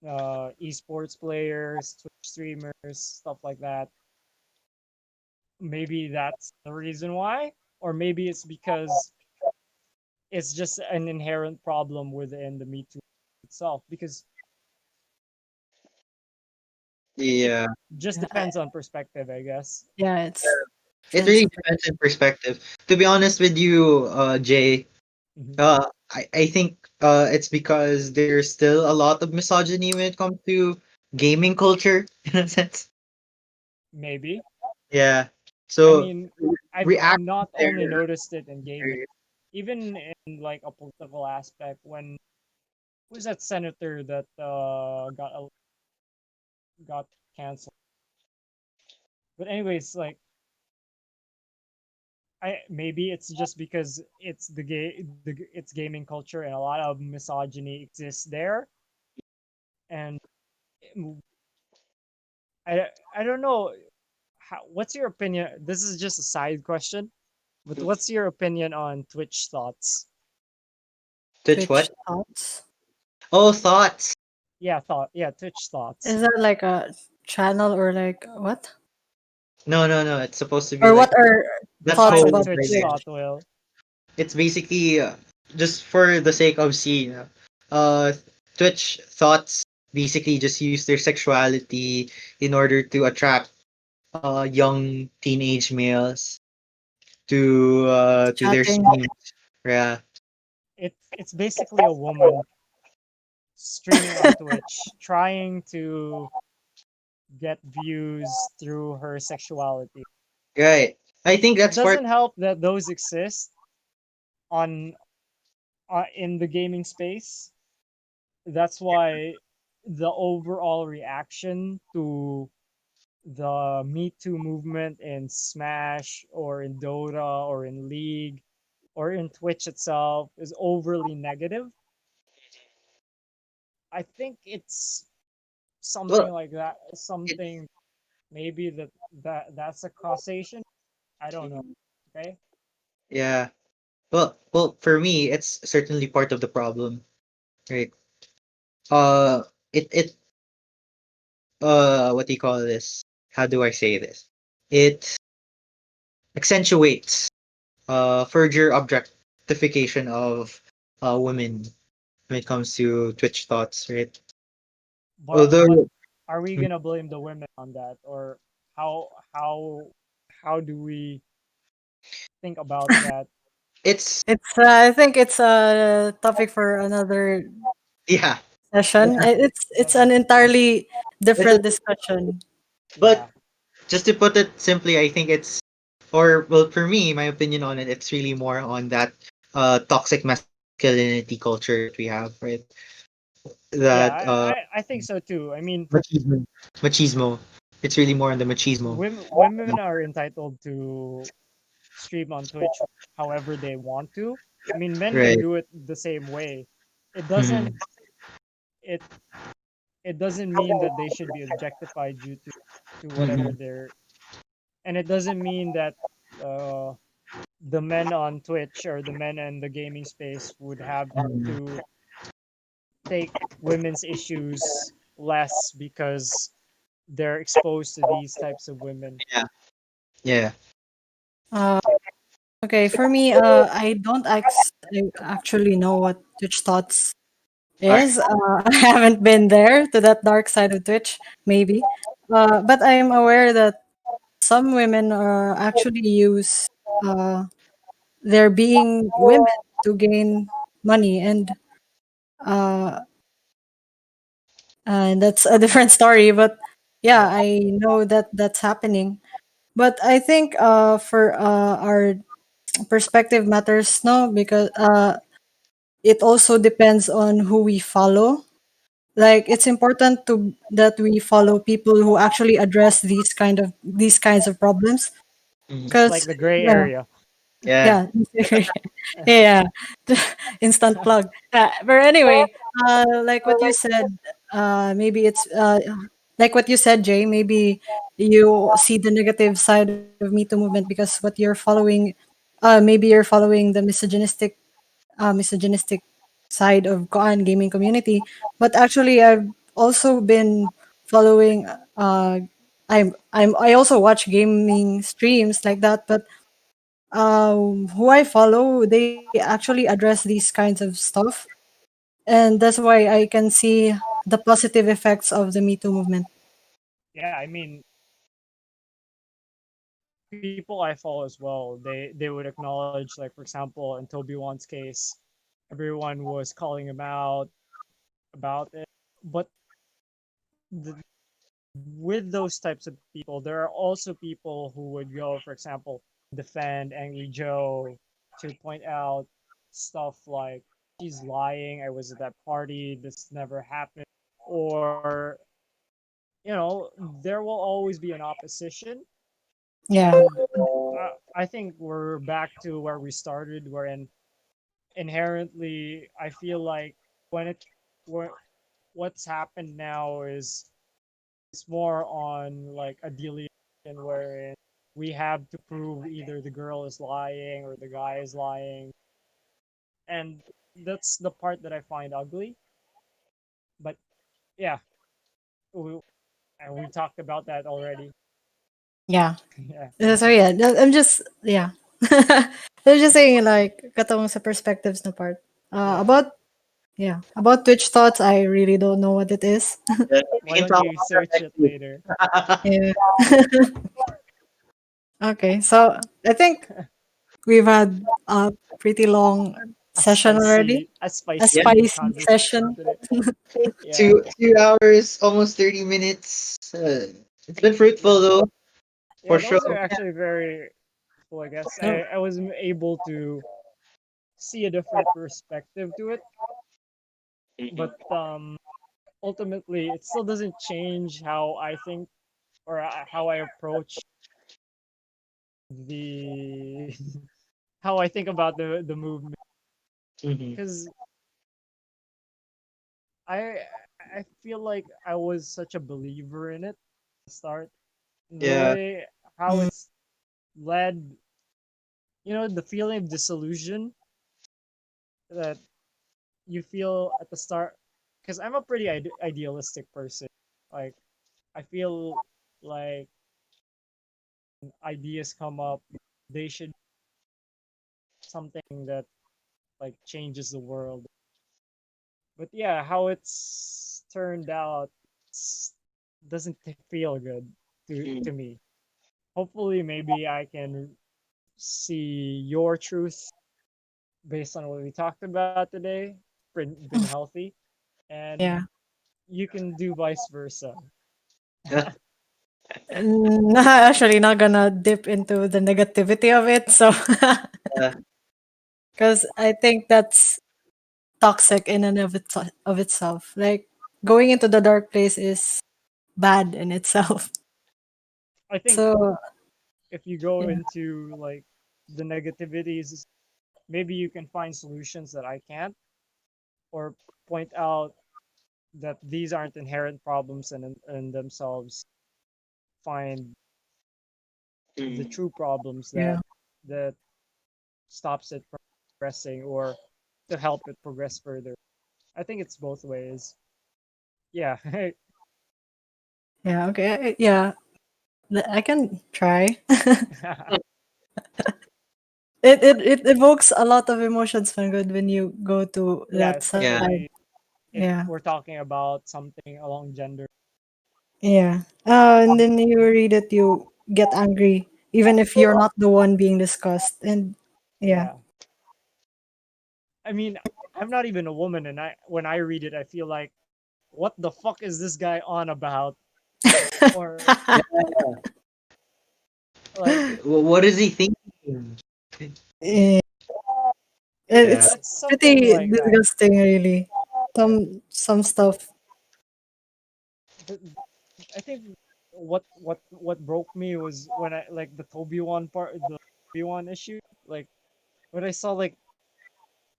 esports players, Twitch streamers, stuff like that. maybe that's the reason why, or maybe it's because it's just an inherent problem within the Me Too itself. Because it
Yeah,
just
Yeah,
depends on perspective, I guess.
yeah, it's
it
depends
really
on
depends on perspective. To be honest with you, Jay,
Mhm.
I think it's because there's still a lot of misogyny when it comes to gaming culture in a sense.
Maybe.
Yeah.
I
So
mean, I've
react
not
there.
only noticed it in gaming, even in like a political aspect. When who's that senator that got canceled? But anyways, like I maybe it's just because it's it's gaming culture and a lot of misogyny exists there, and I don't know what's your opinion. This is just a side question, but what's your opinion on Twitch thoughts?
Touch
Twitch
what?
thoughts.
Oh, thoughts.
Yeah, Twitch thoughts.
Is that like a channel or like what?
No, no, no. It's supposed to be
Or
like
what are
that
thoughts
Define
code
about
right
Twitch
there.
thought,
Twitch?
Will.
It's basically just for the sake of seeing. Uh, Twitch thoughts basically just use their sexuality in order to attract young teenage males to their
Chatting.
streams. Yeah,
It's basically a woman streaming on Twitch, trying to get views through her sexuality.
right. I think
It
that's part.
doesn't help that those exist on in the gaming space. That's why the overall reaction to the Me Too movement in Smash or in Dota or in League or in Twitch itself is overly negative. I think it's something
Well,
like that.
it's
Something maybe that's a causation. I don't know. Okay.
yeah. Well, for me, it's certainly part of the problem, right? Uh, it what do you call this? How do I say this? It accentuates further objectification of women when it comes to Twitch thoughts, right?
But
Although
are we gonna blame the women on that, or how how how do we think about that?
it's
It's I think it's a topic for another
yeah,
session. It's
That's
an entirely
it's a,
different discussion.
but
yeah.
just to put it simply, I think it's or well for me, my opinion on it, it's really more on that toxic masculinity culture that we have, right?
Yeah,
That
I think so too. I mean,
machismo. Machismo. It's really more on the machismo.
women are entitled to stream on Twitch however they want to. I mean, men can
Right.
do it the same way. It
Mhm.
doesn't it it doesn't mean that they should be objectified due to whatever
Mhm.
they're, and it doesn't mean that uh the men on Twitch or the men in the gaming space would have
Mhm.
to take women's issues less because they're exposed to these types of women.
Yeah. Yeah.
Uh, okay, for me, I don't actually know what Twitch thoughts
All
is. I haven't been there to that dark side of Twitch, maybe. But I am aware that some women actually use uh, their being women to gain money, uh, and that's a different story. But yeah,
Yeah.
I know that that's happening. But I think for our perspective matters, no, because it also depends on who we follow. Like it's important to that we follow people who actually address these kinds of problems.
Mhm.
Like
Because
the gray
yeah,
area.
Yeah.
yeah, yeah, instant plug. But anyway, like what you said, maybe it's like what you said, Jay. Maybe you see the negative side of Me Too movement because what you're following, maybe you're following the misogynistic side of Koan gaming community. But actually, I've also been following I also watch gaming streams like that, but who I follow, they actually address these kinds of stuff, and that's why I can see the positive effects of the Me Too movement.
Yeah, I mean, people I follow as well, they would acknowledge, like, for example, in Toby Wan's case, everyone was calling him out about it. But the, with those types of people, there are also people who would go, for example, defend Angry Joe, to point out stuff like, she's lying, I was at that party, this never happened. Or, there will always be an opposition.
Yeah,
And I think we're back to where we started, wherein inherently I feel like when it where what's happened now is it's more on like a delusion wherein we have to prove either the girl is lying or the guy is lying, and that's the part that I find ugly. But yeah, we, and we talked about that already.
yeah.
Yeah.
So yeah, I'm just yeah. I'm just saying like katong sa perspectives na part.
Yeah.
About yeah, about Twitch thoughts, I really don't know what it is.
Yeah, we
Why
can
don't
talk
you
about that
search
next
it
week.
later?
Yeah. Okay, so I think we've had a pretty long session already.
A
A
Yeah,
spicy
spicy
conversation
session.
today. Yeah.
two hours, almost 30 minutes. It's been fruitful
Yeah.
though,
Yeah,
for
those are
sure.
actually very cool, I guess.
Oh,
I was able to see a different perspective to it, but ultimately it still doesn't change how I think, or how I approach the how I think about the movement,
Mhm.
because I I feel like I was such a believer in it at the start. The
Yeah.
way how
mm,
it's led, the feeling of disillusion that you feel at the start, because I'm a pretty idealistic person. Like, I feel like ideas come up, they should something that like changes the world. But yeah, how it's turned out doesn't feel good
Mm.
to me. Hopefully, maybe I can see your truth based on what we talked about today. Been healthy, and
yeah.
you can do vice versa.
Yeah.
Actually, not gonna dip into the negativity of it. So,
Yeah.
because I think that's toxic in and of itself. Like going into the dark place is bad in itself.
I think
So,
if you go
yeah,
into like the negativities, maybe you can find solutions that I can't, or point out that these aren't inherent problems in themselves. Find the
Mm.
true problems
yeah,
that stops it from progressing, or to help it progress further. I think it's both ways. Yeah.
yeah. Okay, yeah. I can try. It evokes a lot of emotions, when good when you go to
Yeah,
that
Yeah.
side.
especially if
Yeah,
we're talking about something along gender.
yeah. And then you read it, you get angry, even if you're not the one being discussed. And yeah,
Yeah. I mean, I'm not even a woman, and when I read it, I feel like, what the fuck is this guy on about? Or like,
What is he thinking?
Eh,
Yeah.
it's
it's something
pretty
like that.
disgusting, really. Some stuff.
But I think what broke me was when I like the Toby one part, the Toby one issue. Like, when I saw like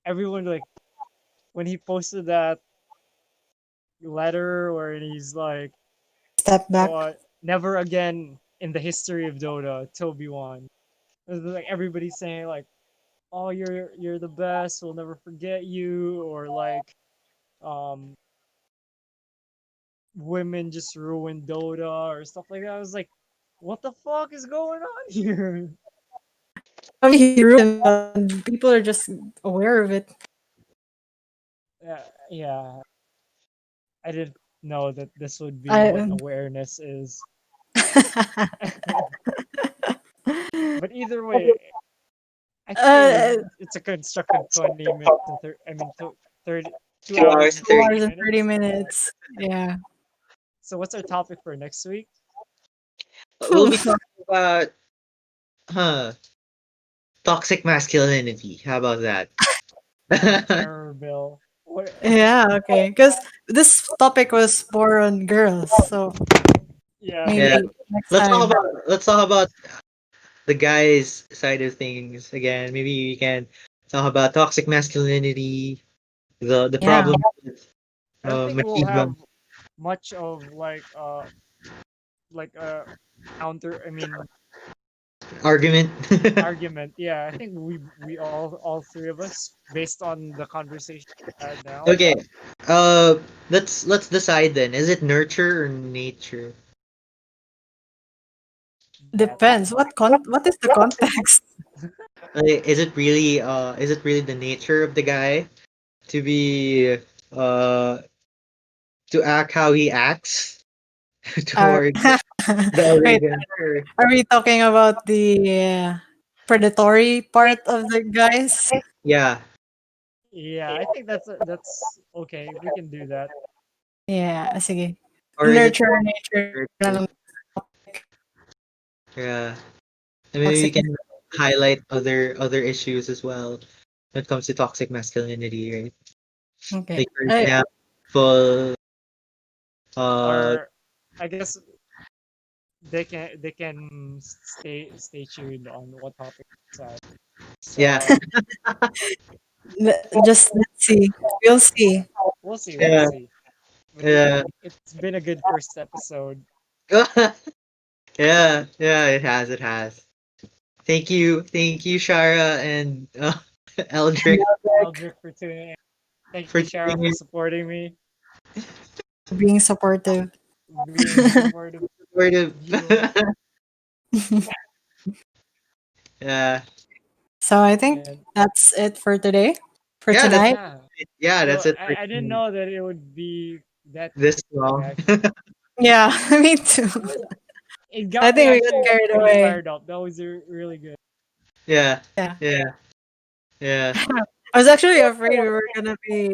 everyone, like, when he posted that letter where he's like,
Step back.
"Oh, never again in the history of Dota, Toby won." Like everybody saying like, "Oh, you're the best. We'll never forget you," or like, um, women just ruin Dota or stuff like that. I was like, what the fuck is going on here?
I mean, he ruined it. People are just aware of it.
Yeah, I didn't know that this would be
I
what awareness is. But either way, I think
uh,
it's a constructive 20 minutes and 30, 2
2
hours
hours
and
and
2
30.
30
hours and 30
minutes.
minutes. Yeah.
So what's our topic for next week?
We'll be talking about toxic masculinity. How about that?
Error bill. What?
Yeah, okay. Because this topic was more on girls, so
Yeah,
Yeah.
maybe next
Let's talk
time.
about let's talk about the guys' side of things again. Maybe we can talk about toxic masculinity, the
Yeah.
problem with
I don't think we'll have
machismo
much of like a counter. I mean,
argument.
argument. Yeah, I think we all three of us, based on the conversation we had now.
Okay. Uh, let's decide then. Is it nurture or nature?
That's
Depends. What is the context?
Like, is it really the nature of the guy to be uh to act how he acts
Are
toward the other
wait,
guy? Or-
are we talking about the predatory part of the guys?
Yeah.
yeah. I think that's okay. We can do that.
Yeah, sige.
Or is it
Nurture nature na lang.
nurture? Yeah. And maybe we
Toxic.
can highlight other issues as well when it comes to toxic masculinity, right?
Okay.
Like for example, uh,
Or I guess they can stay tuned on what topic it's at.
yeah,
So
Just let's see. We'll see.
we'll see. We'll
yeah,
see. But
yeah,
it's been a good first episode.
yeah. It has. Thank you, Shara and Eldrick
Eldrick for tuning in. Thank
for
you, Shara,
tuning
for
in.
supporting me,
Being supportive.
being a supportive
Supportive.
viewer.
Yeah,
So I think
And
that's it for today. For
yeah. That's
tonight.
yeah,
yeah. That's
well,
it for
I didn't know that it would be that
this
interesting.
long.
Actually,
Yeah, me too.
it
I
got me
think we got
actually
carried
pretty
away.
fired up. That was really good.
Yeah,
Yeah.
yeah, yeah.
I was actually afraid we were gonna be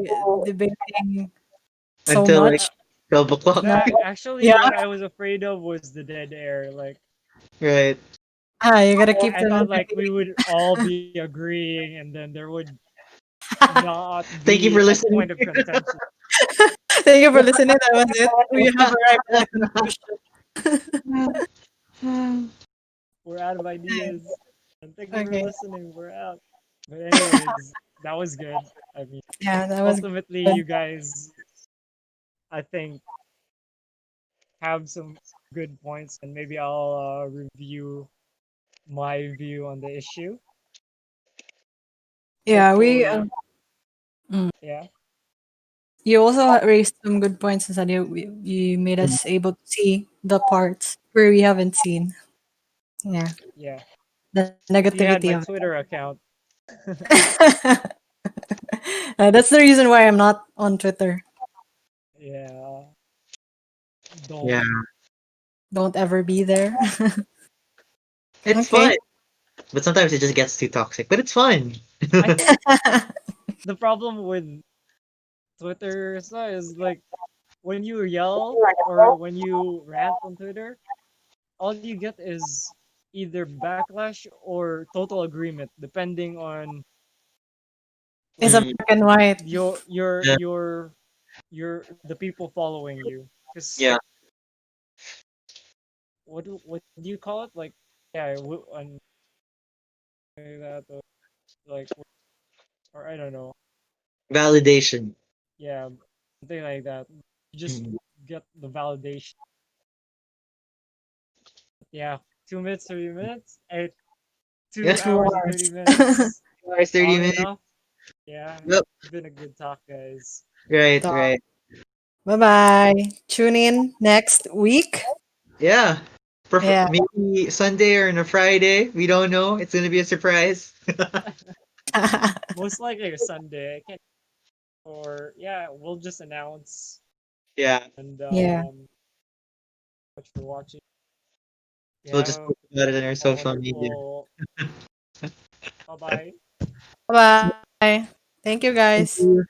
debating so
Until like
much.
12 o'clock.
No.
Actually,
Yeah.
what I was afraid of was the dead air. Like
Right.
You gotta keep
I
them
thought like we would all be agreeing, and then there would not
Thank you
be
for
a
listening.
point of contention.
Thank you for listening. That was it. We have arrived at the conclusion.
We're out of ideas. And thank you for
Okay.
listening. We're out. But anyways, that was good. I mean,
Yeah, that was
ultimately,
good.
you guys, I think, have some good points, and maybe I'll review my view on the issue.
Yeah,
Hopefully,
mm.
yeah,
You also raised some good points, and said you made us able to see the parts where we haven't seen. Yeah,
yeah.
the
If you had
negativity
my
of
Twitter account,
it. That's the reason why I'm not on Twitter.
yeah, don't.
Yeah.
Don't ever be there.
It's
Okay.
fun. But sometimes it just gets too toxic. But it's fun.
I think the problem with Twitter is like when you yell or when you rant on Twitter, all you get is either backlash or total agreement, depending on
It's a
like
Mm,
black and white.
yeah.
your the people following you. Because
Yeah.
what do you call it? Like yeah, and that like or I don't know.
Validation.
Yeah, something like that. You just
Mm.
get the validation. Yeah, 2 minutes, 30 minutes. 2
Yeah.
2
hours and
hours.
30 minutes.
2 hours, 30
Long
minutes.
enough. Yeah,
Yep.
it's been a good talk, guys.
Right,
So,
right.
Bye bye. Tune in next week.
Yeah.
Yeah.
Maybe Sunday or on a Friday. We don't know. It's gonna be a surprise.
Most likely a Sunday. I can't. Or yeah, we'll just announce
Yeah.
and
Yeah.
much for watching.
We'll just
Yeah,
post about it on our
a
social media.
wonderful. Bye bye.
Bye bye. Thank you
Thank
guys.
you.